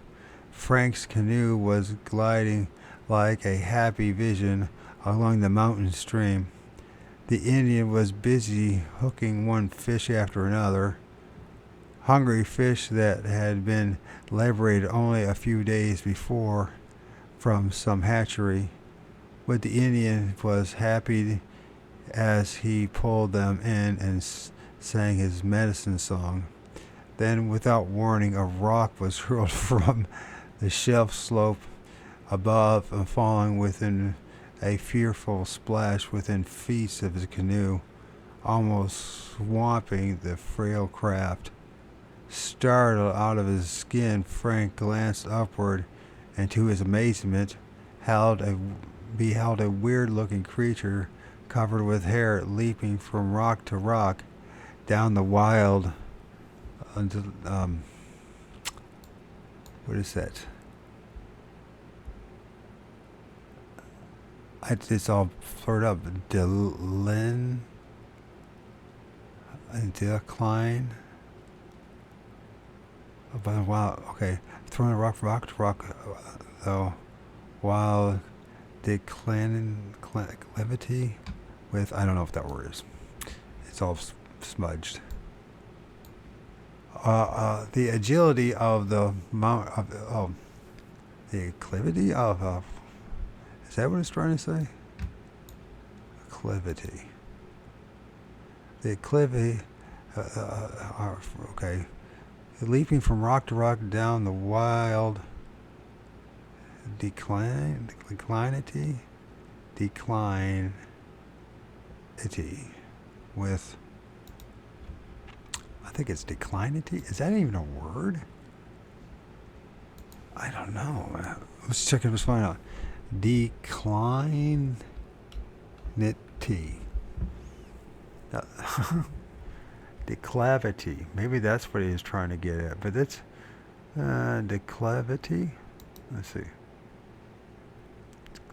Frank's canoe was gliding like a happy vision along the mountain stream. The Indian was busy hooking one fish after another, hungry fish that had been liberated only a few days before from some hatchery, but the Indian was happy as he pulled them in and sang his medicine song. Then, without warning, a rock was hurled from the shelf slope above and falling within a fearful splash within feet of his canoe, almost swamping the frail craft. Startled out of his skin, Frank glanced upward, and to his amazement, beheld a weird-looking creature covered with hair leaping from rock to rock down the wild. What is that? It's all blurred up. Decline. But wow, okay. Throwing a rock from rock to rock, though, while declivity with, I don't know if that word is. It's all smudged. The agility of the mount of the acclivity of is that what it's trying to say? Acclivity. The acclivity. Okay. Leaping from rock to rock down the wild declinity with, I think it's declinity. Is that even a word? I don't know. Let's check it. Let's find out. Declinity. Declavity. Maybe that's what he was trying to get at. But that's declavity. Let's see.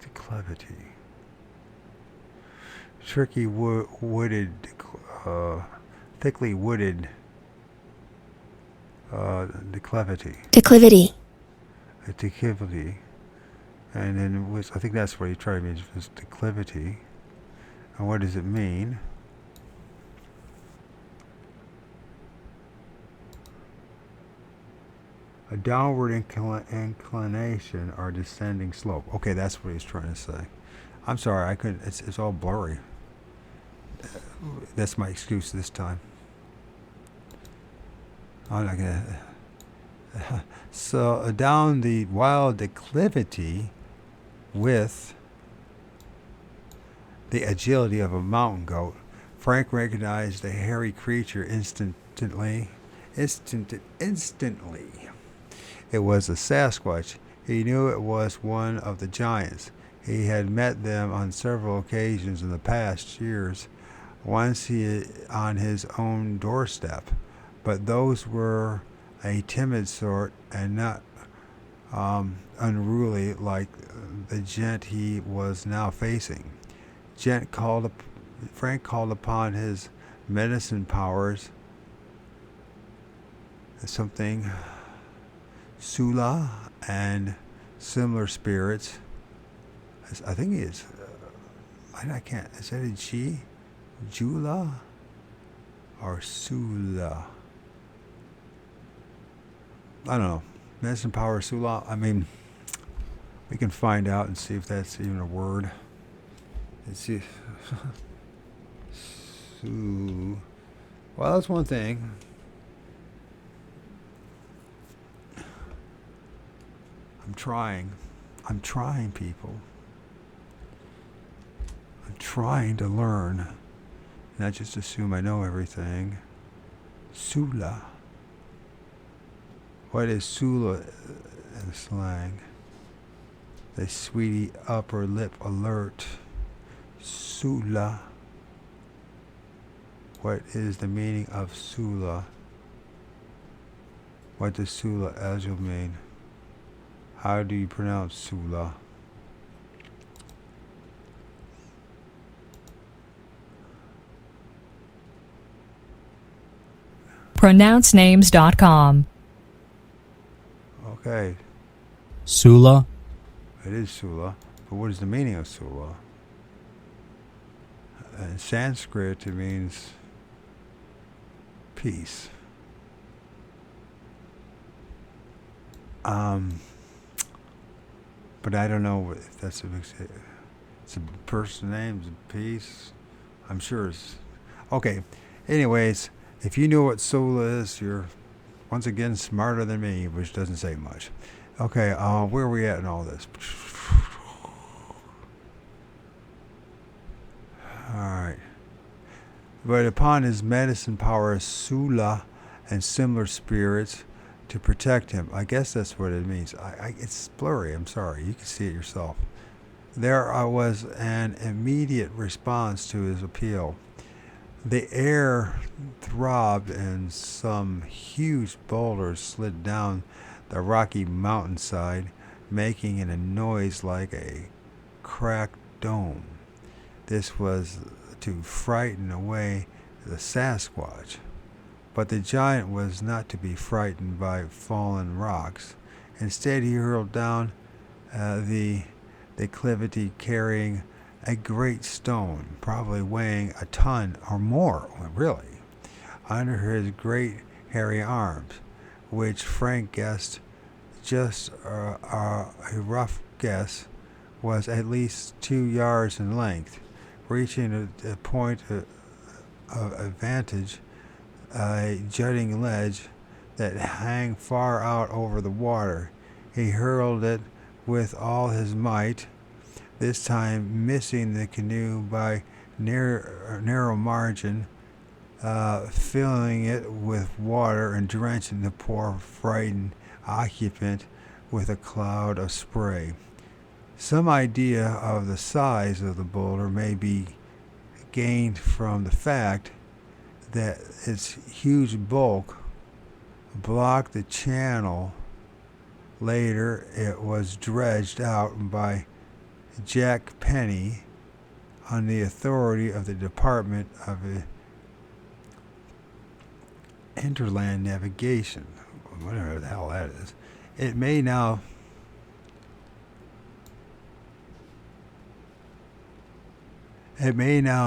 Declavity. Tricky wooded, thickly wooded declivity. Declivity. A declivity. And then it was, I think that's what he tried to mean, was declivity. And what does it mean? A downward inclination or descending slope. Okay, that's what he's trying to say. I'm sorry, I couldn't. It's all blurry. That's my excuse this time. I'm not gonna. So down the wild declivity with the agility of a mountain goat, Frank recognized the hairy creature instantly. It was a Sasquatch. He knew it was one of the giants. He had met them on several occasions in the past years, once on his own doorstep, but those were a timid sort and not unruly like the gent he was now facing. Frank called upon his medicine powers, something Sula and similar spirits. I think he is. I can't. Is that a G? Jula or Sula? I don't know. Medicine power Sula. I mean, we can find out and see if that's even a word. Let's see. Well, that's one thing. I'm trying, people. I'm trying to learn, not just assume I know everything. Sula. What is Sula in slang? The sweetie upper lip alert. Sula. What is the meaning of Sula? What does Sula Azul mean? How do you pronounce Sula? pronouncenames.com. Okay, Sula, it is Sula, but what is the meaning of Sula? In Sanskrit, it means peace. But I don't know if that's it's a person name, it's a piece. I'm sure it's okay. Anyways, if you know what Sula is, you're once again smarter than me, which doesn't say much. Okay, where are we at in all this? Alright. But upon his medicine power, Sula and similar spirits to protect him. I guess that's what it means. It's blurry. I'm sorry. You can see it yourself. There was an immediate response to his appeal. The air throbbed and some huge boulders slid down the rocky mountainside, making a noise like a cracked dome. This was to frighten away the Sasquatch. But the giant was not to be frightened by fallen rocks. Instead, he hurled down the declivity carrying a great stone, probably weighing a ton or more, really, under his great hairy arms, which Frank guessed, just a rough guess, was at least 2 yards in length, reaching a point of advantage, a jutting ledge that hung far out over the water. He hurled it with all his might, this time missing the canoe by narrow margin, filling it with water and drenching the poor frightened occupant with a cloud of spray. Some idea of the size of the boulder may be gained from the fact that its huge bulk blocked the channel. Later, it was dredged out by Jack Penny on the authority of the Department of Interland Navigation, whatever the hell that is. It may now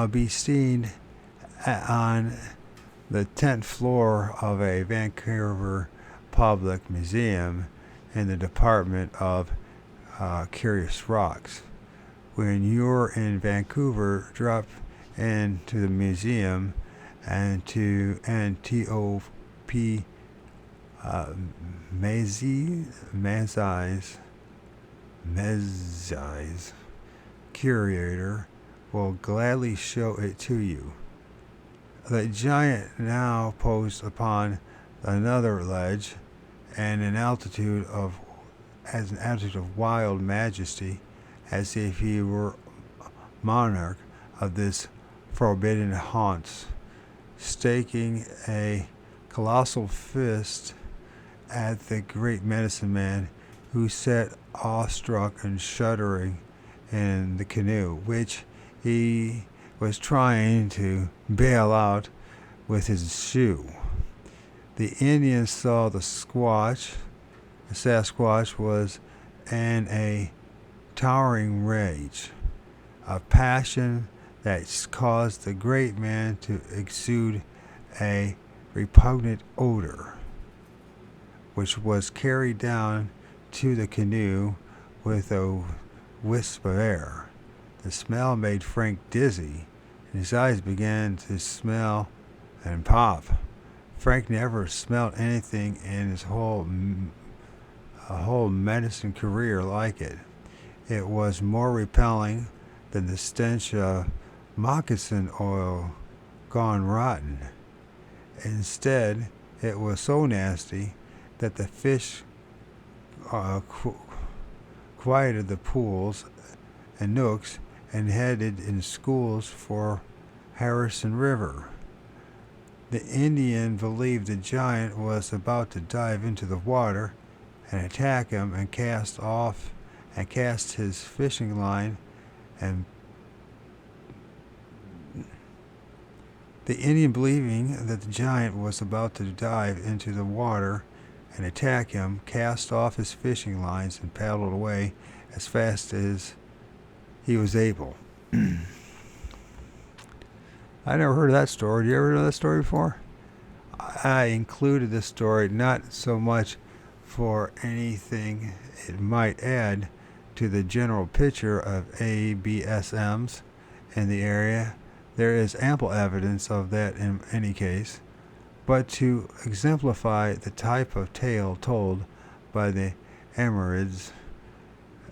be seen on the 10th floor of a Vancouver public museum in the Department of Curious Rocks. When you're in Vancouver, drop into the museum and to NTOP Mezai's curator will gladly show it to you. The giant now posed upon another ledge and an altitude of wild majesty, as if he were monarch of this forbidden haunts, staking a colossal fist at the great medicine man, who sat awestruck and shuddering in the canoe, which he was trying to bail out with his shoe. The Indians saw the Sasquatch was in a towering rage, a passion that caused the great man to exude a repugnant odor, which was carried down to the canoe with a wisp of air. The smell made Frank dizzy, and his eyes began to smell and pop. Frank never smelled anything in his whole medicine career like it. It was more repelling than the stench of moccasin oil gone rotten. Instead, it was so nasty that the fish quieted the pools and nooks and headed in schools for Harrison River. The Indian believed the giant was about to dive into the water and attack him and cast his fishing line and the Indian, believing that the giant was about to dive into the water and attack him, cast off his fishing lines and paddled away as fast as he was able. I never heard of that story. Did you ever know that story before? I included this story not so much for anything it might add to the general picture of ABSMs in the area. There is ample evidence of that in any case, but to exemplify the type of tale told by the Emerid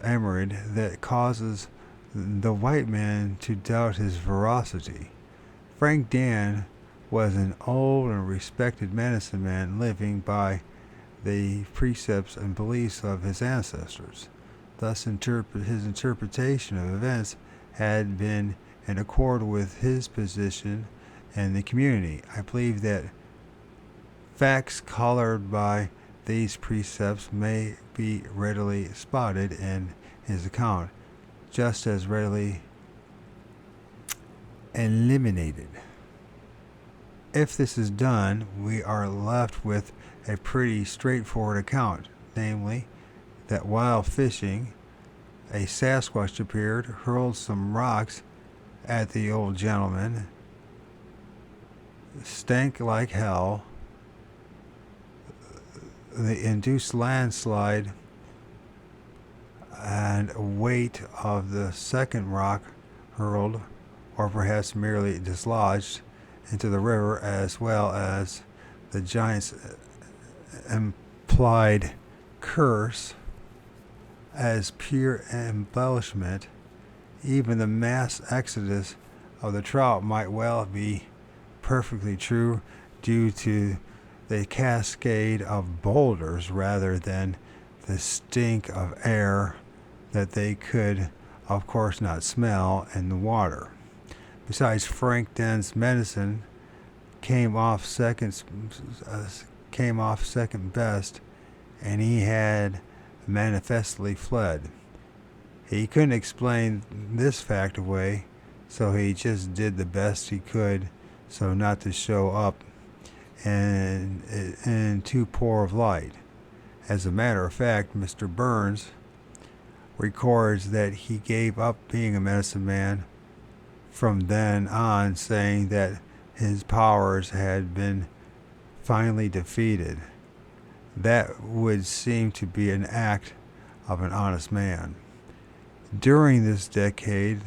that causes the white man to doubt his veracity. Frank Dan was an old and respected medicine man living by the precepts and beliefs of his ancestors. Thus, his interpretation of events had been in accord with his position in the community. I believe that facts colored by these precepts may be readily spotted in his account, just as readily eliminated. If this is done, we are left with a pretty straightforward account, namely, that while fishing, a Sasquatch appeared, hurled some rocks at the old gentleman, stank like hell. The induced landslide and weight of the second rock hurled, or perhaps merely dislodged, into the river, as well as the giant's implied curse as pure embellishment. Even the mass exodus of the trout might well be perfectly true, due to the cascade of boulders rather than the stink of air that they could, of course, not smell in the water. Besides, Frank Den's medicine came off second best, and he had manifestly fled. He couldn't explain this fact away, so he just did the best he could so not to show up in too poor of light. As a matter of fact, Mr. Burns records that he gave up being a medicine man from then on, saying that his powers had been finally defeated. That would seem to be an act of an honest man. During this decade,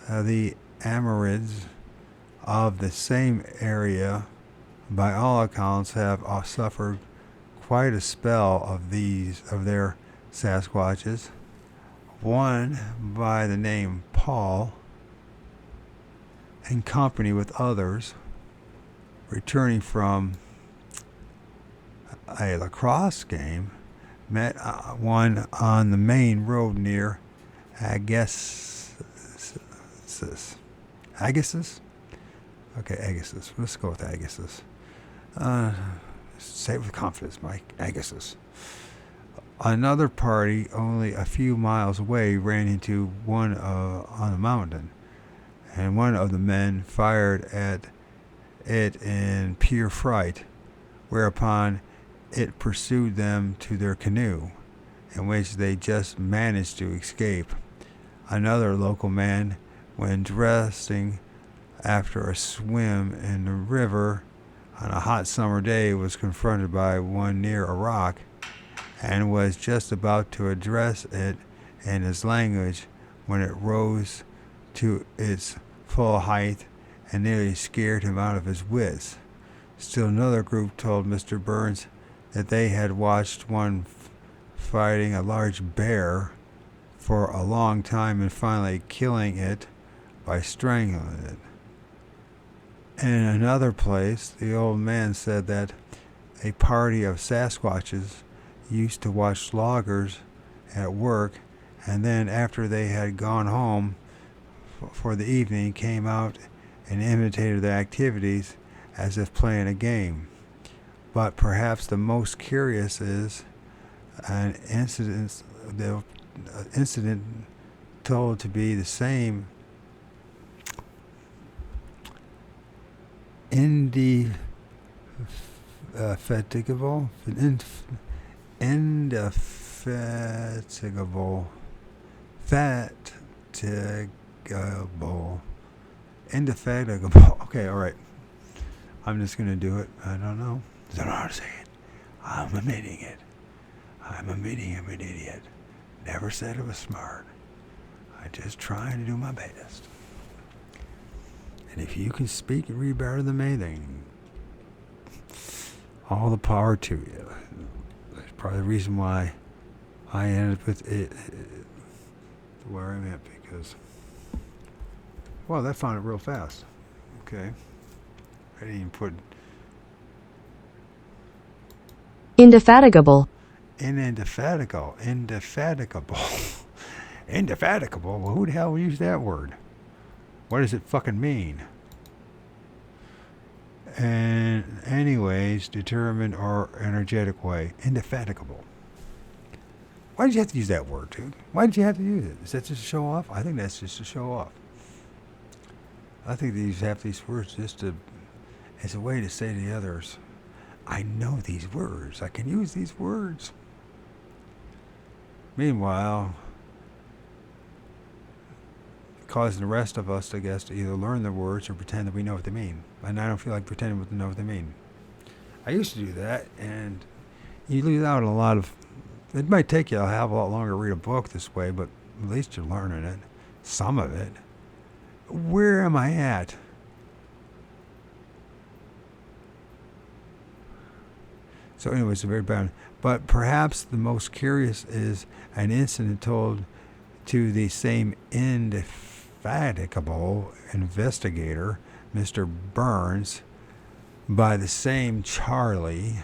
the Amorids of the same area, by all accounts, have suffered quite a spell of their Sasquatches. One by the name Paul, in company with others, returning from a lacrosse game, met one on the main road near Agassiz. Agassiz? Okay, Agassiz. Let's go with Agassiz. Say it with confidence, Mike. Agassiz. Another party only a few miles away ran into one on a mountain, and one of the men fired at it in pure fright, whereupon it pursued them to their canoe, in which they just managed to escape. Another local man, when dressing after a swim in the river on a hot summer day, was confronted by one near a rock, and was just about to address it in his language when it rose to its full height and nearly scared him out of his wits. Still another group told Mr. Burns that they had watched one fighting a large bear for a long time and finally killing it by strangling it. In another place, the old man said that a party of Sasquatches used to watch loggers at work, and then after they had gone home for the evening, came out and imitated their activities as if playing a game. But perhaps the most curious is an incident told to be the same indefatigable indefatigable. Okay, all right. I'm just going to do it. I don't know how to say it. I'm admitting it. I'm admitting I'm an idiot. Never said it was smart. I'm just trying to do my best. And if you can speak and read better than me, then all the power to you. That's probably the reason why I ended up with it where I'm at, because Well, that found it real fast. Okay. I didn't even put Indefatigable. indefatigable. Indefatigable. Indefatigable? Well, who the hell used that word? What does it fucking mean? And anyways, determined or energetic way. Indefatigable. Why did you have to use that word, dude? Why did you have to use it? Is that just to show off? I think that's just to show off. I think they have these words just to, as a way to say to the others, I know these words. I can use these words. Meanwhile, causing the rest of us, I guess, to either learn the words or pretend that we know what they mean. And I don't feel like pretending to know what they mean. I used to do that, and you lose out on a lot of. It might take you a hell of a lot longer to read a book this way, but at least you're learning it. Some of it. Where am I at? So anyways, it's very bad. But perhaps the most curious is an incident told to the same indefatigable investigator, Mr. Burns, by the same Charlie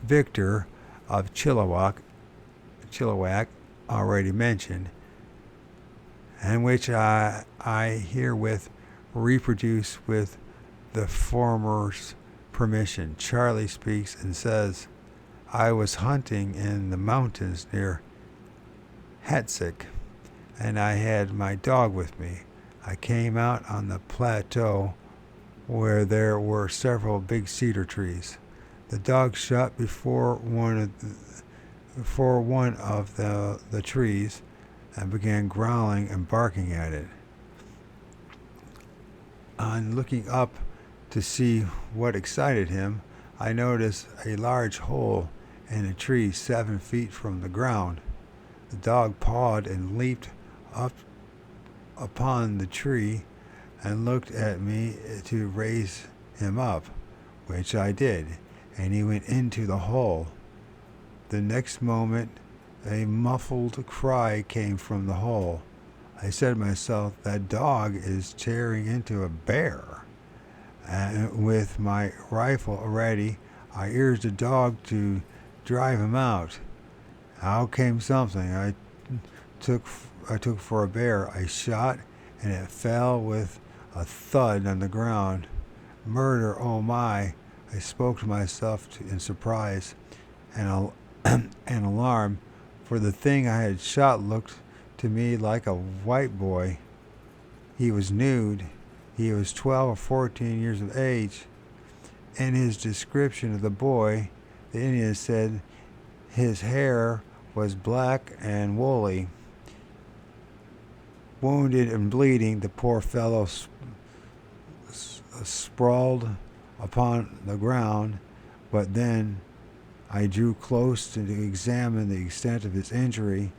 Victor of Chilliwack already mentioned, and which I herewith reproduce with the former's permission. Charlie speaks and says, I was hunting in the mountains near Hatsick, and I had my dog with me. I came out on the plateau where there were several big cedar trees. The dog shot before one of the trees and began growling and barking at it. On looking up to see what excited him, I noticed a large hole in a tree 7 feet from the ground. The dog pawed and leaped up upon the tree and looked at me to raise him up, which I did, and he went into the hole. The next moment, a muffled cry came from the hole. I said to myself, that dog is tearing into a bear. And with my rifle ready, I urged the dog to drive him out. Out came something I took for a bear. I shot, and it fell with a thud on the ground. Murder, oh my! I spoke to myself in surprise and alarm, for the thing I had shot looked to me like a white boy. He was nude. He was 12 or 14 years of age. In his description of the boy, the Indian said his hair was black and woolly. Wounded and bleeding, the poor fellow sprawled upon the ground, but then I drew close to examine the extent of his injury.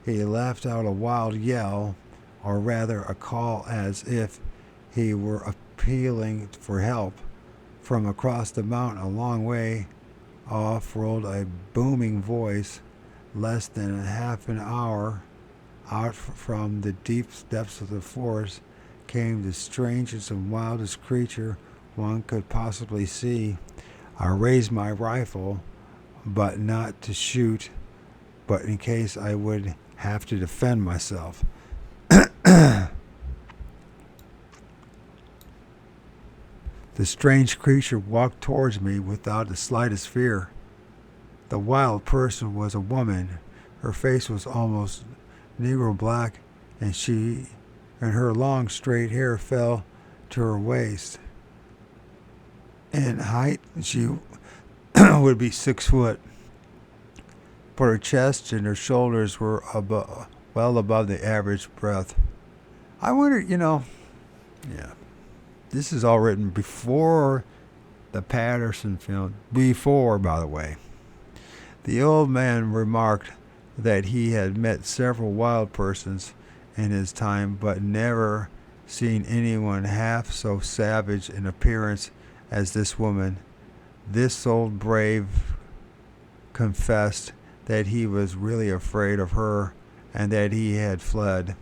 He let out a wild yell, or rather a call as if he were appealing for help. From across the mountain a long way off rolled a booming voice. Less than a half an hour out from the deep depths of the forest came the strangest and wildest creature one could possibly see. I raised my rifle, but not to shoot, but in case I would have to defend myself. The strange creature walked towards me without the slightest fear. The wild person was a woman. Her face was almost negro black, and her long straight hair fell to her waist. In height, she would be 6 foot, but her chest and her shoulders were well above the average breadth. I wonder, this is all written before the Patterson film. Before, by the way. The old man remarked that he had met several wild persons in his time, but never seen anyone half so savage in appearance as this woman. This old brave confessed that he was really afraid of her and that he had fled.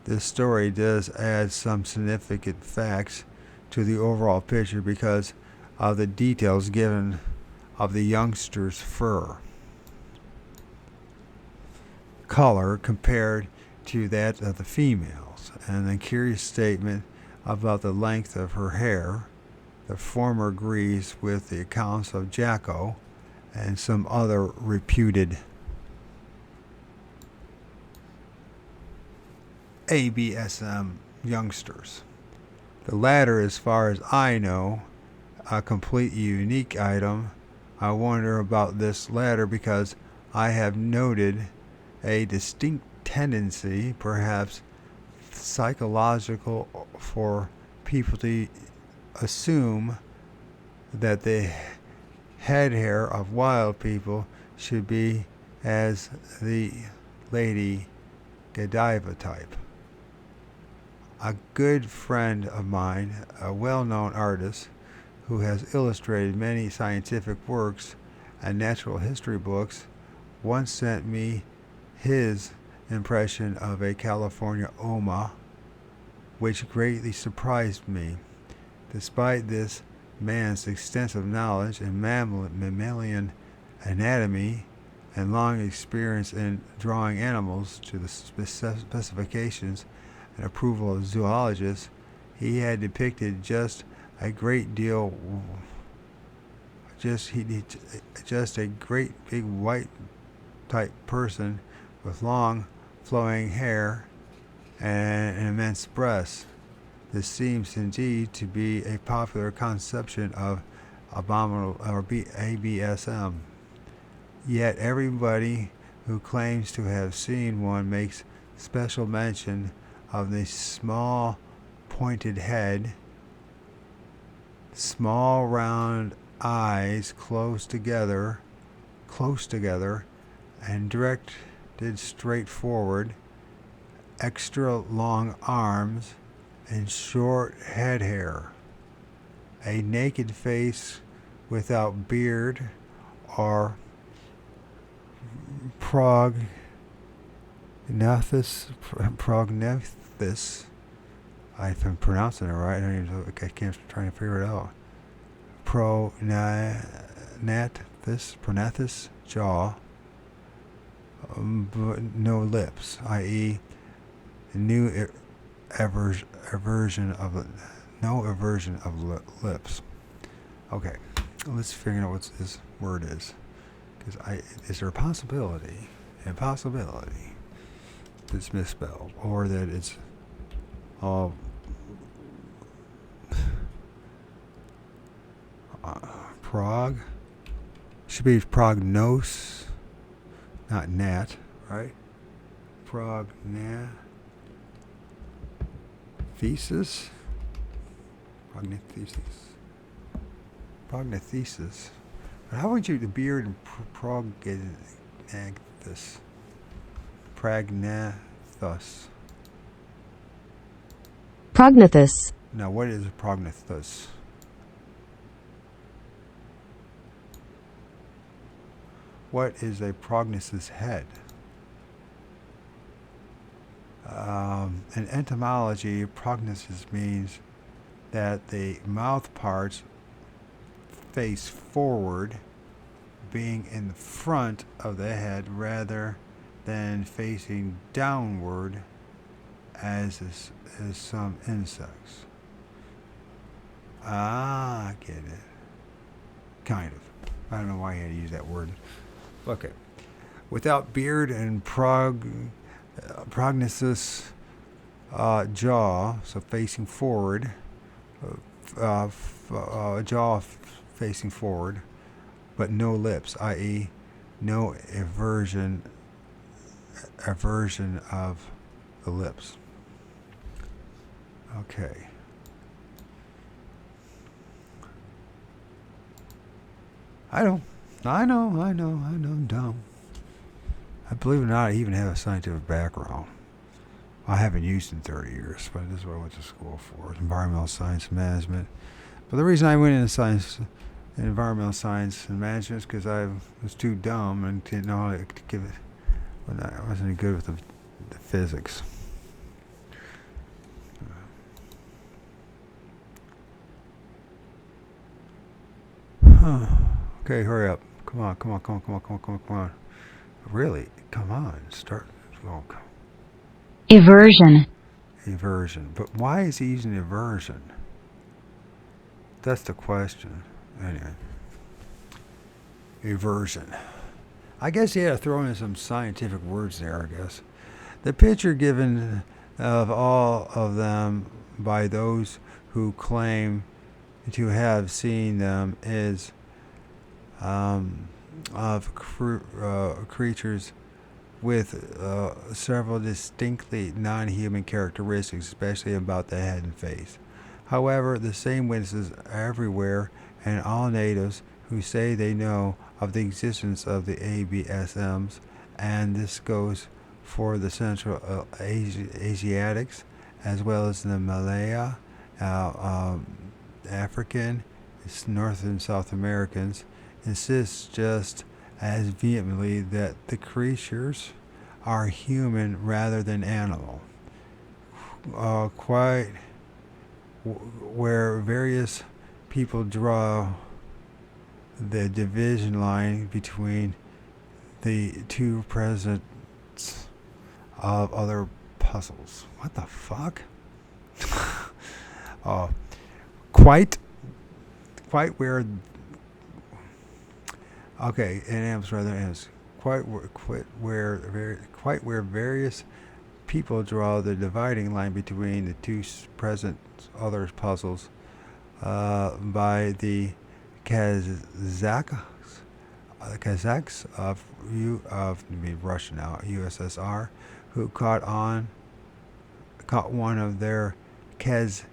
This story does add some significant facts to the overall picture because of the details given of the youngster's fur color compared to that of the females, and a curious statement about the length of her hair. The former agrees with the accounts of Jacko and some other reputed ABSM youngsters. The latter, as far as I know, a completely unique item. I wonder about this latter because I have noted a distinct tendency, perhaps psychological, for people to assume that the head hair of wild people should be as the Lady Godiva type. A good friend of mine, a well-known artist who has illustrated many scientific works and natural history books, once sent me his impression of a California Oma, which greatly surprised me. Despite this man's extensive knowledge in mammalian anatomy and long experience in drawing animals to the specifications and approval of zoologists, he had depicted just a great big white type person with long flowing hair and an immense breast. This seems indeed to be a popular conception of abominable or ABSM. Yet everybody who claims to have seen one makes special mention of the small pointed head, small round eyes close together, and directed straight forward, extra long arms, and short head hair. A naked face without beard or prognathus. If I'm pronouncing it right, I can't trying to figure it out. Prognathus jaw, but no lips, i.e., no aversion of lips. Okay, let's figure out what this word is. Because is there a possibility that it's misspelled, or that it's all prog? Should be prognose, not nat, right? Prognathesis. But how would you the beard and prognathus? Prognathus. Now, what is a prognathus? What is a prognathus head? In etymology, prognathus means that the mouth parts face forward, being in the front of the head rather than facing downward as some insects. I get it. Kind of. I don't know why I had to use that word. Okay. Without beard and prognathus jaw, so facing forward, jaw facing forward, but no lips, i.e., no aversion of the lips. Okay. I know, I'm dumb. I believe it or not, I even have a scientific background. I haven't used it in 30 years, but this is what I went to school for, environmental science and management. But the reason I went into environmental science and management is because I was too dumb and didn't know how to give it. I wasn't good with the the physics. Okay, hurry up. Come on, come on, come on, come on, come on, come on, come on. Really? Come on. Start. Oh, Eversion. eversion. But why is he using eversion? That's the question. Anyway. Eversion. I guess he had to throw in some scientific words there, I guess. The picture given of all of them by those who claim to have seen them is of creatures with several distinctly non-human characteristics, especially about the head and face. However, the same witnesses everywhere and all natives who say they know of the existence of the ABSMs, and this goes for the Central Asiatics as well as the Malaya, African, North and South Americans, insists just as vehemently that the creatures are human rather than animal. Quite where various people draw the division line between the two presents of other puzzles. What the fuck? uh, quite where. Okay, it ends rather ends. Quite where various people draw the dividing line between the two present other puzzles by the Kazakhs of Russia now, USSR, who caught one of their Kazakh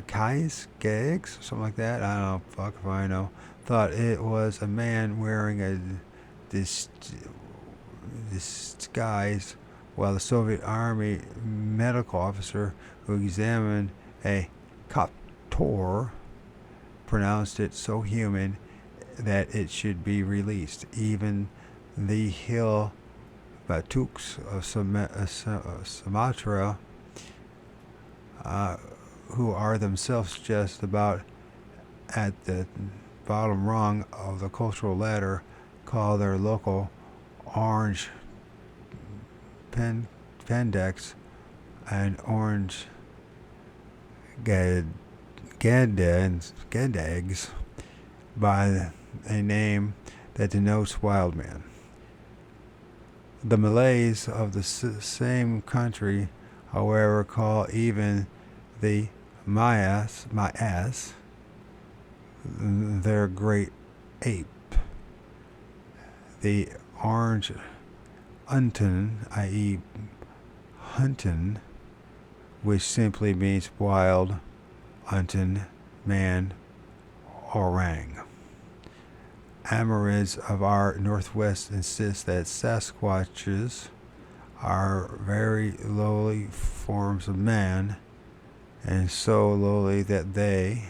Kais, something like that. I don't know. Fuck if I know. Thought it was a man wearing a disguise, while the Soviet Army medical officer who examined a Koptor pronounced it so human that it should be released. Even the hill Batuks of Sumatra, who are themselves just about at the bottom rung of the cultural ladder, call their local orange pendex and orange gadegs by a name that denotes wild man. The Malays of the same country, however, call even the Mayas their great ape. The orange unton, i.e. hunton, which simply means wild, unton, man, orang. Amorids of our Northwest insist that Sasquatches are very lowly forms of man, and so lowly that they,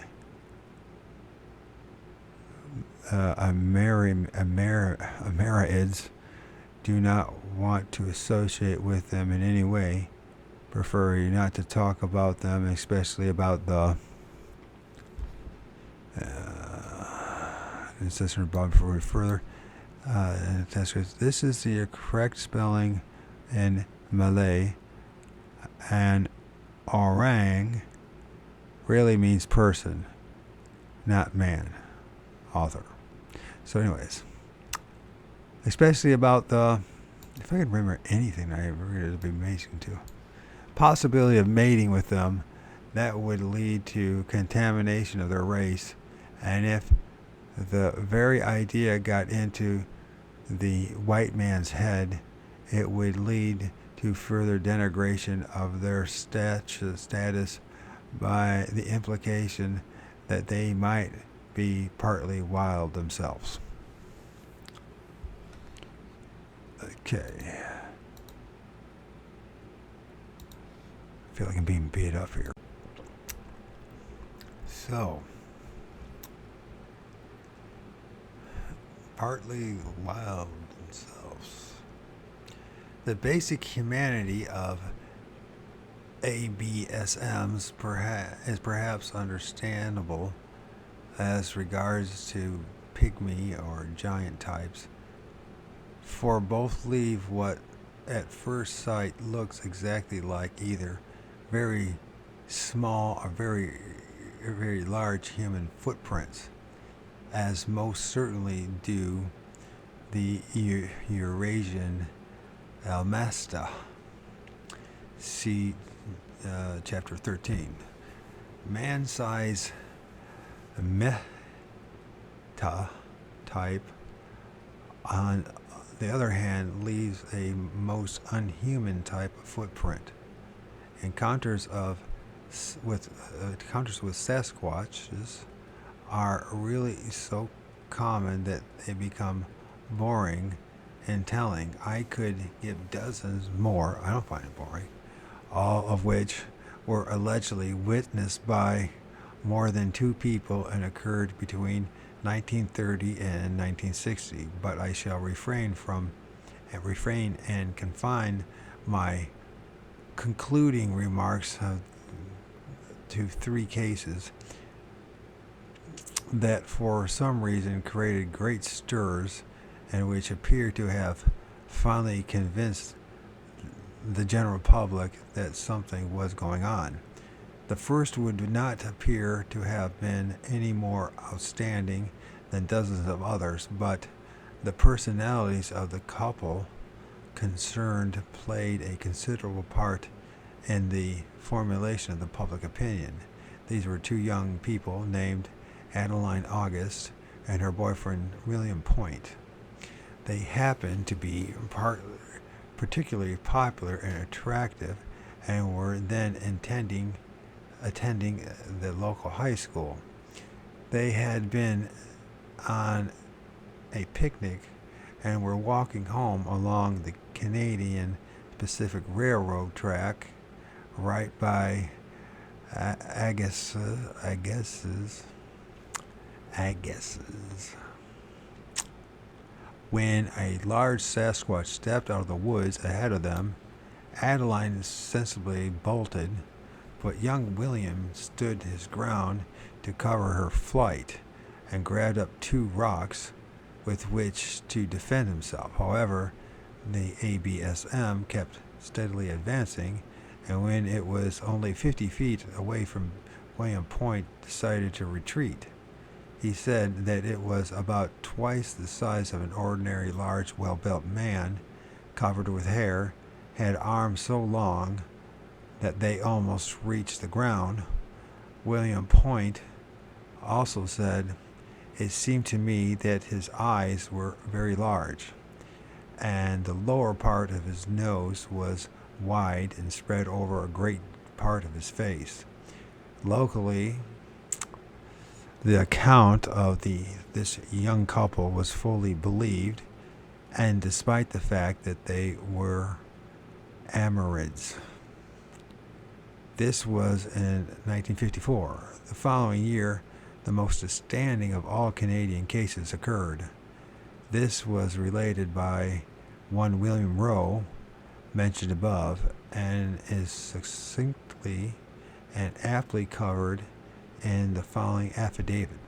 Amerids, do not want to associate with them in any way, preferring not to talk about them, especially about the ancestor above before we further. This is the correct spelling in Malay, and orang really means person, not man. Author. So anyways, especially about the, if I could remember anything I ever read, it would be amazing too. Possibility of mating with them, that would lead to contamination of their race, and if the very idea got into the white man's head, it would lead to further denigration of their status by the implication that they might be partly wild themselves. Okay. I feel like I'm being beat up here. So, partly wild themselves. The basic humanity of ABSMs is perhaps understandable as regards to pygmy or giant types, for both leave what at first sight looks exactly like either very small or very large human footprints, as most certainly do the Eurasian Almasta. See chapter 13. Man-size meta type, on the other hand, leaves a most unhuman type of footprint. Encounters with Sasquatches are really so common that they become boring and telling. I could give dozens more, I don't find it boring, all of which were allegedly witnessed by more than two people and occurred between 1930 and 1960, but I shall refrain and confine my concluding remarks to three cases that for some reason created great stirs and which appear to have finally convinced the general public that something was going on. The first would not appear to have been any more outstanding than dozens of others, but the personalities of the couple concerned played a considerable part in the formulation of the public opinion. These were two young people named Adeline August and her boyfriend William Point. They happened to be particularly popular and attractive and were then attending the local high school. They had been on a picnic and were walking home along the Canadian Pacific Railroad track right by Agassiz, when a large Sasquatch stepped out of the woods ahead of them. Adeline sensibly bolted, but young William stood his ground to cover her flight and grabbed up two rocks with which to defend himself. However, the ABSM kept steadily advancing, and when it was only 50 feet away from William Point, decided to retreat. He said that it was about twice the size of an ordinary large, well-built man, covered with hair, had arms so long that they almost reached the ground. William Point also said, "It seemed to me that his eyes were very large, and the lower part of his nose was wide and spread over a great part of his face." Locally, the account of this young couple was fully believed, and despite the fact that they were Amorids. This was in 1954. The following year, the most outstanding of all Canadian cases occurred. This was related by one William Rowe, mentioned above, and is succinctly and aptly covered in the following affidavit.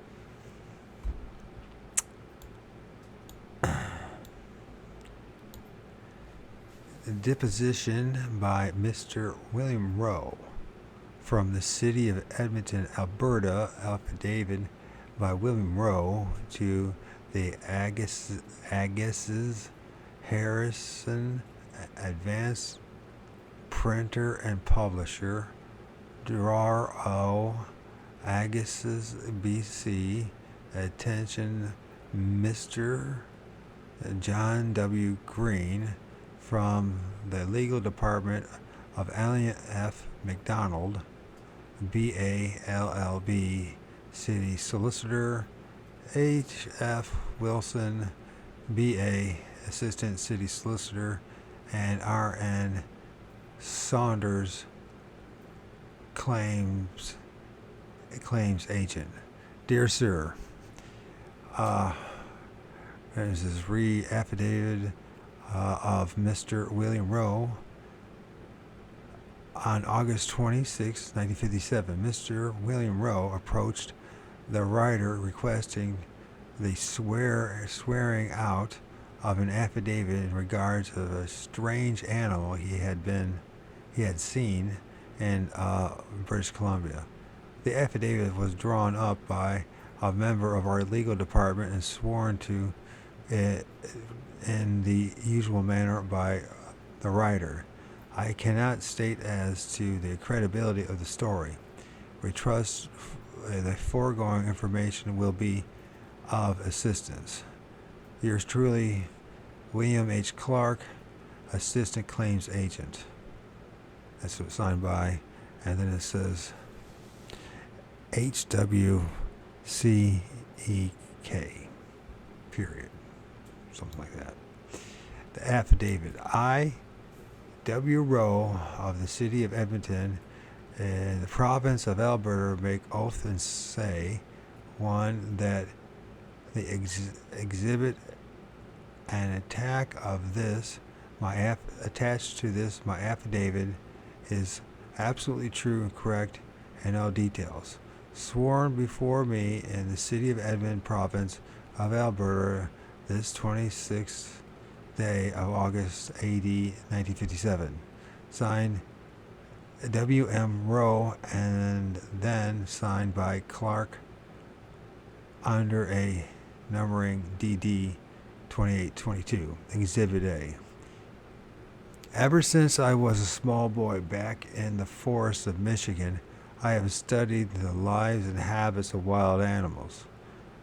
Deposition by Mr. William Rowe from the city of Edmonton, Alberta. Affidavit by William Rowe to the Agassiz Harrison Advanced Printer and Publisher, Drawer O. Agassiz, BC. Attention, Mr. John W. Green, from the Legal Department of Allen F. McDonald, BALLB, City Solicitor, H.F. Wilson, B.A., Assistant City Solicitor, and R.N. Saunders, Claims Agent. Dear Sir, There's this re-affidavit of Mr. William Rowe. On August 26, 1957, Mr. William Rowe approached the writer requesting the swearing out of an affidavit in regards of a strange animal he had seen in British Columbia. The affidavit was drawn up by a member of our legal department and sworn to in the usual manner by the writer. I cannot state as to the credibility of the story. We trust the foregoing information will be of assistance. Yours truly, William H. Clark, Assistant Claims Agent. That's what it's signed by. And then it says HWCEK, period. Something like that. The affidavit. I, W. Rowe of the City of Edmonton, in the province of Alberta, make oath and say, 1. That the exhibit an attack of this, attached to this, my affidavit, is absolutely true and correct in all details. Sworn before me in the City of Edmonton, province of Alberta, this 26th day of August AD 1957. Signed W.M. Rowe, and then signed by Clark under a numbering DD 2822, Exhibit A. Ever since I was a small boy back in the forests of Michigan, I have studied the lives and habits of wild animals.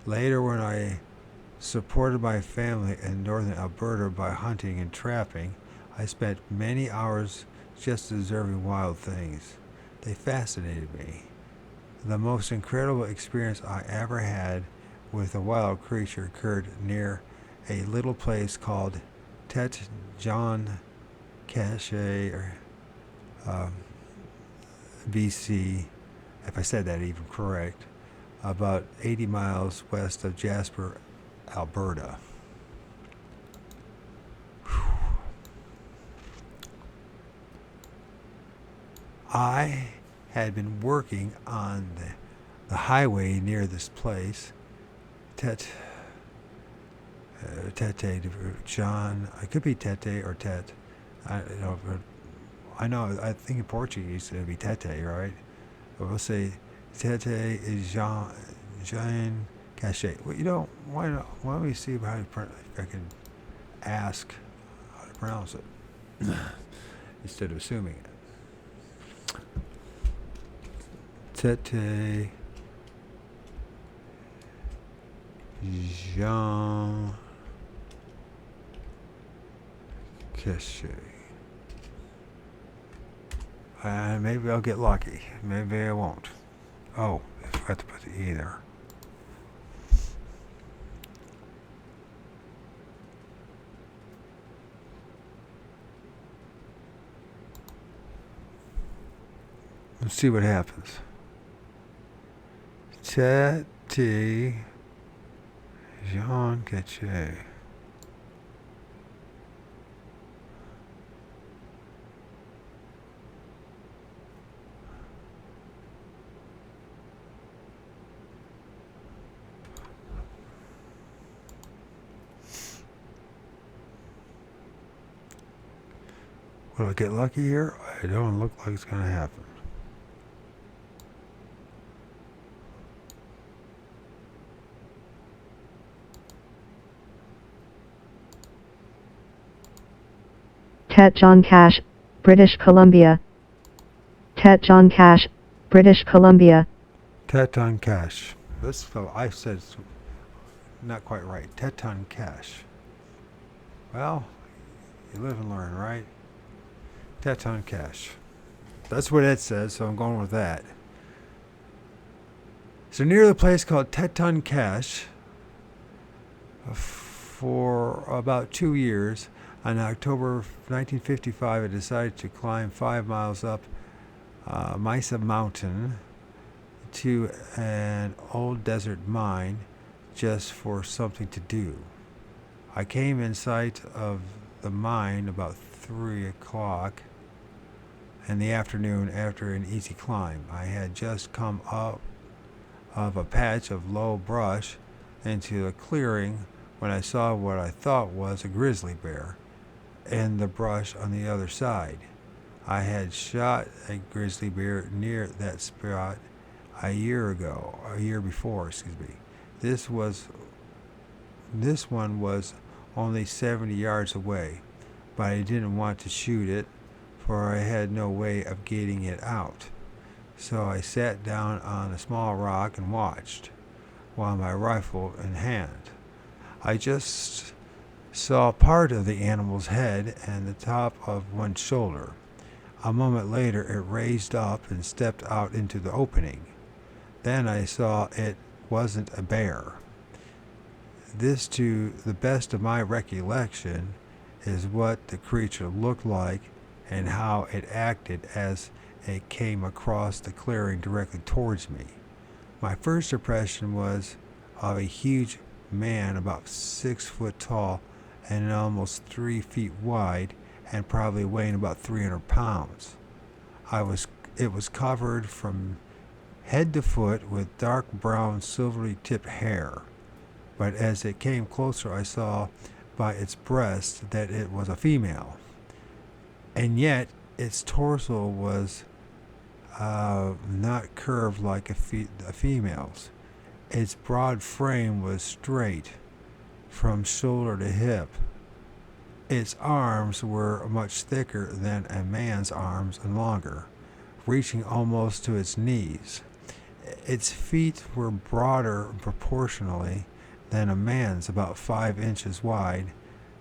Later, when I supported my family in northern Alberta by hunting and trapping, I spent many hours just observing wild things. They fascinated me. The most incredible experience I ever had with a wild creature occurred near a little place called Tet John Cache, or BC, if I said that even correct, about 80 miles west of Jasper, Alberta. I had been working on the highway near this place, Tete John. It could be Tete or Tet. I think in Portuguese it would be Tete, right? But we'll say Tete Jean Cache. Well, why not? Why don't we see how if I can ask how to pronounce it instead of assuming it. Tete Jean Cache. Maybe I'll get lucky. Maybe I won't. Oh, I forgot to put the E there. Let's see what happens. Tete Jean Cache. Will I get lucky here? I don't look like it's going to happen. Tet John Cache, British Columbia. Tet John Cache, British Columbia. Teton Cache. This spell I said it's not quite right. Teton Cache. Well, you live and learn, right? Teton Cache. That's what it says, so I'm going with that. So near the place called Teton Cache, for about 2 years, in October 1955, I decided to climb 5 miles up Mesa Mountain to an old desert mine just for something to do. I came in sight of the mine about 3 o'clock in the afternoon after an easy climb. I had just come up of a patch of low brush into a clearing when I saw what I thought was a grizzly bear in the brush on the other side. I had shot a grizzly bear near that spot a year before. This one was only 70 yards away, but I didn't want to shoot it, for I had no way of getting it out. So I sat down on a small rock and watched, while my rifle in hand. I just saw part of the animal's head and the top of one shoulder. A moment later it raised up and stepped out into the opening. Then I saw it wasn't a bear. This, to the best of my recollection, is what the creature looked like and how it acted as it came across the clearing directly towards me. My first impression was of a huge man about 6 foot tall and almost 3 feet wide and probably weighing about 300 pounds. It was covered from head to foot with dark brown silvery tipped hair, but as it came closer I saw by its breast that it was a female, and yet its torso was not curved like a female's. Its broad frame was straight from shoulder to hip. Its arms were much thicker than a man's arms and longer, reaching almost to its knees. Its feet were broader proportionally than a man's, about 5 inches wide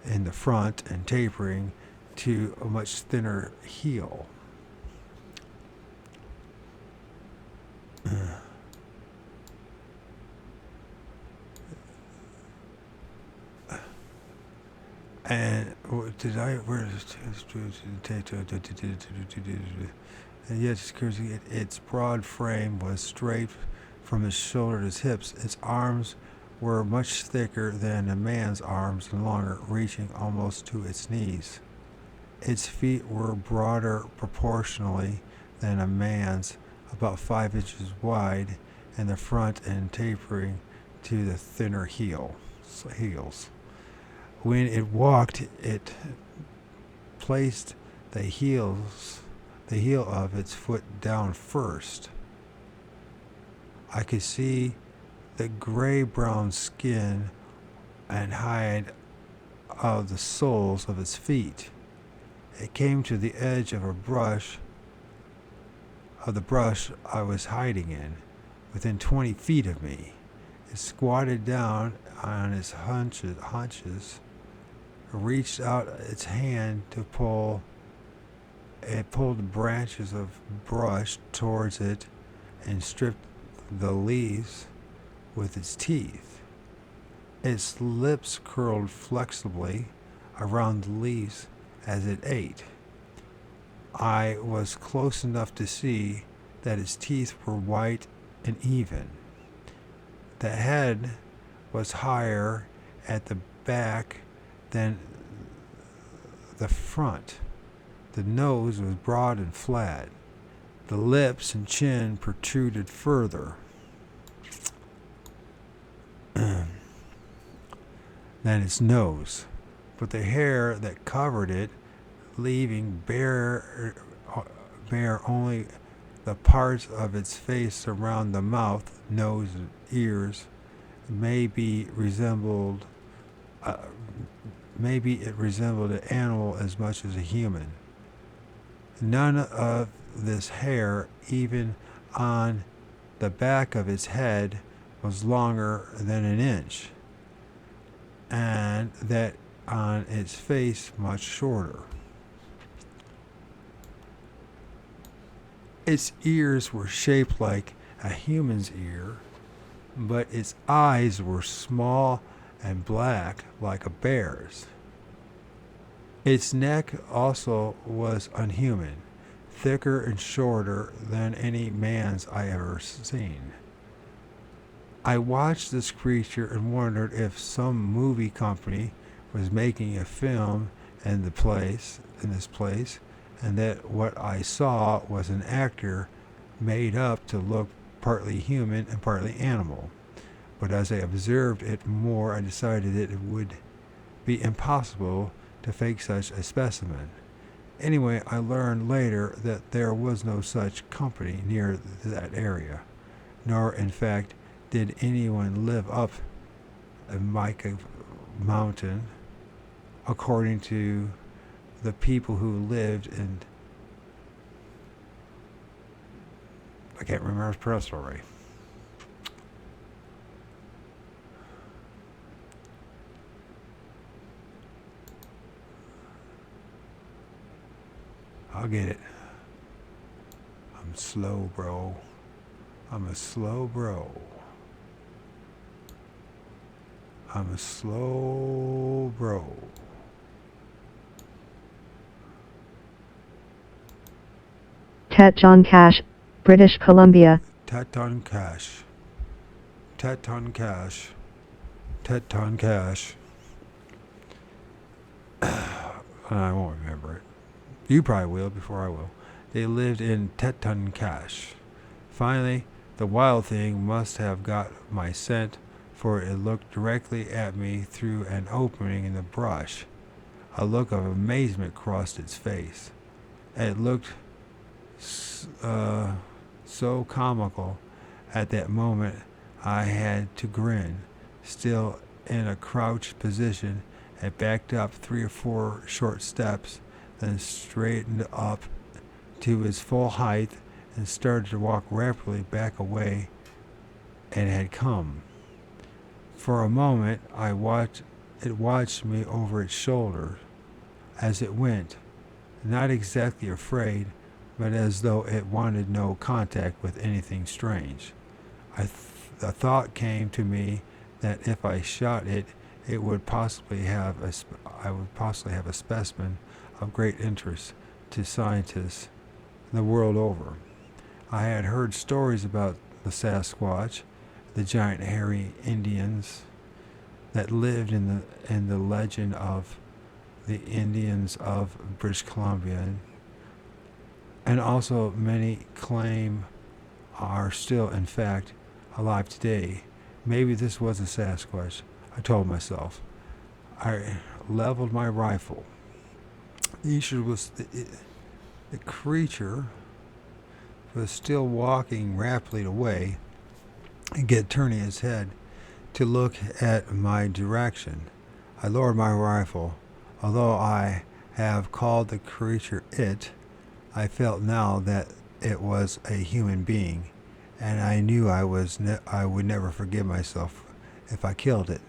in the front and tapering to a much thinner heel. And did I? Where is and yet its broad frame was straight from his shoulder to his hips. Its arms were much thicker than a man's arms and longer, reaching almost to its knees. Its feet were broader proportionally than a man's, about 5 inches wide in the front and tapering to the thinner heels. When it walked, it placed the heel of its foot down first. I could see the gray-brown skin and hide of the soles of its feet. It came to the edge of the brush I was hiding in, within 20 feet of me. It squatted down on its haunches, reached out its hand to pull. It pulled the branches of brush towards it and stripped the leaves with its teeth. Its lips curled flexibly around the leaves as it ate. I was close enough to see that its teeth were white and even. The head was higher at the back than the front. The nose was broad and flat. The lips and chin protruded further than its nose, but the hair that covered it, leaving bare only the parts of its face around the mouth, nose, and ears, maybe it resembled an animal as much as a human. None of this hair, even on the back of its head, was longer than an inch, and that on its face much shorter. Its ears were shaped like a human's ear, but its eyes were small and black like a bear's. Its neck also was unhuman, thicker and shorter than any man's I ever seen. I watched this creature and wondered if some movie company was making a film in this place, and that what I saw was an actor made up to look partly human and partly animal. But as I observed it more, I decided that it would be impossible to fake such a specimen. Anyway, I learned later that there was no such company near that area, nor in fact did anyone live up a Mica mountain, according to the people who lived in, I can't remember his press story. I'll get it. I'm slow, bro. I'm a slow bro. I'm a slow bro. Teton Cache, British Columbia. Teton Cache. Teton Cache. Teton Cache. I won't remember it. You probably will before I will. They lived in Teton Cache. Finally, the wild thing must have got my scent, for it looked directly at me through an opening in the brush. A look of amazement crossed its face. It looked so comical at that moment I had to grin. Still in a crouched position, it backed up 3 or 4 short steps, then straightened up to its full height and started to walk rapidly back away and had come. For a moment it watched me over its shoulder as it went, not exactly afraid, but as though it wanted no contact with anything strange. The thought came to me that if I shot it, I would possibly have a specimen of great interest to scientists the world over. I had heard stories about the Sasquatch, the giant hairy Indians that lived in the legend of the Indians of British Columbia, and also many claim are still in fact alive today. Maybe this was a Sasquatch, I told myself. I leveled my rifle. The creature was still walking rapidly away, and turning his head to look at my direction. I lowered my rifle. Although I have called the creature it, I felt now that it was a human being, and I knew I would never forgive myself if I killed it.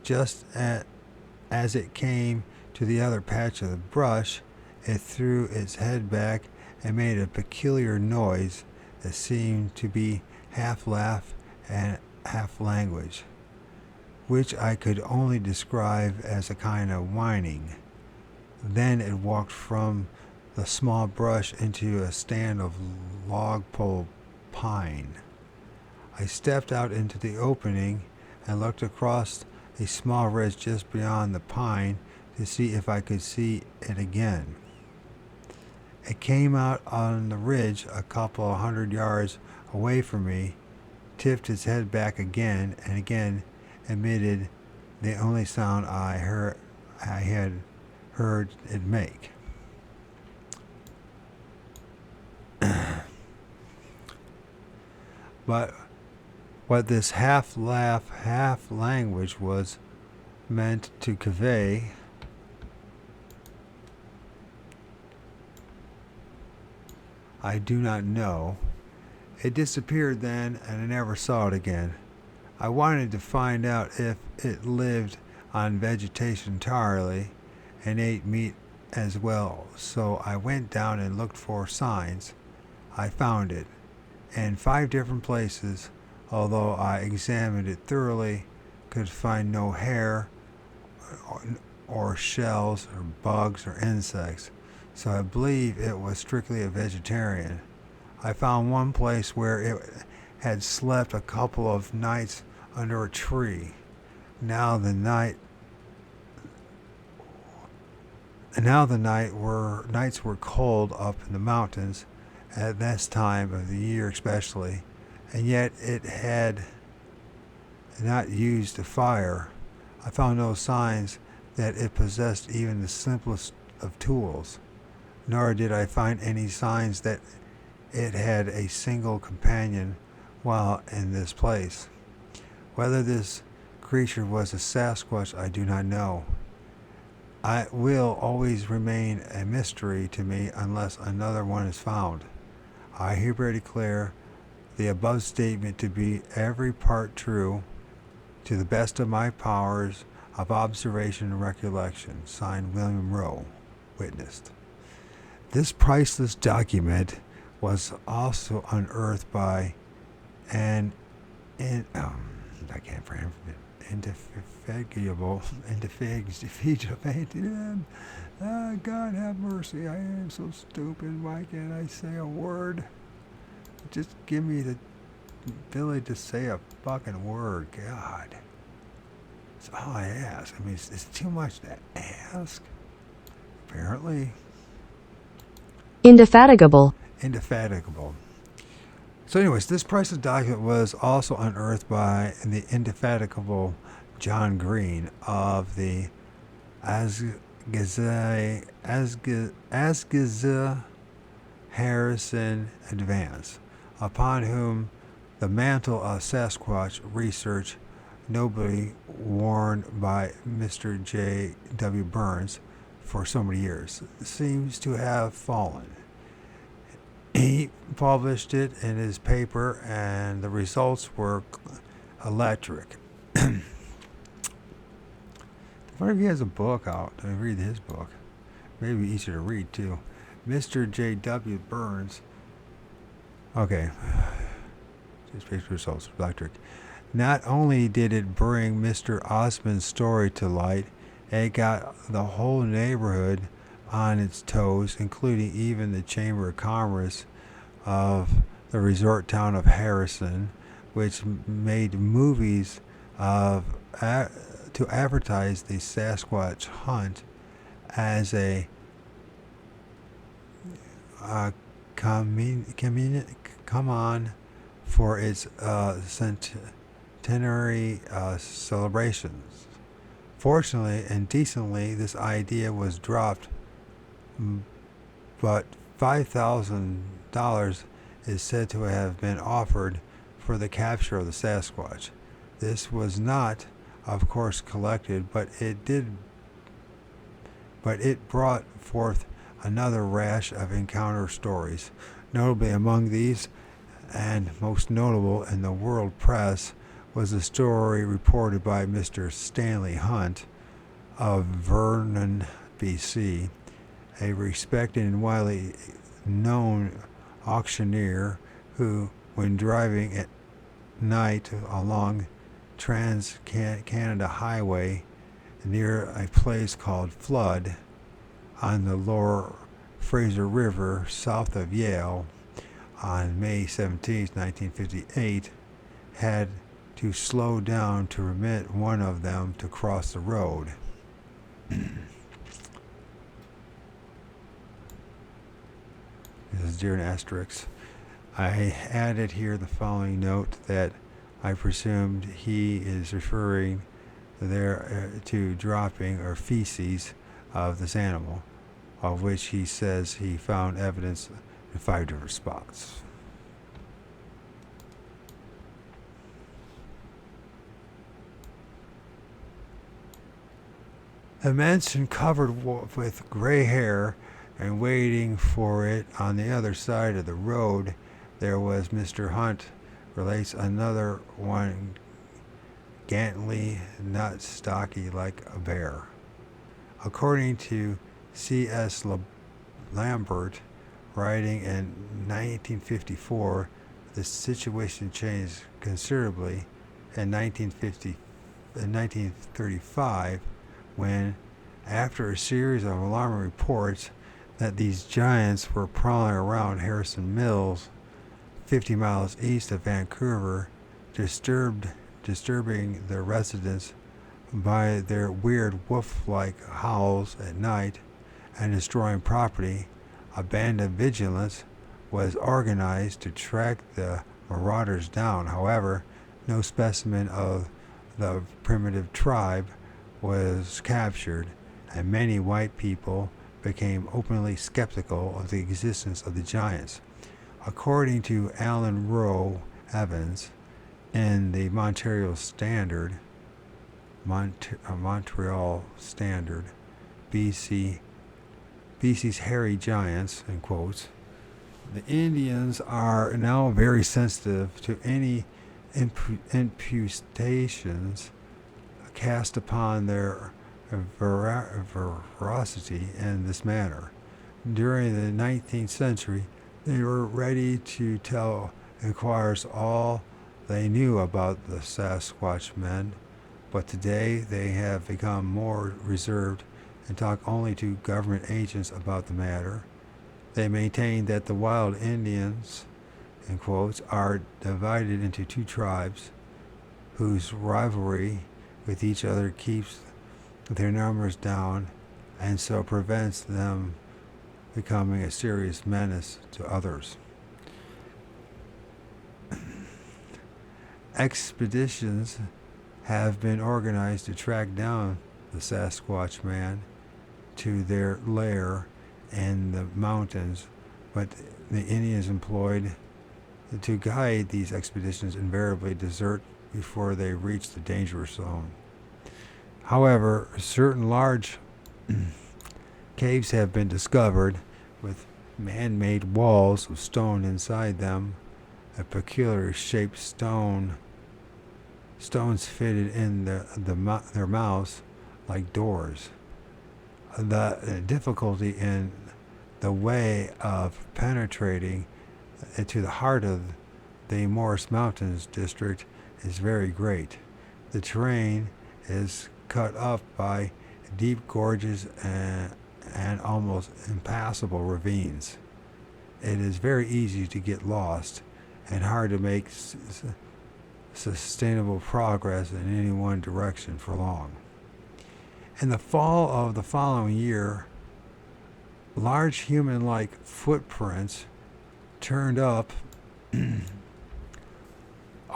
Just as it came to the other patch of the brush, it threw its head back and made a peculiar noise that seemed to be half laugh and half language, which I could only describe as a kind of whining. Then it walked from the small brush into a stand of log pole pine. I stepped out into the opening and looked across a small ridge just beyond the pine to see if I could see it again. It came out on the ridge a couple of 100 yards away from me, tipped its head back again, and again emitted the only sound I had heard it make. But what this half laugh, half language was meant to convey, I do not know. It disappeared then, and I never saw it again. I wanted to find out if it lived on vegetation entirely and ate meat as well, so I went down and looked for signs. I found it in 5 different places, although I examined it thoroughly, could find no hair or shells or bugs or insects, so I believe it was strictly a vegetarian. I found one place where it had slept a couple of nights under a tree. Now the night And now the nights were cold up in the mountains at this time of the year especially, and yet it had not used a fire. I found no signs that it possessed even the simplest of tools, nor did I find any signs that it had a single companion while in this place. Whether this creature was a Sasquatch, I do not know. It will always remain a mystery to me unless another one is found. I hereby declare the above statement to be every part true, to the best of my powers of observation and recollection. Signed, William Rowe, witnessed. This priceless document was also unearthed by an I can't pronounce it. Indefatigable. God have mercy. I am so stupid. Why can't I say a word? Just give me the ability to say a fucking word. God. That's all I ask. I mean, it's too much to ask. Apparently. Indefatigable. Indefatigable. So anyways, this priceless document was also unearthed by the indefatigable John Green of the Asgiza Harrison Advance, upon whom the mantle of Sasquatch research, nobly worn by Mr. J. W. Burns for so many years, seems to have fallen. He published it in his paper, and the results were electric. I wonder if he has a book out. I read his book. Maybe easier to read, too. Mr. J. W. Burns. Okay. His paper results electric. Not only did it bring Mr. Osmond's story to light, it got the whole neighborhood on its toes, including even the Chamber of Commerce of the resort town of Harrison, which made movies to advertise the Sasquatch hunt as a come on for its centenary celebrations. Fortunately and decently, this idea was dropped, but $5,000 is said to have been offered for the capture of the Sasquatch. This was not, of course, collected, but it brought forth another rash of encounter stories. Notably among these, and most notable in the world press, was a story reported by Mr. Stanley Hunt of Vernon, BC, a respected and widely known auctioneer who, when driving at night along Trans-Canada Highway near a place called Flood on the lower Fraser River south of Yale on May 17, 1958, had to slow down to permit one of them to cross the road. This is during asterisks. I added here the following note that I presumed he is referring there to dropping or feces of this animal, of which he says he found evidence in 5 different spots. Immense and covered with gray hair, and waiting for it on the other side of the road, there was Mr. Hunt relates another one, gantly, not stocky like a bear. According to C.S. Lambert, writing in 1954, the situation changed considerably in 1935, when, after a series of alarming reports that these giants were prowling around Harrison Mills, 50 miles east of Vancouver, disturbing the residents by their weird wolf-like howls at night, and destroying property, a band of vigilance was organized to track the marauders down. However, no specimen of the primitive tribe was captured, and many white people became openly skeptical of the existence of the giants. According to Alan Rowe Evans in the Montreal Standard, BC's hairy giants, in quotes, the Indians are now very sensitive to any imputations cast upon their veracity in this manner. During the 19th century, they were ready to tell inquirers all they knew about the Sasquatch men, but today they have become more reserved and talk only to government agents about the matter. They maintain that the wild Indians, in quotes, are divided into two tribes whose rivalry with each other keeps their numbers down and so prevents them becoming a serious menace to others. Expeditions have been organized to track down the Sasquatch man to their lair in the mountains, but the Indians employed to guide these expeditions invariably desert before they reach the danger zone. However, certain large caves have been discovered with man-made walls of stone inside them, a peculiar shaped stones fitted in their mouths like doors. The difficulty in the way of penetrating into the heart of the Morris Mountains district is very great. The terrain is cut up by deep gorges and almost impassable ravines. It is very easy to get lost and hard to make sustainable progress in any one direction for long. In the fall of the following year, large human-like footprints turned up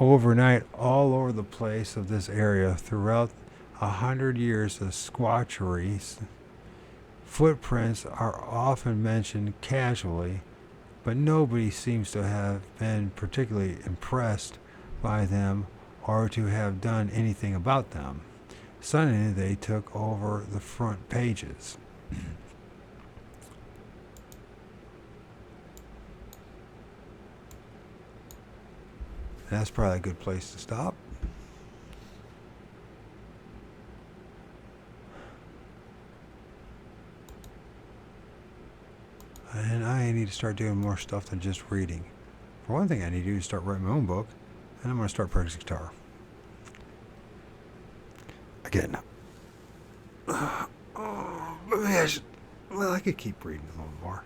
overnight all over the place of this area. Throughout 100 years of squatchery, footprints are often mentioned casually, but nobody seems to have been particularly impressed by them or to have done anything about them. Suddenly they took over the front pages. That's probably a good place to stop. And I need to start doing more stuff than just reading. For one thing, I need to do is start writing my own book, and I'm going to start practicing guitar. Again. Maybe I should. Well, I could keep reading a little more.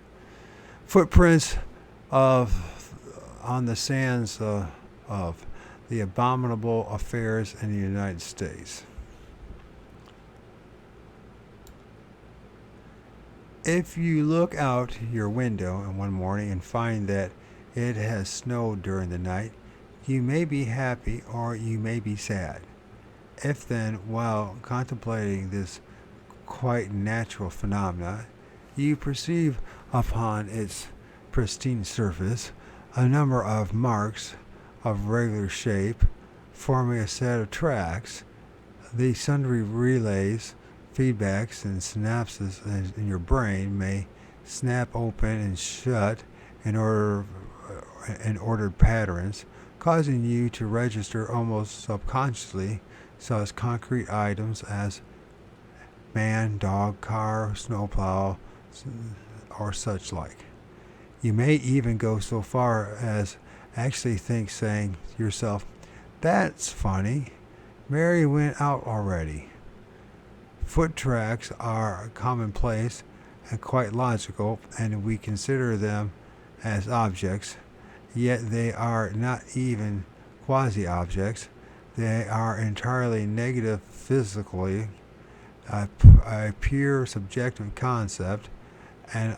Footprints on the sands of the abominable affairs in the United States. If you look out your window in one morning and find that it has snowed during the night, you may be happy or you may be sad. If then, while contemplating this quite natural phenomena, you perceive upon its pristine surface a number of marks of regular shape, forming a set of tracks, the sundry relays, feedbacks, and synapses in your brain may snap open and shut in ordered patterns, causing you to register almost subconsciously such concrete items as man, dog, car, snowplow, or such like. You may even go so far as actually saying to yourself, "That's funny, Mary went out already." Foot tracks are commonplace and quite logical, and we consider them as objects, yet they are not even quasi-objects. They are entirely negative physically, a pure subjective concept, and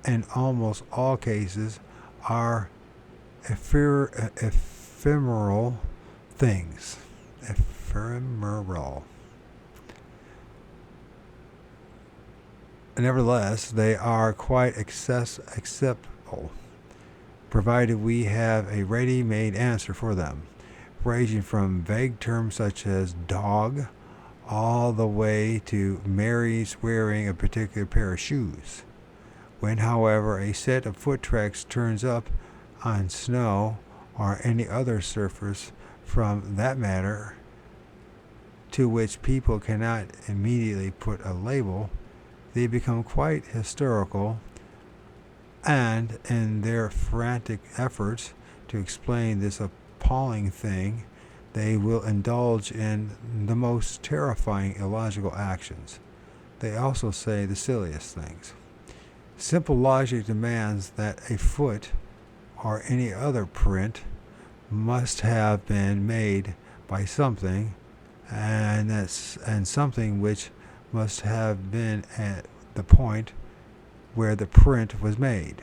in almost all cases are ephemeral things. Ephemeral. Nevertheless, they are quite acceptable, provided we have a ready-made answer for them, ranging from vague terms such as dog all the way to Mary's wearing a particular pair of shoes. When, however, a set of foot tracks turns up on snow or any other surface from that matter to which people cannot immediately put a label, they become quite hysterical, and in their frantic efforts to explain this appalling thing, they will indulge in the most terrifying illogical actions. They also say the silliest things. Simple logic demands that a foot or any other print must have been made by something, and something which must have been at the point where the print was made.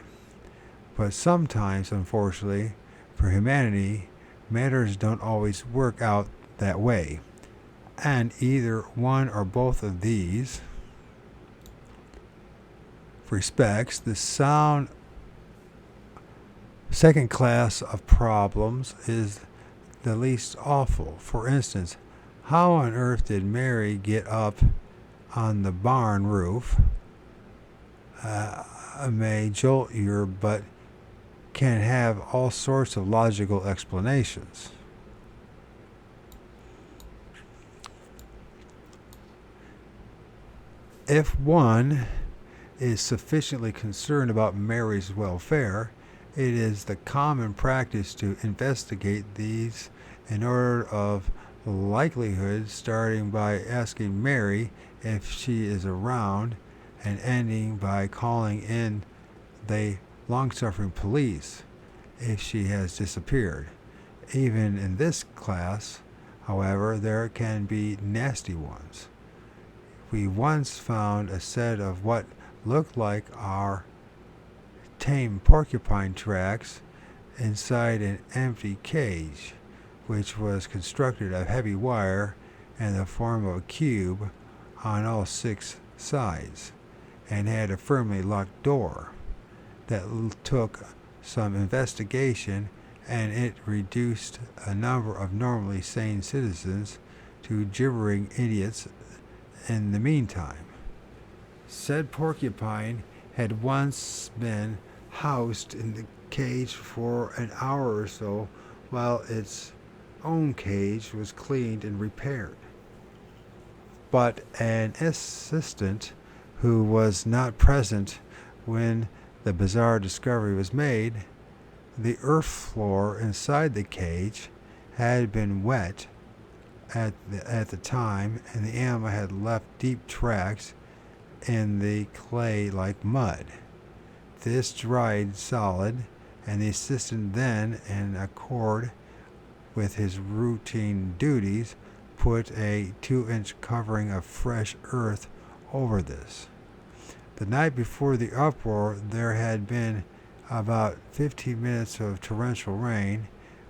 But sometimes, unfortunately, for humanity, matters don't always work out that way, and either one or both of these respects, the second class of problems is the least awful. For instance, how on earth did Mary get up on the barn roof? May jolt you, but can have all sorts of logical explanations. If one is sufficiently concerned about Mary's welfare, it is the common practice to investigate these in order of likelihood, starting by asking Mary if she is around and ending by calling in the long-suffering police if she has disappeared. Even in this class, however, there can be nasty ones. We once found a set of what looked like our tame porcupine tracks inside an empty cage, which was constructed of heavy wire in the form of a cube on all 6 sides, and had a firmly locked door. That took some investigation, and it reduced a number of normally sane citizens to gibbering idiots in the meantime. Said porcupine had once been housed in the cage for an hour or so while its own cage was cleaned and repaired. But an assistant who was not present when the bizarre discovery was made, the earth floor inside the cage had been wet at the time, and the animal had left deep tracks in the clay like mud. This dried solid, and the assistant then, in accord with his routine duties, put a 2-inch covering of fresh earth over this. The night before the uproar, there had been about 15 minutes of torrential rain,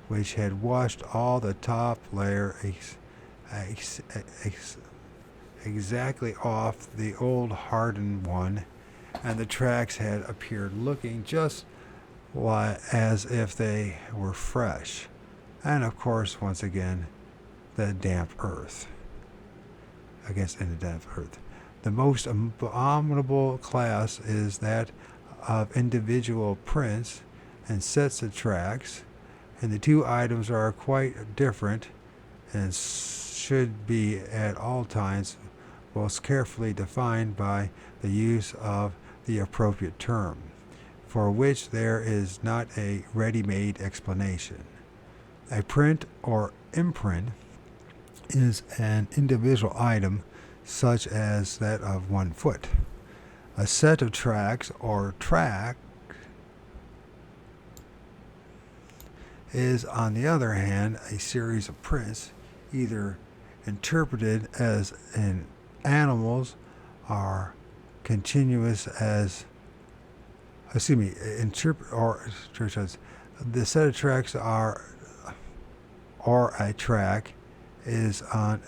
which had washed all the top layer exactly off the old hardened one, and the tracks had appeared looking just as if they were fresh. And of course, once again, the damp earth. The most abominable class is that of individual prints and sets of tracks, and the two items are quite different and should be at all times most carefully defined by the use of the appropriate term, for which there is not a ready-made explanation. A print or imprint is an individual item such as that of one foot. A set of tracks or track is, on the other hand, a series of prints, either interpreted as in animals or continuous as church says the set of tracks or a track is on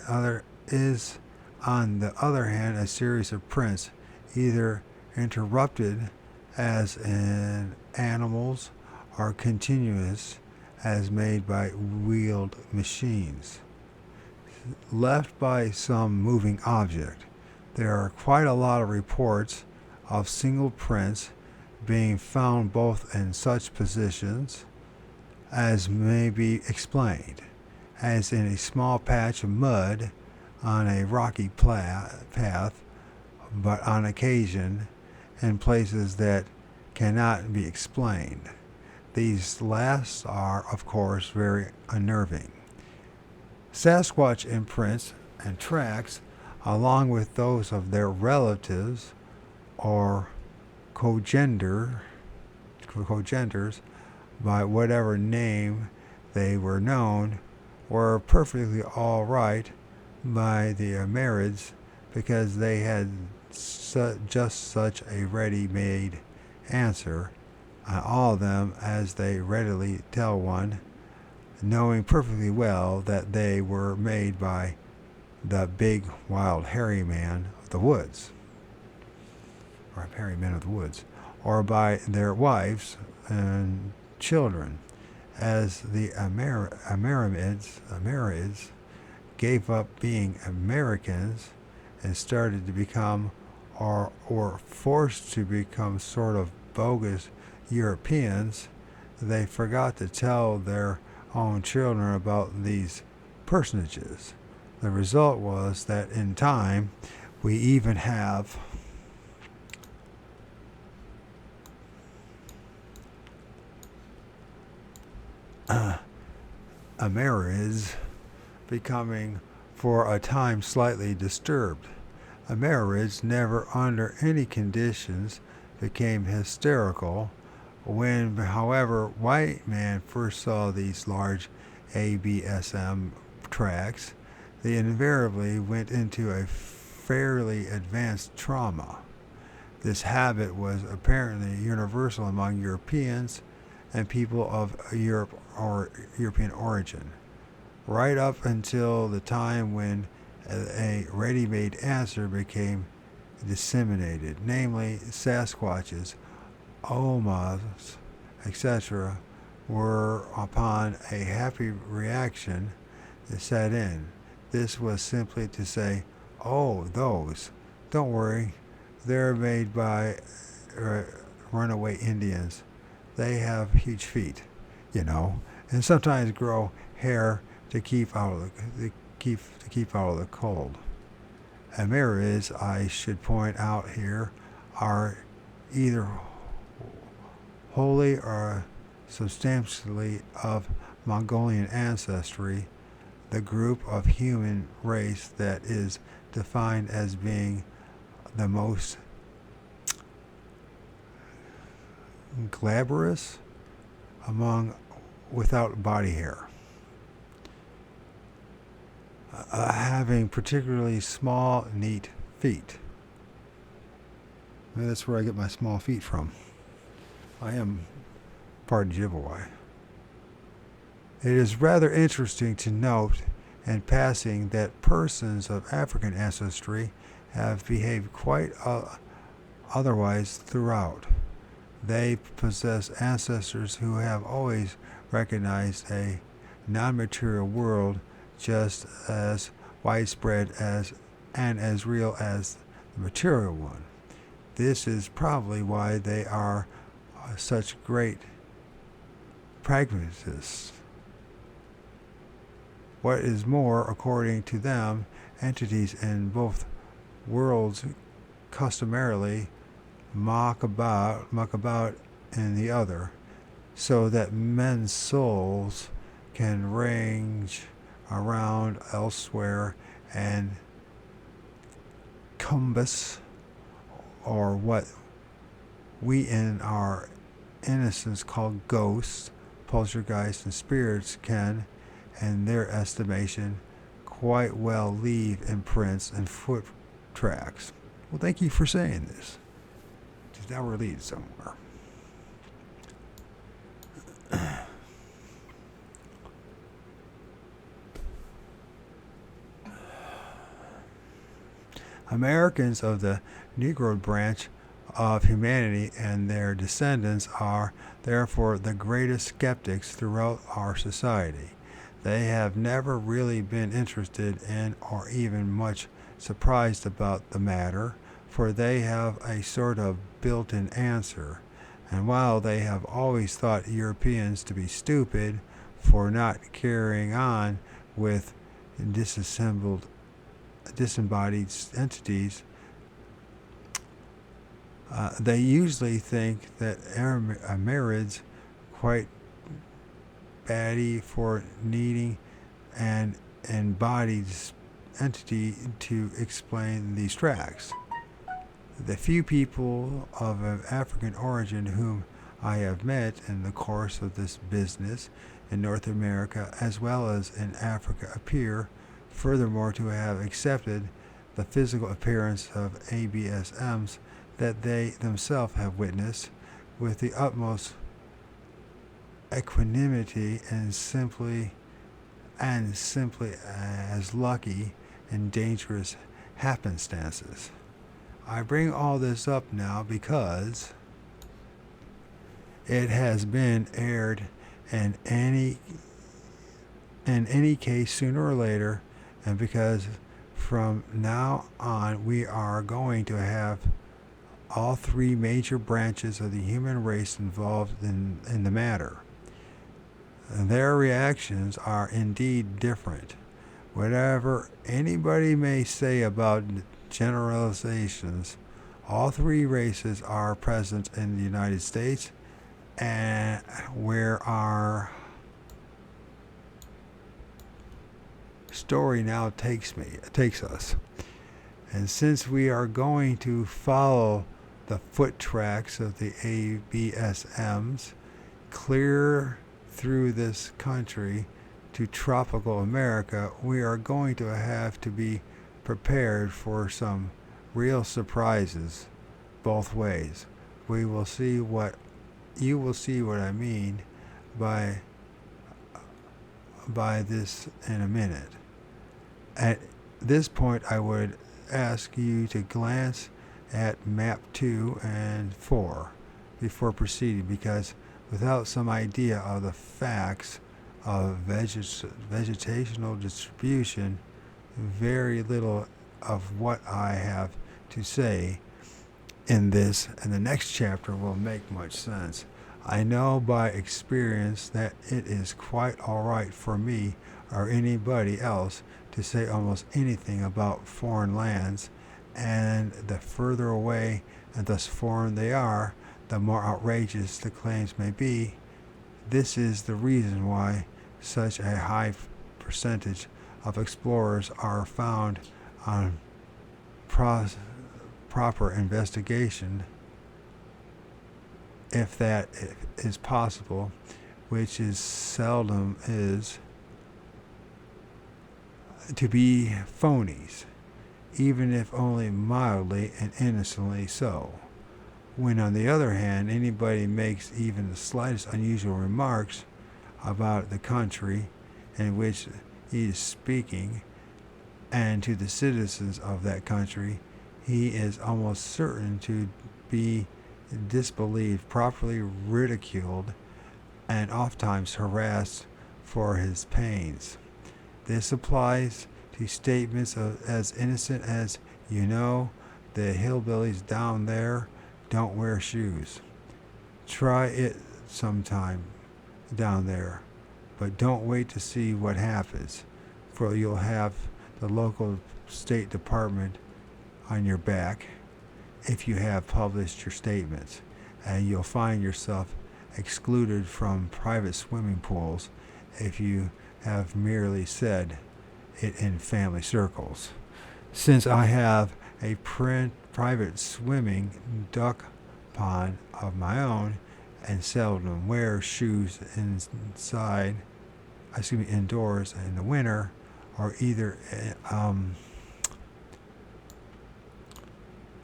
the other hand a series of prints, either interrupted as in animals or continuous as made by wheeled machines, left by some moving object. There are quite a lot of reports of single prints being found both in such positions as may be explained, as in a small patch of mud on a rocky path, but on occasion in places that cannot be explained. These last are, of course, very unnerving. Sasquatch imprints and tracks, along with those of their relatives or cogeners, by whatever name they were known, were perfectly all right by the Amerids because they had just such a ready-made answer on all of them as they readily tell one, knowing perfectly well that they were made by the big, wild, hairy man of the woods, or hairy men of the woods, or by their wives and children, as the Amerids gave up being Americans and started to become, or forced to become, sort of bogus Europeans. They forgot to tell their own children about these personages. The result was that in time we even have Amerids becoming for a time slightly disturbed. Amerids never under any conditions became hysterical. When, however, white man first saw these large ABSM tracks, they invariably went into a fairly advanced trauma. This habit was apparently universal among Europeans and people of Europe or European origin, right up until the time when a ready-made answer became disseminated, namely Sasquatches, Omas, etc., were upon a happy reaction that set in. This was simply to say, oh, those, don't worry, they're made by runaway Indians. They have huge feet, and sometimes grow hair to keep out of the cold. Amerids, I should point out here, are either wholly or substantially of Mongolian ancestry, the group of human race that is defined as being the most glabrous among without body hair, having particularly small, neat feet. Maybe that's where I get my small feet from. I am part Ojibwe. It is rather interesting to note in passing that persons of African ancestry have behaved quite otherwise throughout. They possess ancestors who have always recognized a non-material world just as widespread and as real as the material one. This is probably why they are such great pragmatists. What is more, according to them, entities in both worlds customarily muck about in the other, so that men's souls can range around elsewhere and compass, or what we in our innocence call ghosts, poltergeists, and spirits can, in their estimation, quite well leave imprints and foot tracks. Well, thank you for saying this. Now we're leading somewhere. Americans of the Negro branch of humanity and their descendants are therefore the greatest skeptics throughout our society. They have never really been interested in or even much surprised about the matter, for they have a sort of built in answer. And while they have always thought Europeans to be stupid for not carrying on with disembodied entities, they usually think that Amerids quite batty for needing an embodied entity to explain these tracks. The few people of African origin whom I have met in the course of this business in North America as well as in Africa appear, furthermore, to have accepted the physical appearance of ABSMs that they themselves have witnessed with the utmost equanimity and simply as lucky and dangerous happenstances. I bring all this up now because it has been aired in any case sooner or later, and because from now on we are going to have all three major branches of the human race involved in the matter. And their reactions are indeed different. Whatever anybody may say about generalizations, all three races are present in the United States, and where our story now takes us. And since we are going to follow the foot tracks of the ABSMs clear through this country to tropical America, we are going to have to be prepared for some real surprises both ways. You will see what I mean by this in a minute. At this point, I would ask you to glance at map 2 and 4 before proceeding, because without some idea of the facts of vegetational distribution, very little of what I have to say in this and the next chapter will make much sense. I know by experience that it is quite all right for me or anybody else to say almost anything about foreign lands, and the further away and thus foreign they are, the more outrageous the claims may be. This is the reason why such a high percentage of explorers are found on proper investigation, if that is possible, which is seldom is, to be phonies, even if only mildly and innocently so. When, on the other hand, anybody makes even the slightest unusual remarks about the country in which he is speaking and to the citizens of that country, he is almost certain to be disbelieved, properly ridiculed, and oftentimes harassed for his pains. This applies to statements as innocent as, the hillbillies down there don't wear shoes. Try it sometime down there, but don't wait to see what happens, for you'll have the local State Department on your back if you have published your statements, and you'll find yourself excluded from private swimming pools if you have merely said it in family circles. Since I have a private swimming duck pond of my own and seldom wear shoes indoors in the winter, or either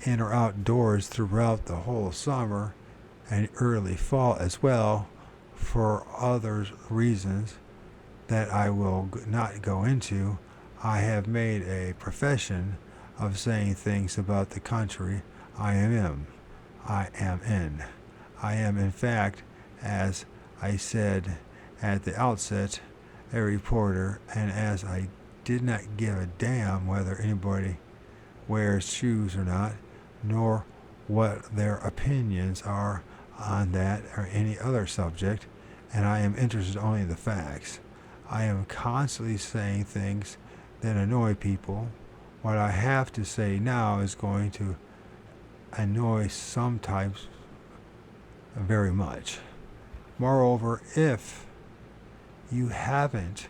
in or outdoors throughout the whole summer and early fall as well, for other reasons that I will not go into, I have made a profession of saying things about the country I am in. I am in. I am, in fact, as I said at the outset, a reporter, and as I did not give a damn whether anybody wears shoes or not, nor what their opinions are on that or any other subject, and I am interested only in the facts. I am constantly saying things that annoy people. What I have to say now is going to annoy some types very much. Moreover, if you haven't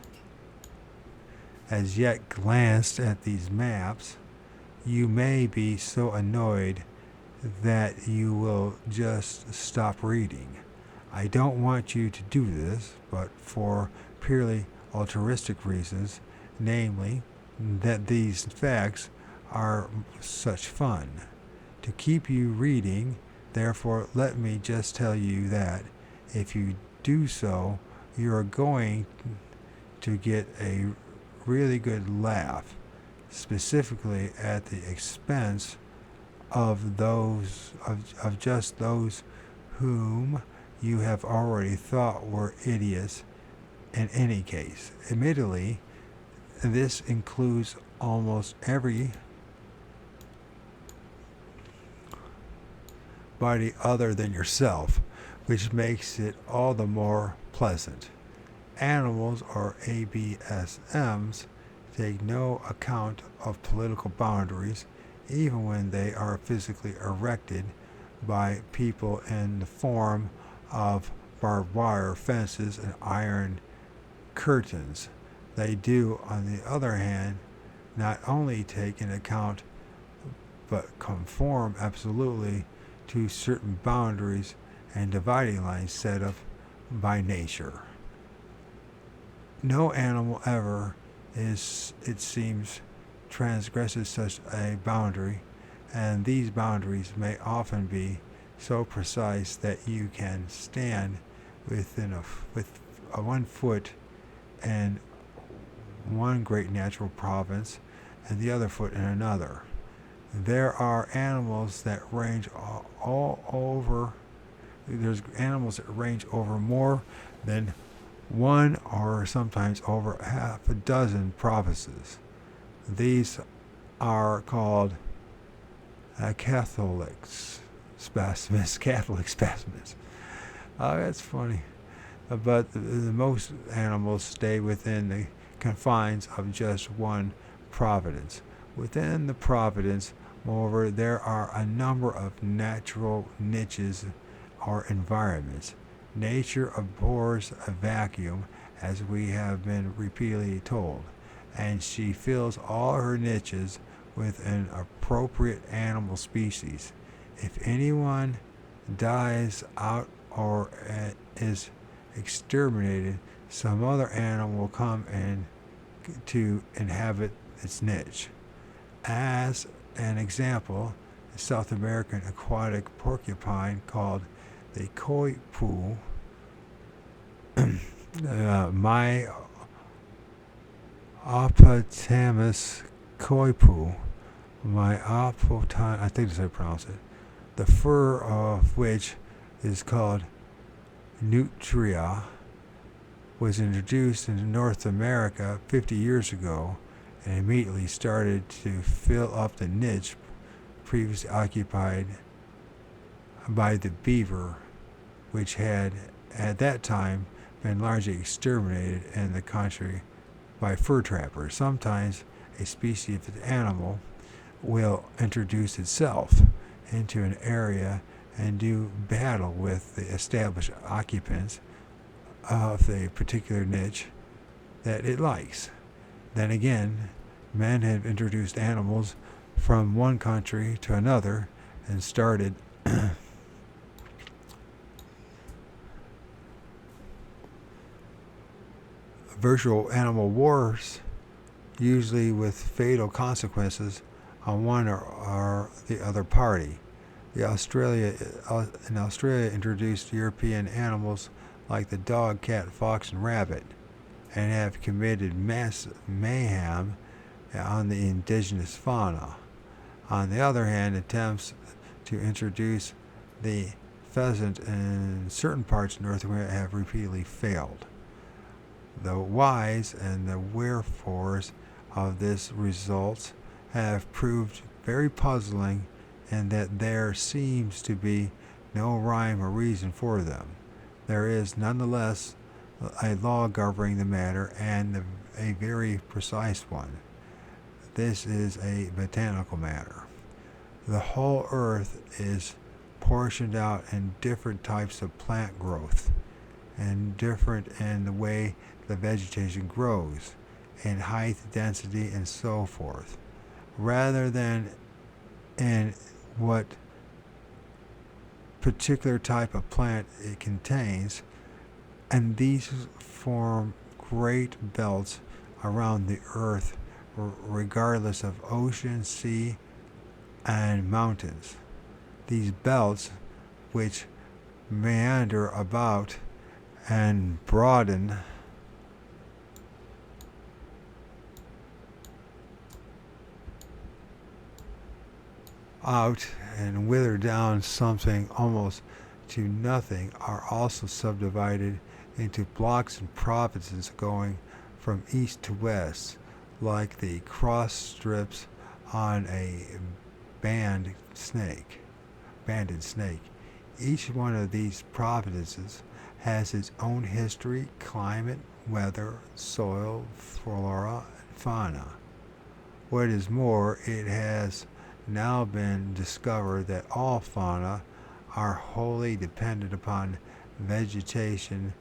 as yet glanced at these maps, you may be so annoyed that you will just stop reading. I don't want you to do this, but for purely altruistic reasons, namely that these facts are such fun. To keep you reading, therefore, let me just tell you that if you do so, you are going to get a really good laugh, specifically at the expense of just those whom you have already thought were idiots in any case. Admittedly, this includes almost everybody other than yourself, which makes it all the more pleasant. Animals, or ABSMs, take no account of political boundaries, even when they are physically erected by people in the form of barbed wire fences and iron curtains. They do, on the other hand, not only take into account but conform absolutely to certain boundaries and dividing lines set up by nature. No animal ever is, it seems, transgresses such a boundary, and these boundaries may often be so precise that you can stand with 1 foot in one great natural province and the other foot in another. There are animals that range all over. There's animals that range over more than one or sometimes over half a dozen provinces. These are called Catholic specimens. That's funny. But the most animals stay within the confines of just one province. Within the province, moreover, there are a number of natural niches or environments. Nature abhors a vacuum, as we have been repeatedly told, and she fills all her niches with an appropriate animal species. If anyone dies out or is exterminated, some other animal will come in to inhabit its niche. As an example, the South American aquatic porcupine called the coipu, my Opotamus coipu, I think that's how you pronounce it, the fur of which is called nutria, was introduced into North America 50 years ago and immediately started to fill up the niche previously occupied by the beaver, which had at that time been largely exterminated in the country by fur trappers. Sometimes a species of animal will introduce itself into an area and do battle with the established occupants of the particular niche that it likes. Then again, men have introduced animals from one country to another and started virtual animal wars, usually with fatal consequences on one or the other party. Australia introduced European animals like the dog, cat, fox, and rabbit, and have committed massive mayhem on the indigenous fauna. On the other hand, attempts to introduce the pheasant in certain parts of North America have repeatedly failed. The whys and the wherefores of this results have proved very puzzling in that there seems to be no rhyme or reason for them. There is nonetheless a law governing the matter, and a very precise one. This is a botanical matter. The whole earth is portioned out in different types of plant growth, and different in the way the vegetation grows, in height, density, and so forth, rather than in what particular type of plant it contains, and these form great belts around the earth regardless of ocean, sea, and mountains. These belts, which meander about and broaden out and wither down something almost to nothing, are also subdivided into blocks and provinces going from east to west, like the cross strips on a banded snake. Each one of these provinces has its own history, climate, weather, soil, flora, and fauna. What is more, it has now been discovered that all fauna are wholly dependent upon vegetation,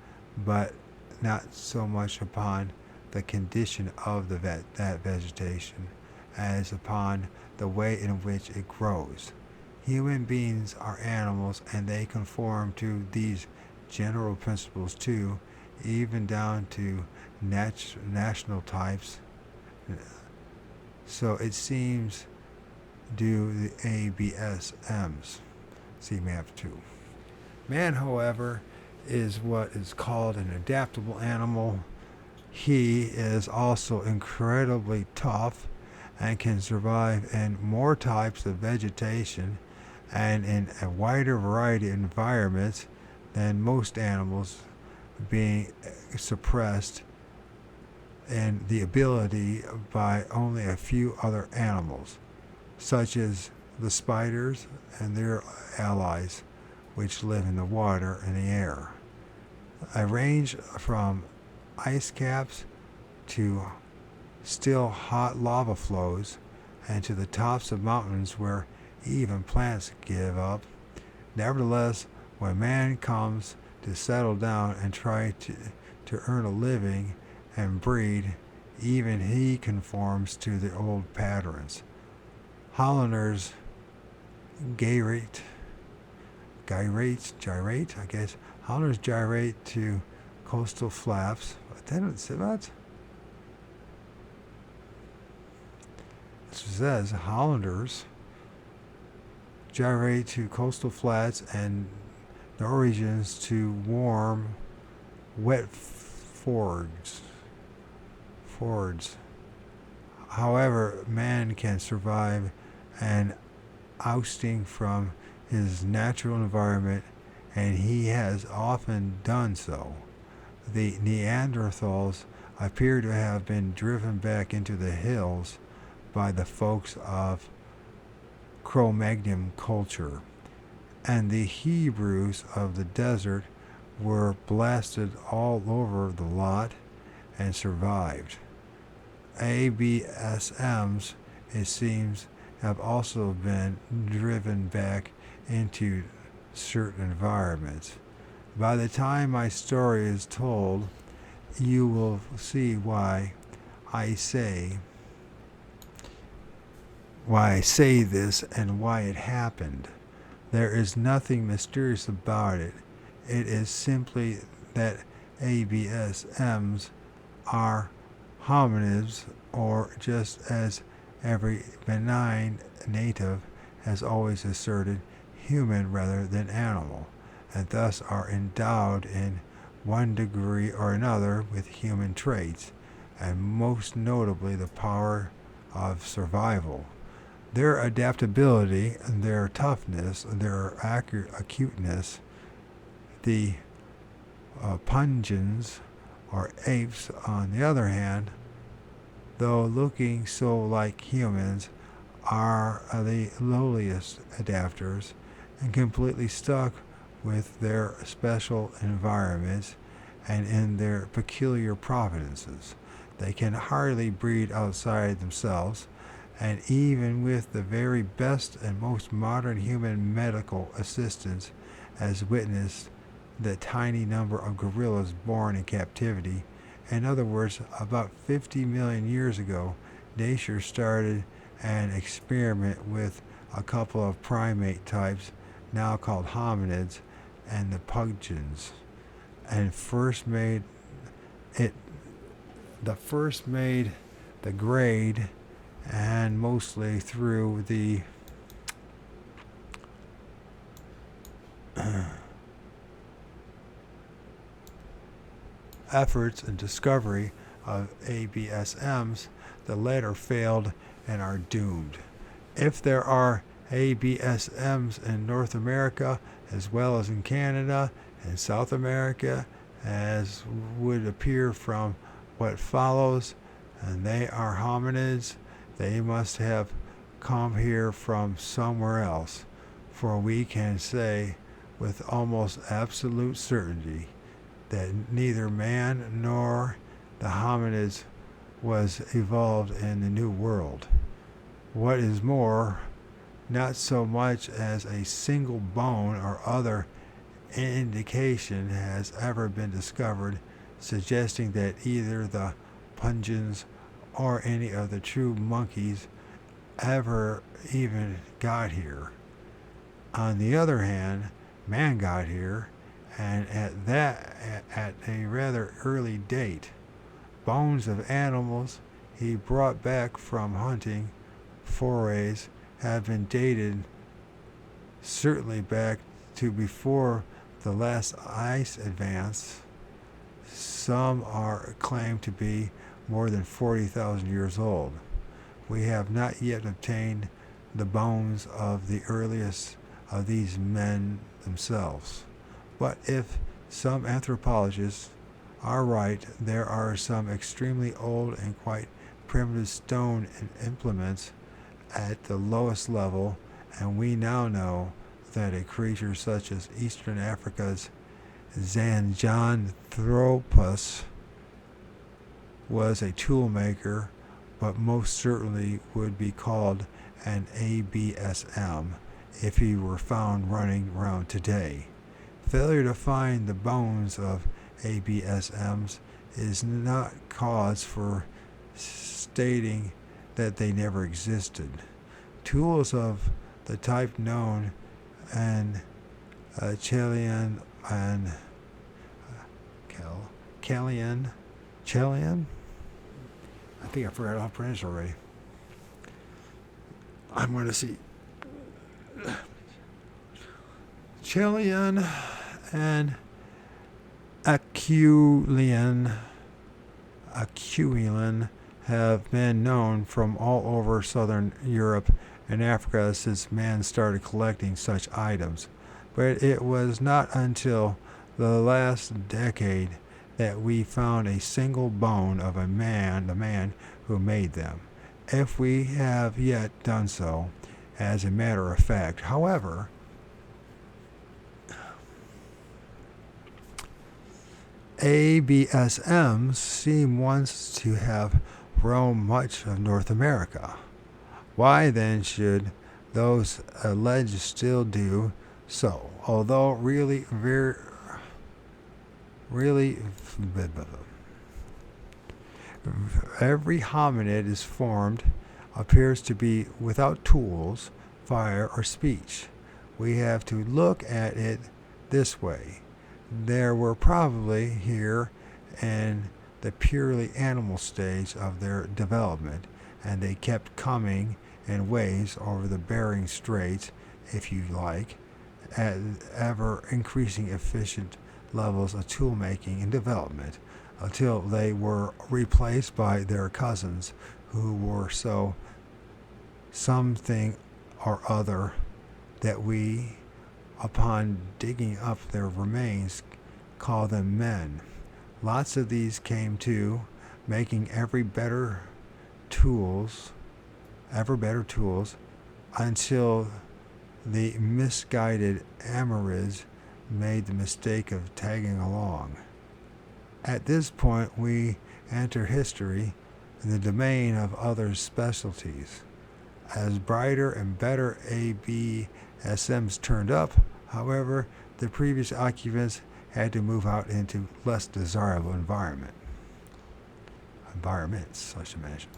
but not so much upon the condition of that vegetation as upon the way in which it grows. Human beings are animals, and they conform to these general principles too, even down to national types. So it seems do the ABSMs. See map 2. Man, however, is what is called an adaptable animal. He is also incredibly tough and can survive in more types of vegetation and in a wider variety of environments than most animals, being suppressed in the ability by only a few other animals, such as the spiders and their allies, which live in the water and the air. I range from ice caps to still hot lava flows, and to the tops of mountains where even plants give up. Nevertheless, when man comes to settle down and try to earn a living and breed, even he conforms to the old patterns. Hollanders gyrate, I guess. Hollanders gyrate to coastal flaps. Didn't it say that? It says Hollanders gyrate to coastal flats and Norwegians to warm, wet fords. However, man can survive an ousting from his natural environment, and he has often done so. The Neanderthals appear to have been driven back into the hills by the folks of Cro-Magnon culture, and the Hebrews of the desert were blasted all over the lot and survived. ABSMs, it seems, have also been driven back into certain environments. By the time my story is told, you will see why I say this and why it happened. There is nothing mysterious about it. It is simply that ABSMs are hominids, or just as every benign native has always asserted, human rather than animal, and thus are endowed in one degree or another with human traits, and most notably the power of survival. Their adaptability, their toughness, their acuteness, the pungins or apes, on the other hand, though looking so like humans, are the lowliest adapters and completely stuck with their special environments and in their peculiar providences. They can hardly breed outside themselves, and even with the very best and most modern human medical assistance, as witnessed the tiny number of gorillas born in captivity. In other words, about 50 million years ago, nature started an experiment with a couple of primate types, now called hominids, and the pugins, and first made the grade, and mostly through the efforts and discovery of ABSMs, the latter failed and are doomed. If there are ABSMs in North America as well as in Canada and South America, as would appear from what follows, and they are hominids, they must have come here from somewhere else, for we can say with almost absolute certainty that neither man nor the hominids was evolved in the New World. What is more, not so much as a single bone or other indication has ever been discovered suggesting that either the pungins or any of the true monkeys ever even got here. On the other hand, man got here, and at a rather early date. Bones of animals he brought back from hunting forays have been dated certainly back to before the last ice advance. Some are claimed to be more than 40,000 years old. We have not yet obtained the bones of the earliest of these men themselves. But if some anthropologists are right, there are some extremely old and quite primitive stone implements at the lowest level, and we now know that a creature such as Eastern Africa's Zanjanthropus was a tool maker, but most certainly would be called an ABSM if he were found running around today. Failure to find the bones of ABSMs is not cause for stating that they never existed. Tools of the type known in Chilean and Chilean? I think I forgot how to pronounce it already. I'm going to see Chilean and Aculian have been known from all over southern Europe and Africa since man started collecting such items. But it was not until the last decade that we found a single bone of the man who made them, if we have yet done so, as a matter of fact. However, ABSMs seem once to have roamed much of North America. Why then should those alleged still do so? Although really every hominid is formed, appears to be without tools, fire, or speech. We have to look at it this way. There were probably here in the purely animal stage of their development, and they kept coming in waves over the Bering Straits, if you like, at ever increasing efficient levels of tool making and development, until they were replaced by their cousins, who were so something or other that we, upon digging up their remains, call them men. Lots of these came to, making ever better tools, until the misguided Amorids made the mistake of tagging along. At this point, we enter history in the domain of other specialties. As brighter and better ABSMs turned up, however, the previous occupants had to move out into less desirable environments, I should mention.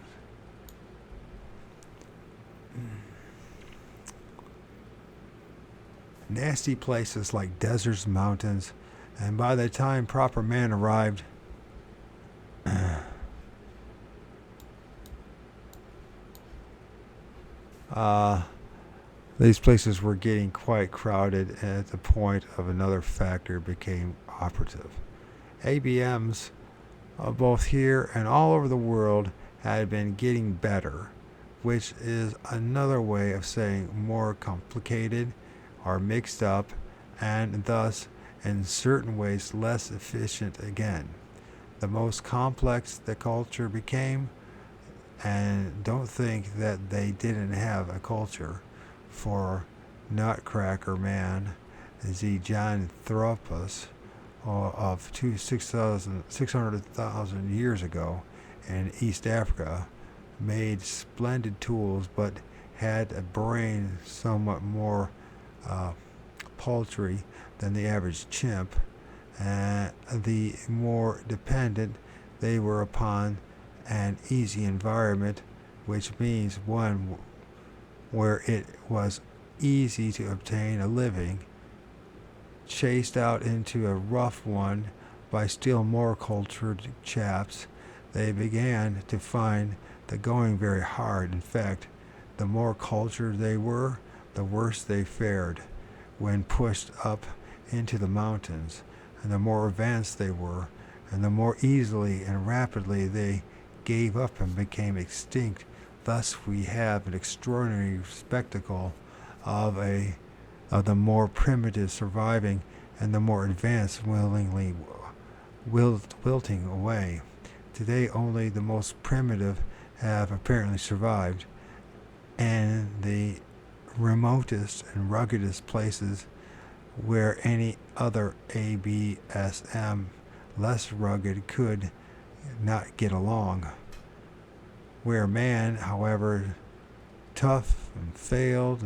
Nasty places like deserts, mountains, and by the time proper man arrived, these places were getting quite crowded, and at the point of another factor became operative. ABMs, both here and all over the world, had been getting better, which is another way of saying more complicated or mixed up, and thus in certain ways less efficient again. The most complex the culture became, and don't think that they didn't have a culture, for Nutcracker Man, Xenanthropus, of 600,000 years ago in East Africa, made splendid tools, but had a brain somewhat more paltry than the average chimp, and the more dependent they were upon an easy environment, which means one where it was easy to obtain a living, chased out into a rough one by still more cultured chaps. They began to find the going very hard. In fact, the more cultured they were, the worse they fared when pushed up into the mountains, and the more advanced they were, and the more easily and rapidly they gave up and became extinct. Thus we have an extraordinary spectacle of the more primitive surviving and the more advanced willingly wilting away. Today only the most primitive have apparently survived, and the remotest and ruggedest places where any other ABSM less rugged could not get along. Where man, however tough and failed,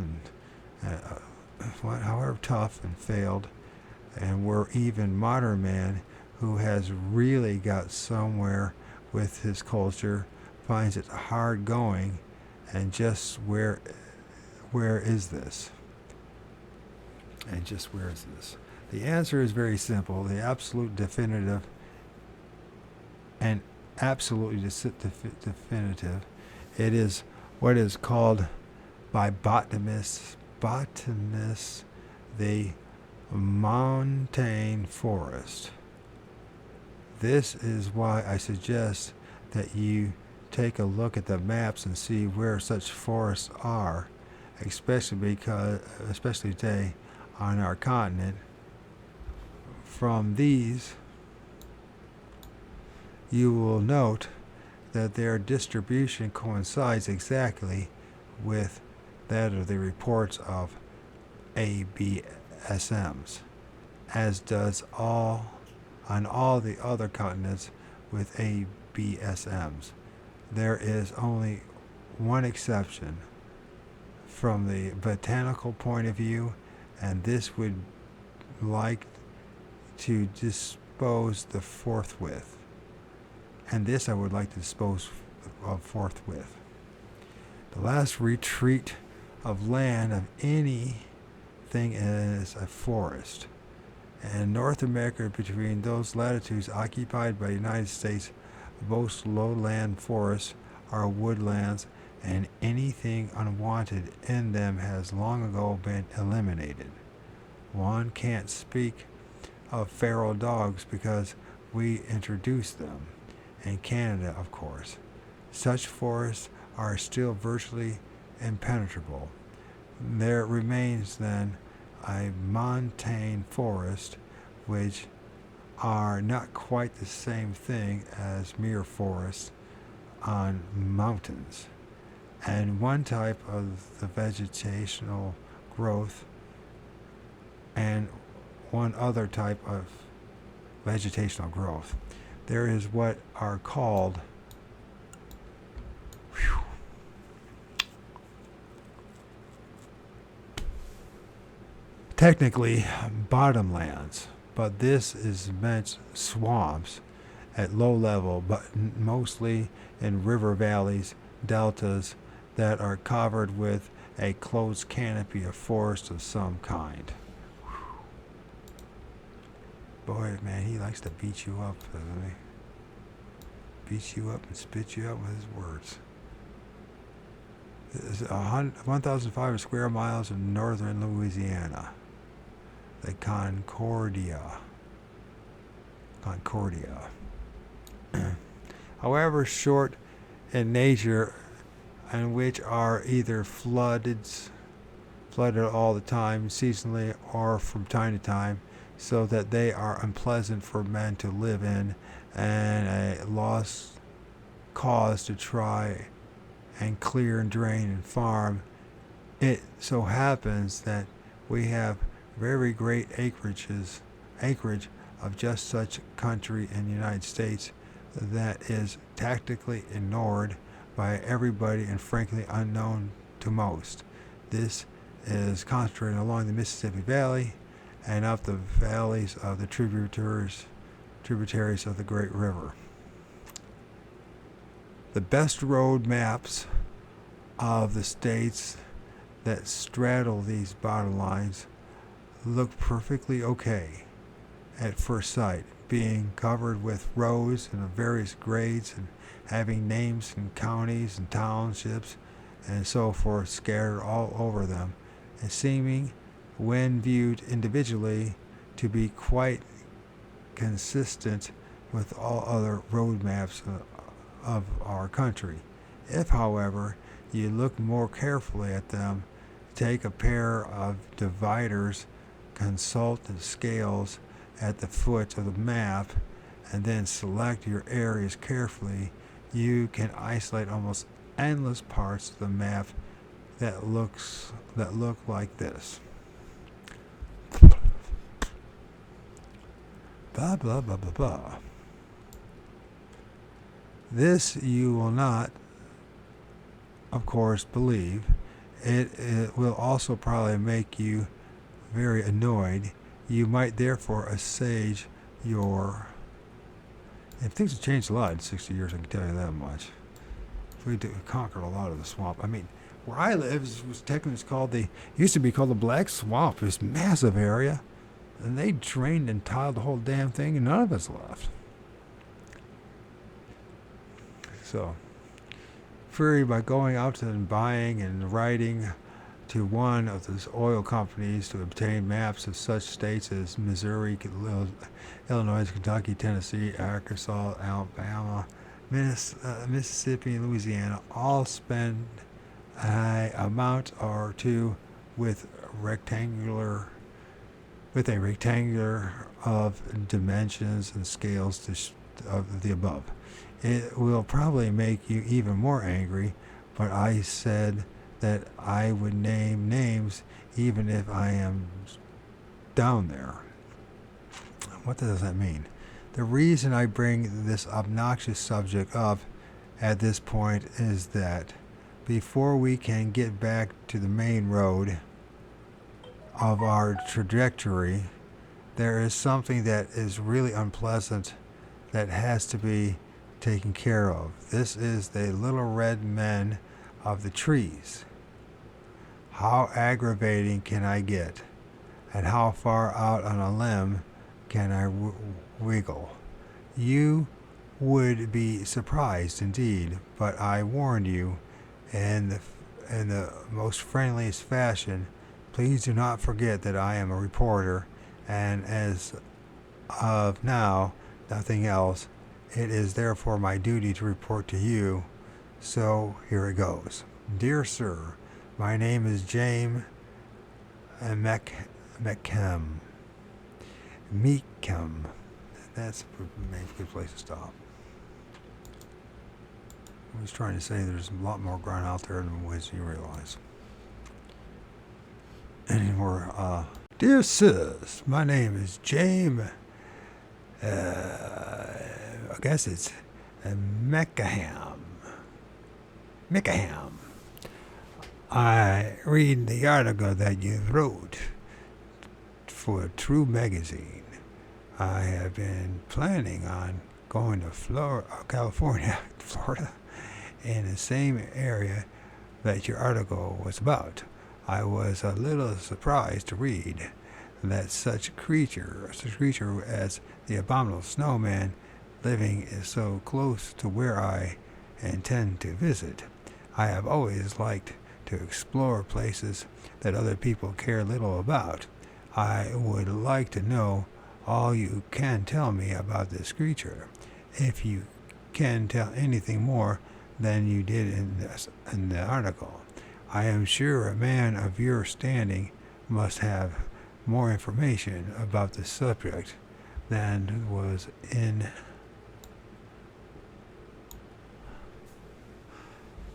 and where even modern man who has really got somewhere with his culture finds it hard going, and just where is this? And just where is this? The answer is very simple. The absolute definitive and absolutely definitive. It is what is called by botanists the montane forest. This is why I suggest that you take a look at the maps and see where such forests are, especially today on our continent. From these, you will note that their distribution coincides exactly with that of the reports of ABSMs, as does on all the other continents with ABSMs. There is only one exception from the botanical point of view, and this would like to dispose the forthwith. And this I would like to dispose of forthwith. The last retreat of land of anything is a forest. And North America, between those latitudes occupied by the United States, most lowland forests are woodlands, and anything unwanted in them has long ago been eliminated. One can't speak of feral dogs because we introduced them. In Canada, of course. Such forests are still virtually impenetrable. There remains then a montane forest, which are not quite the same thing as mere forests on mountains. And one type of the vegetational growth and one other type of vegetational growth. There is what are called technically bottomlands, but this is meant swamps at low level, but mostly in river valleys, deltas that are covered with a closed canopy of forest of some kind. Boy, man, he likes to beat you up, doesn't he? Beat you up and spit you out with his words. It's 1,500 square miles in northern Louisiana. The Concordia. However short in nature, and which are either flooded all the time, seasonally, or from time to time, so that they are unpleasant for men to live in, and a lost cause to try and clear and drain and farm. It so happens that we have very great acreage of just such country in the United States that is tactically ignored by everybody and frankly unknown to most. This is concentrated along the Mississippi Valley and up the valleys of the tributaries of the Great River. The best road maps of the states that straddle these bottom lines look perfectly okay at first sight, being covered with rows and of various grades and having names and counties and townships and so forth scattered all over them, and seeming, when viewed individually, to be quite consistent with all other road maps of our country. If, however, you look more carefully at them, take a pair of dividers, consult the scales at the foot of the map, and then select your areas carefully, you can isolate almost endless parts of the map that look like this. Blah, blah, blah, blah, blah. This you will not, of course, believe. It will also probably make you very annoyed. You might therefore assuage your... If things have changed a lot in 60 years, I can tell you that much. We conquered a lot of the swamp. I mean, where I live was technically called used to be called the Black Swamp. It was a massive area. And they drained and tiled the whole damn thing, and none of us left. So, free by going out and buying and writing to one of the oil companies to obtain maps of such states as Missouri, Illinois, Kentucky, Tennessee, Arkansas, Alabama, Mississippi, and Louisiana, all spend an amount or two with a rectangular of dimensions and scales of the above. It will probably make you even more angry, but I said that I would name names even if I am down there. What does that mean? The reason I bring this obnoxious subject up at this point is that before we can get back to the main road of our trajectory, there is something that is really unpleasant that has to be taken care of. This is the little red men of the trees. How aggravating can I get? And how far out on a limb can I wiggle? You would be surprised indeed, but I warned you in the most friendliest fashion. Please do not forget that I am a reporter, and as of now, nothing else. It is therefore my duty to report to you. So here it goes. Dear sir, My name is James Meckham. Meekham. That's maybe a good place to stop. I was trying to say there's a lot more ground out there than what you realize. Anymore, dear sis, my name is James, I guess it's Meckham. I read the article that you wrote for True Magazine. I have been planning on going to Florida, in the same area that your article was about. I was a little surprised to read that such a creature as the abominable snowman living is so close to where I intend to visit. I have always liked to explore places that other people care little about. I would like to know all you can tell me about this creature, if you can tell anything more than you did in the article. I am sure a man of your standing must have more information about the subject than was in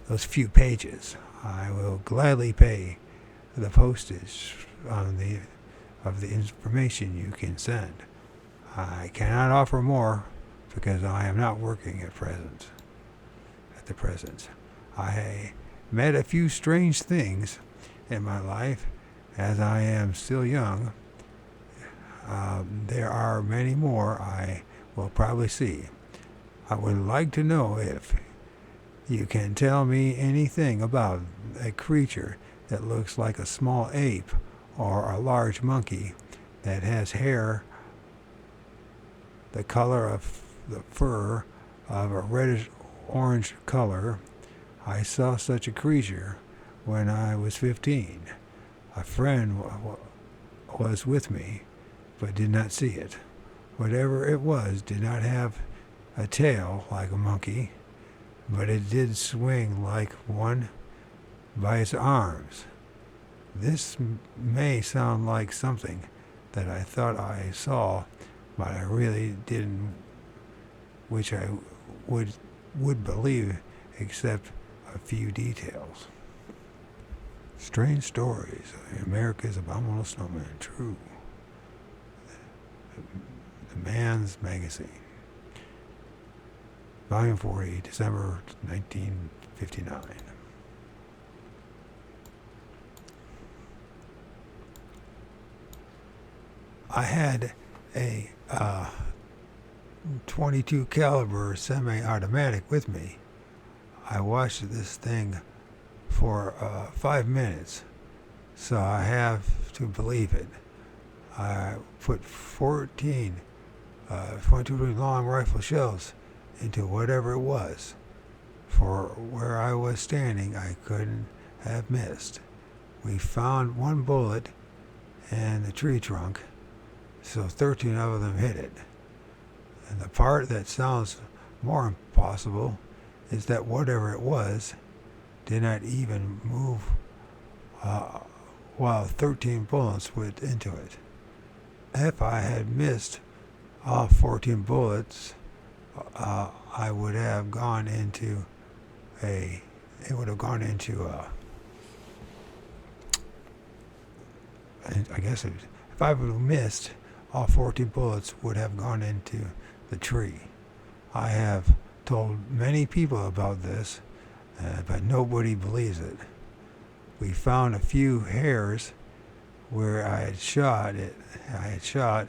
those few pages. I will gladly pay the postage of the information you can send. I cannot offer more because I am not working at the present. I met a few strange things in my life as I am still young. There are many more I will probably see. I would like to know if you can tell me anything about a creature that looks like a small ape or a large monkey that has hair the color of the fur of a reddish-orange color. I saw such a creature when I was 15. A friend was with me, but did not see it. Whatever it was did not have a tail like a monkey, but it did swing like one by its arms. This may sound like something that I thought I saw, but I really didn't, which I would believe except a few details. Strange Stories of America's Abominable Snowman. True. The Man's Magazine. Volume 40, December 1959. I had a 22 caliber semi-automatic with me. I watched this thing for 5 minutes, so I have to believe it. I put 14 22 long rifle shells into whatever it was. For where I was standing, I couldn't have missed. We found one bullet in the tree trunk, so 13 of them hit it. And the part that sounds more impossible is that whatever it was did not even move while 13 bullets went into it. If I had missed all 14 bullets, I would have gone into I guess if I would have missed, all 14 bullets would have gone into the tree. I have told many people about this, but nobody believes it. We found a few hairs where I had shot,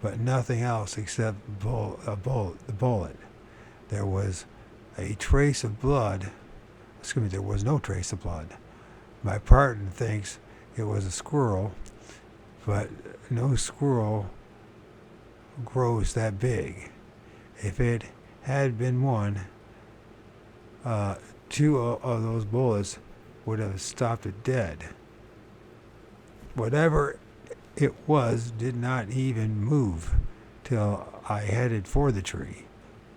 but nothing else except the bullet. There was a trace of blood. There was no trace of blood. My partner thinks it was a squirrel, but no squirrel grows that big. If it had been one, 2 of those bullets would have stopped it dead. Whatever it was did not even move till I headed for the tree.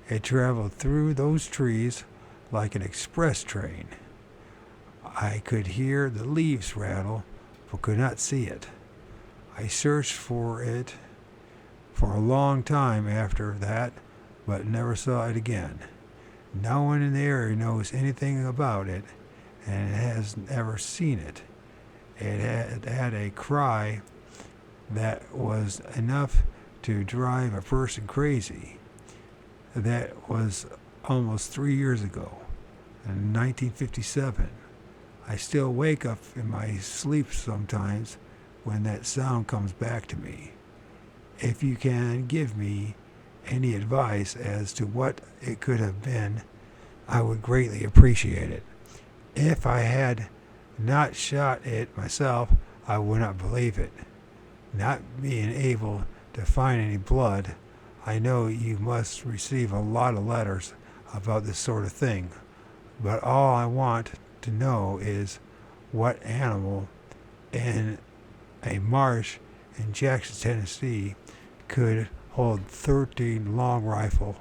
It traveled through those trees like an express train. I could hear the leaves rattle, but could not see it. I searched for it for a long time after that, but never saw it again. No one in the area knows anything about it and has ever seen it. It had a cry that was enough to drive a person crazy. That was almost 3 years ago, in 1957. I still wake up in my sleep sometimes when that sound comes back to me. If you can give me any advice as to what it could have been, I would greatly appreciate it. If I had not shot it myself, I would not believe it. Not being able to find any blood, I know you must receive a lot of letters about this sort of thing, but all I want to know is what animal in a marsh in Jackson, Tennessee could hold 13 long rifle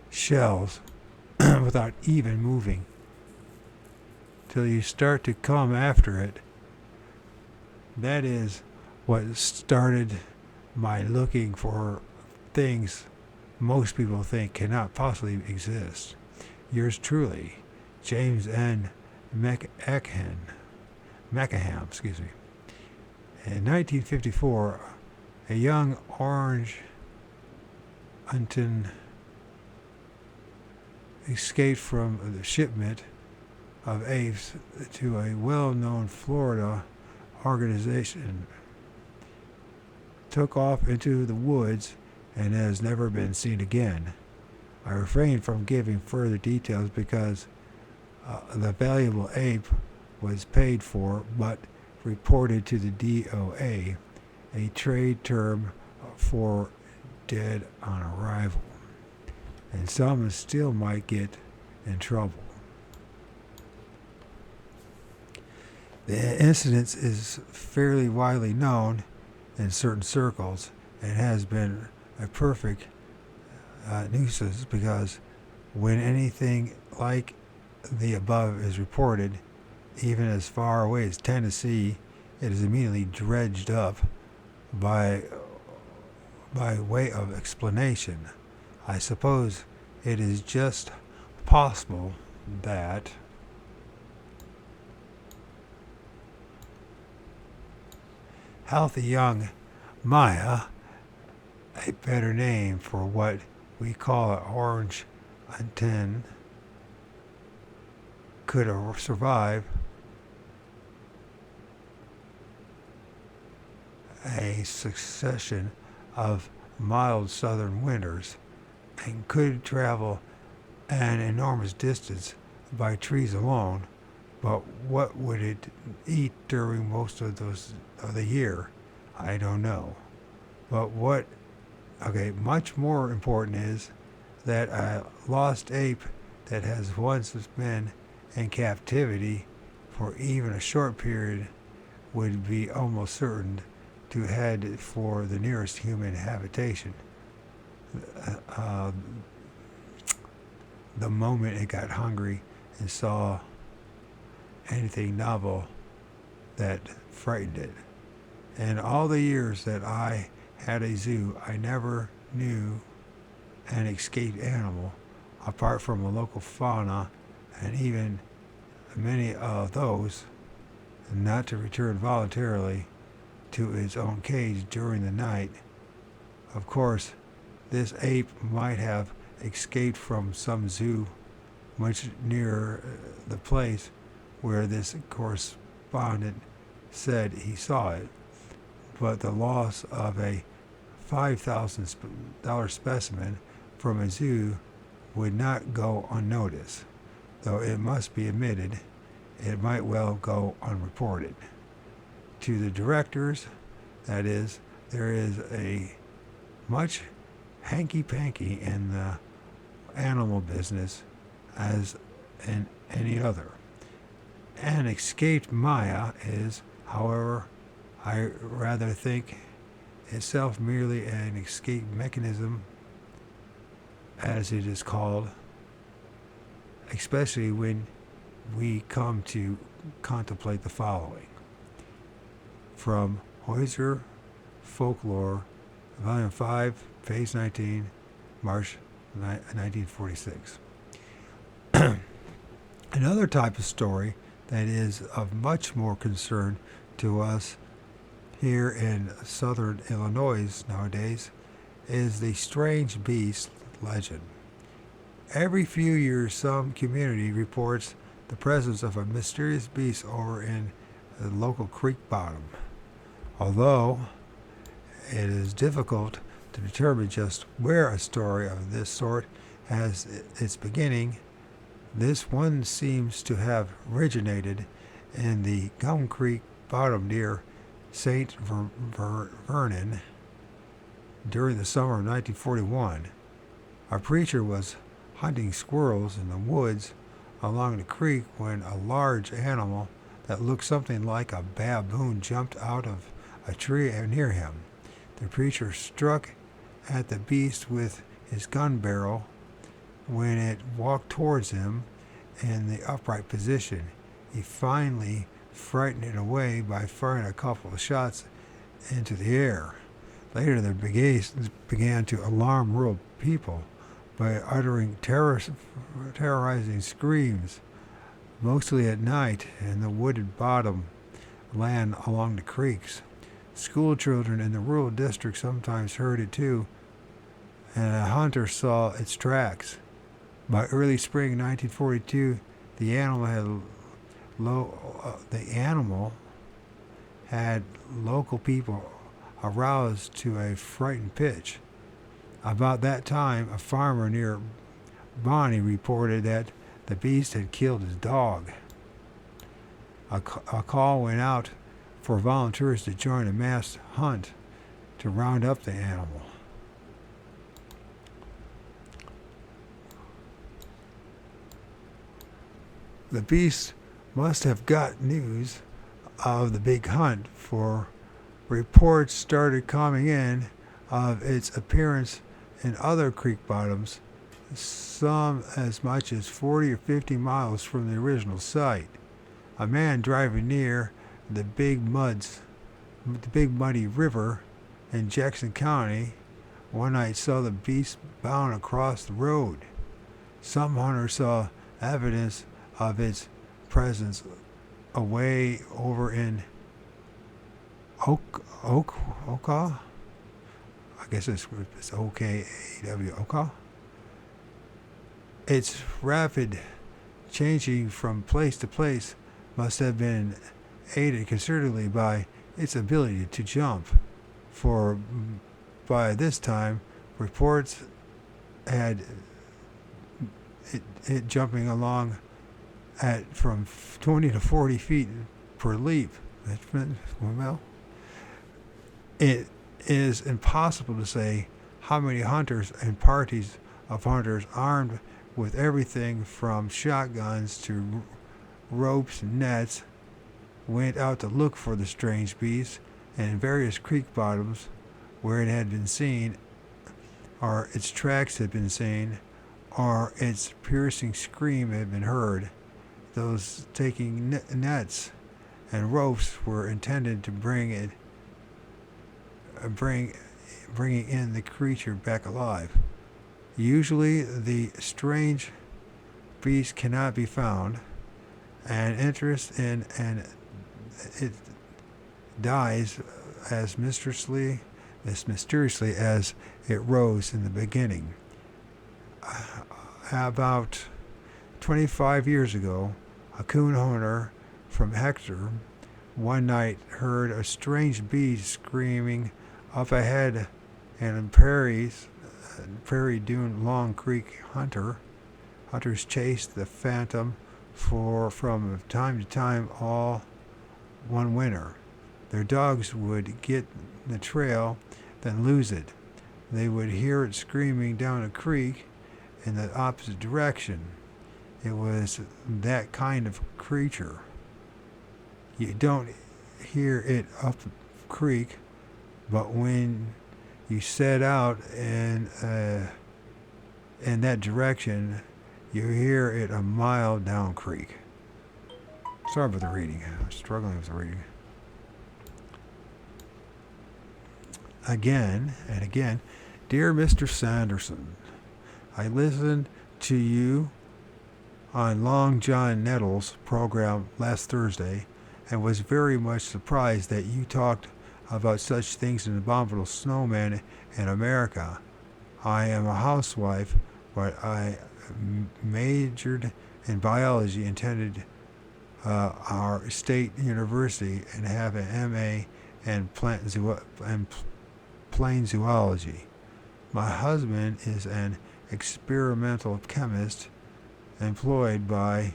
shells without even moving. Till you start to come after it. That is what started my looking for things most people think cannot possibly exist. Yours truly, James N. McAham. In 1954, a young orange Unton escaped from the shipment of apes to a well-known Florida organization, took off into the woods, and has never been seen again. I refrain from giving further details because the valuable ape was paid for but reported to the DOA, a trade term for dead on arrival, and some still might get in trouble. The incident is fairly widely known in certain circles and has been a perfect nuisance because when anything like the above is reported, even as far away as Tennessee, it is immediately dredged up by way of explanation. I suppose it is just possible that healthy young Maya, a better name for what we call an orange antenna, could survive a succession of mild southern winters and could travel an enormous distance by trees alone. But what would it eat during most of the year? I don't know. But much more important is that a lost ape that has once been in captivity for even a short period would be almost certain to head for the nearest human habitation the moment it got hungry and saw anything novel that frightened it. In all the years that I had a zoo, I never knew an escaped animal, apart from a local fauna, and even many of those, not to return voluntarily to its own cage during the night. Of course, this ape might have escaped from some zoo much nearer the place where this correspondent said he saw it, but the loss of a $5,000 specimen from a zoo would not go unnoticed, though it must be admitted it might well go unreported. To the directors, that is, there is a much hanky-panky in the animal business as in any other. An escaped Maya is, however, I rather think itself merely an escape mechanism, as it is called, especially when we come to contemplate the following. From Heuser Folklore, Volume 5, Page 19, March 1946. Another type of story that is of much more concern to us here in southern Illinois nowadays is the strange beast legend. Every few years, some community reports the presence of a mysterious beast over in the local creek bottom. Although it is difficult to determine just where a story of this sort has its beginning, this one seems to have originated in the Gum Creek bottom near St. Vernon during the summer of 1941. A preacher was hunting squirrels in the woods along the creek when a large animal that looked something like a baboon jumped out of a tree near him. The preacher struck at the beast with his gun barrel when it walked towards him in the upright position. He finally frightened it away by firing a couple of shots into the air. Later, the brigades began to alarm rural people by uttering terrorizing screams, mostly at night in the wooded bottom land along the creeks. School children in the rural district sometimes heard it too, and a hunter saw its tracks. By early spring 1942, the animal had local people aroused to a frightened pitch. About that time, a farmer near Bonnie reported that the beast had killed his dog. A call went out for volunteers to join a mass hunt to round up the animal. The beast must have got news of the big hunt, for reports started coming in of its appearance in other creek bottoms, some as much as 40 or 50 miles from the original site. A man driving near the big muddy river in Jackson County one night saw the beast bound across the road. Some hunters saw evidence of its presence away over in Oka. I guess it's O-K-A-W, Oka. Its rapid changing from place to place must have been aided considerably by its ability to jump, for by this time reports had it jumping along at from 20 to 40 feet per leap. Well, it is impossible to say how many hunters and parties of hunters armed with everything from shotguns to ropes and nets went out to look for the strange beast, and in various creek bottoms where it had been seen, or its tracks had been seen, or its piercing scream had been heard. Those taking nets and ropes were intended to bringing in the creature back alive. Usually the strange beast cannot be found, and interest in and it dies as mysteriously as it rose in the beginning. About 25 years ago, a coon hunter from Hector one night heard a strange beast screaming up ahead, and in prairie dune Long Creek hunters chased the phantom from time to time all one winter. Their dogs would get the trail, then lose it. They would hear it screaming down a creek in the opposite direction. It was that kind of creature. You don't hear it up creek, but when you set out in that direction, You hear it a mile down creek. Sorry about the reading. I'm struggling with the reading. Again and again, dear Mr. Sanderson, I listened to you on Long John Nettles' program last Thursday and was very much surprised that you talked about such things in Abominable Snowmen in America. I am a housewife, but I majored in biology, attended our state university, and have an MA in plain zoology. My husband is an experimental chemist employed by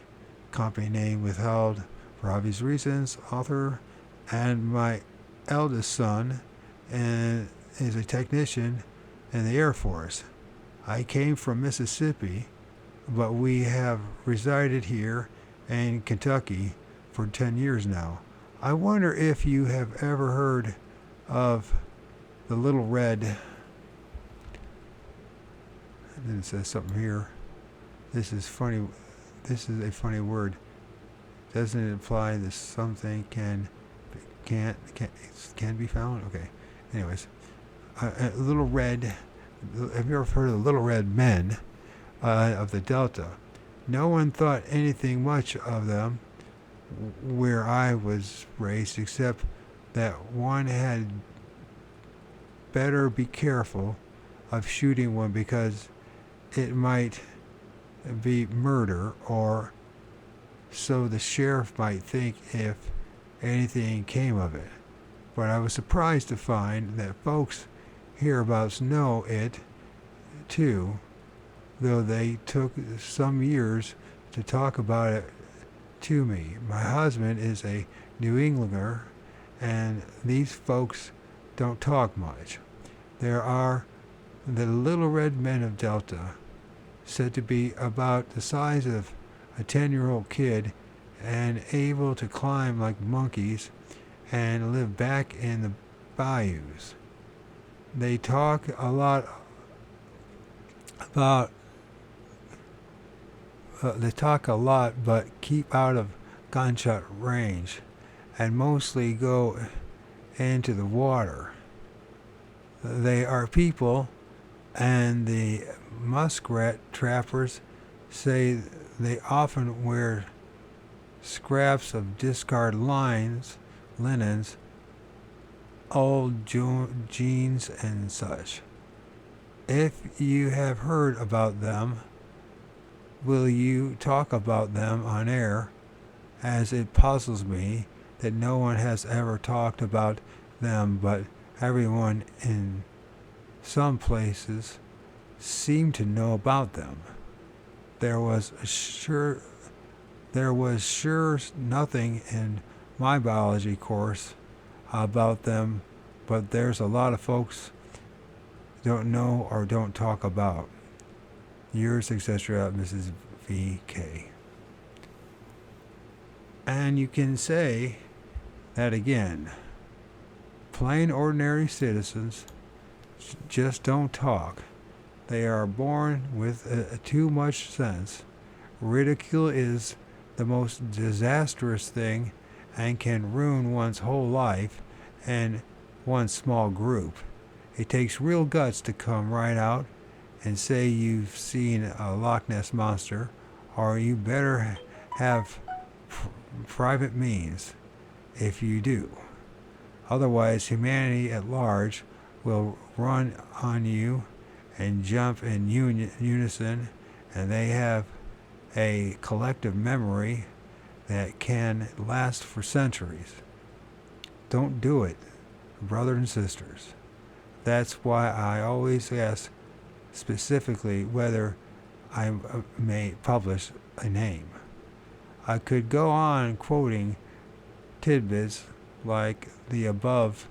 company name withheld for obvious reasons, author, and my eldest son is a technician in the Air Force. I came from Mississippi, but we have resided here in Kentucky for 10 years now. I wonder if you have ever heard of the little red, and then it says something here. This is funny. This is a funny word. Doesn't it imply that something can be found? Okay. Anyways, little red. Have you ever heard of the little red men of the Delta? No one thought anything much of them where I was raised, except that one had better be careful of shooting one because it might be murder, or so the sheriff might think if anything came of it. But I was surprised to find that folks hereabouts know it too, though they took some years to talk about it to me. My husband is a New Englander, and these folks don't talk much. There are the little red men of Delta, said to be about the size of a 10-year-old kid and able to climb like monkeys and live back in the bayous. They talk a lot about but keep out of gunshot range and mostly go into the water. They are people, and the muskrat trappers say they often wear scraps of discard linens, old jeans and such. If you have heard about them, will you talk about them on air, as it puzzles me that no one has ever talked about them, but everyone in some places seem to know about them. There was sure nothing in my biology course about them, but there's a lot of folks don't know or don't talk about. Yours, etc., Mrs. V.K. And you can say that again. Plain ordinary citizens just don't talk. They are born with too much sense. Ridicule is the most disastrous thing and can ruin one's whole life and one small group. It takes real guts to come right out and say you've seen a Loch Ness monster, or you better have private means if you do. Otherwise, humanity at large will run on you and jump in unison, and they have a collective memory that can last for centuries. Don't do it, brothers and sisters. That's why I always ask specifically whether I may publish a name. I could go on quoting tidbits like the above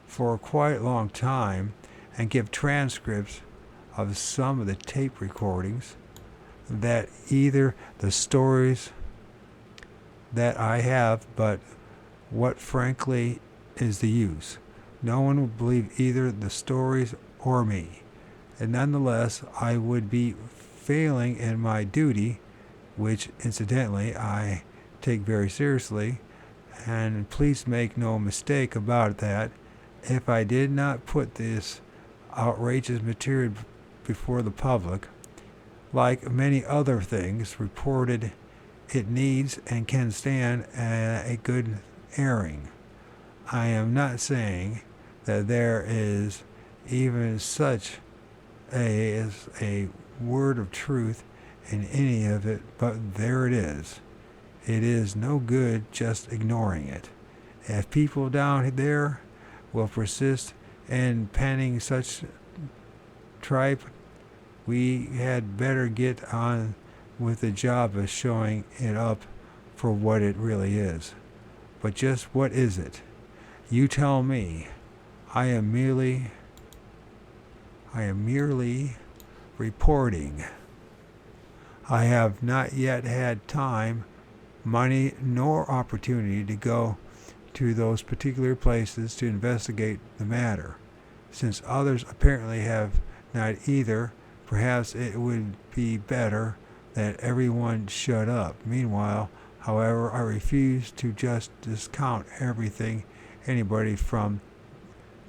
for quite a long time and give transcripts of some of the tape recordings that either the stories that I have, but what frankly is the use? No one would believe either the stories or me. And nonetheless, I would be failing in my duty, which incidentally I take very seriously, and please make no mistake about that, if I did not put this outrageous material before the public, like many other things reported, it needs and can stand a good airing. I am not saying that there is even such as a word of truth in any of it, but there it is. It is no good just ignoring it. If people down there will persist in penning such tripe, we had better get on with the job of showing it up for what it really is. But just what is it? You tell me. I am merely reporting. I have not yet had time, money, nor opportunity to go to those particular places to investigate the matter. Since others apparently have not either, perhaps it would be better that everyone shut up. Meanwhile, however, I refuse to just discount everything anybody from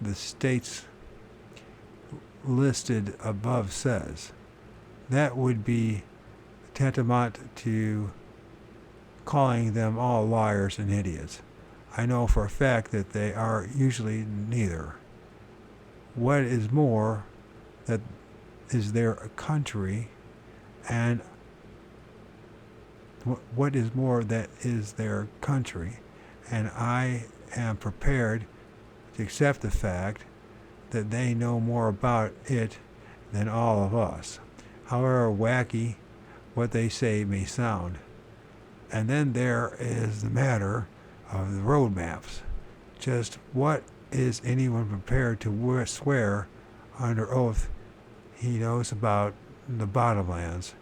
the states listed above says. That would be tantamount to calling them all liars and idiots. I know for a fact that they are usually neither. What is more, that is their country, and what is more, that is their country, and I am prepared to accept the fact that they know more about it than all of us, however wacky what they say may sound. And then there is the matter of the road maps. Just what is anyone prepared to swear under oath he knows about the bottomlands?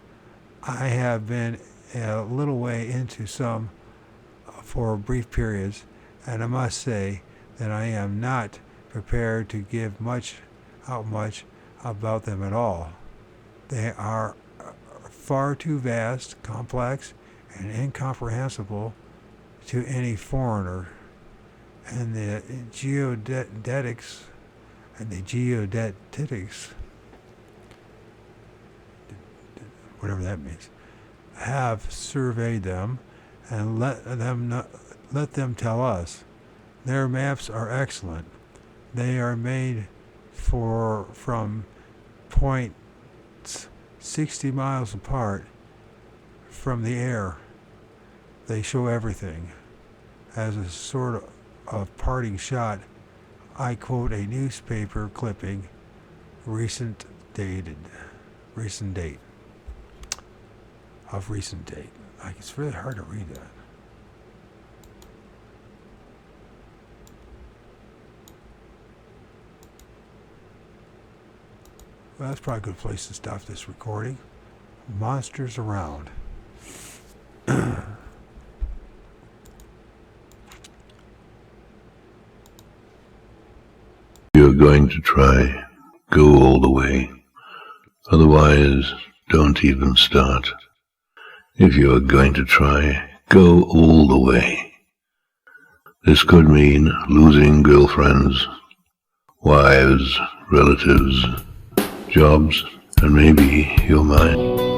I have been a little way into some for brief periods, and I must say that I am not prepared to give much about them at all. They are far too vast, complex, and incomprehensible to any foreigner, and the geodetics whatever that means, have surveyed them, and let them tell us. Their maps are excellent. They are made from points 60 miles apart from the air. They show everything. As a sort of parting shot, I quote a newspaper clipping, recent date. It's really hard to read that. Well, that's probably a good place to stop this recording. Monsters around. You're going to try, go all the way. Otherwise, don't even start. If you're going to try, go all the way. This could mean losing girlfriends, wives, relatives, jobs, and maybe your mind.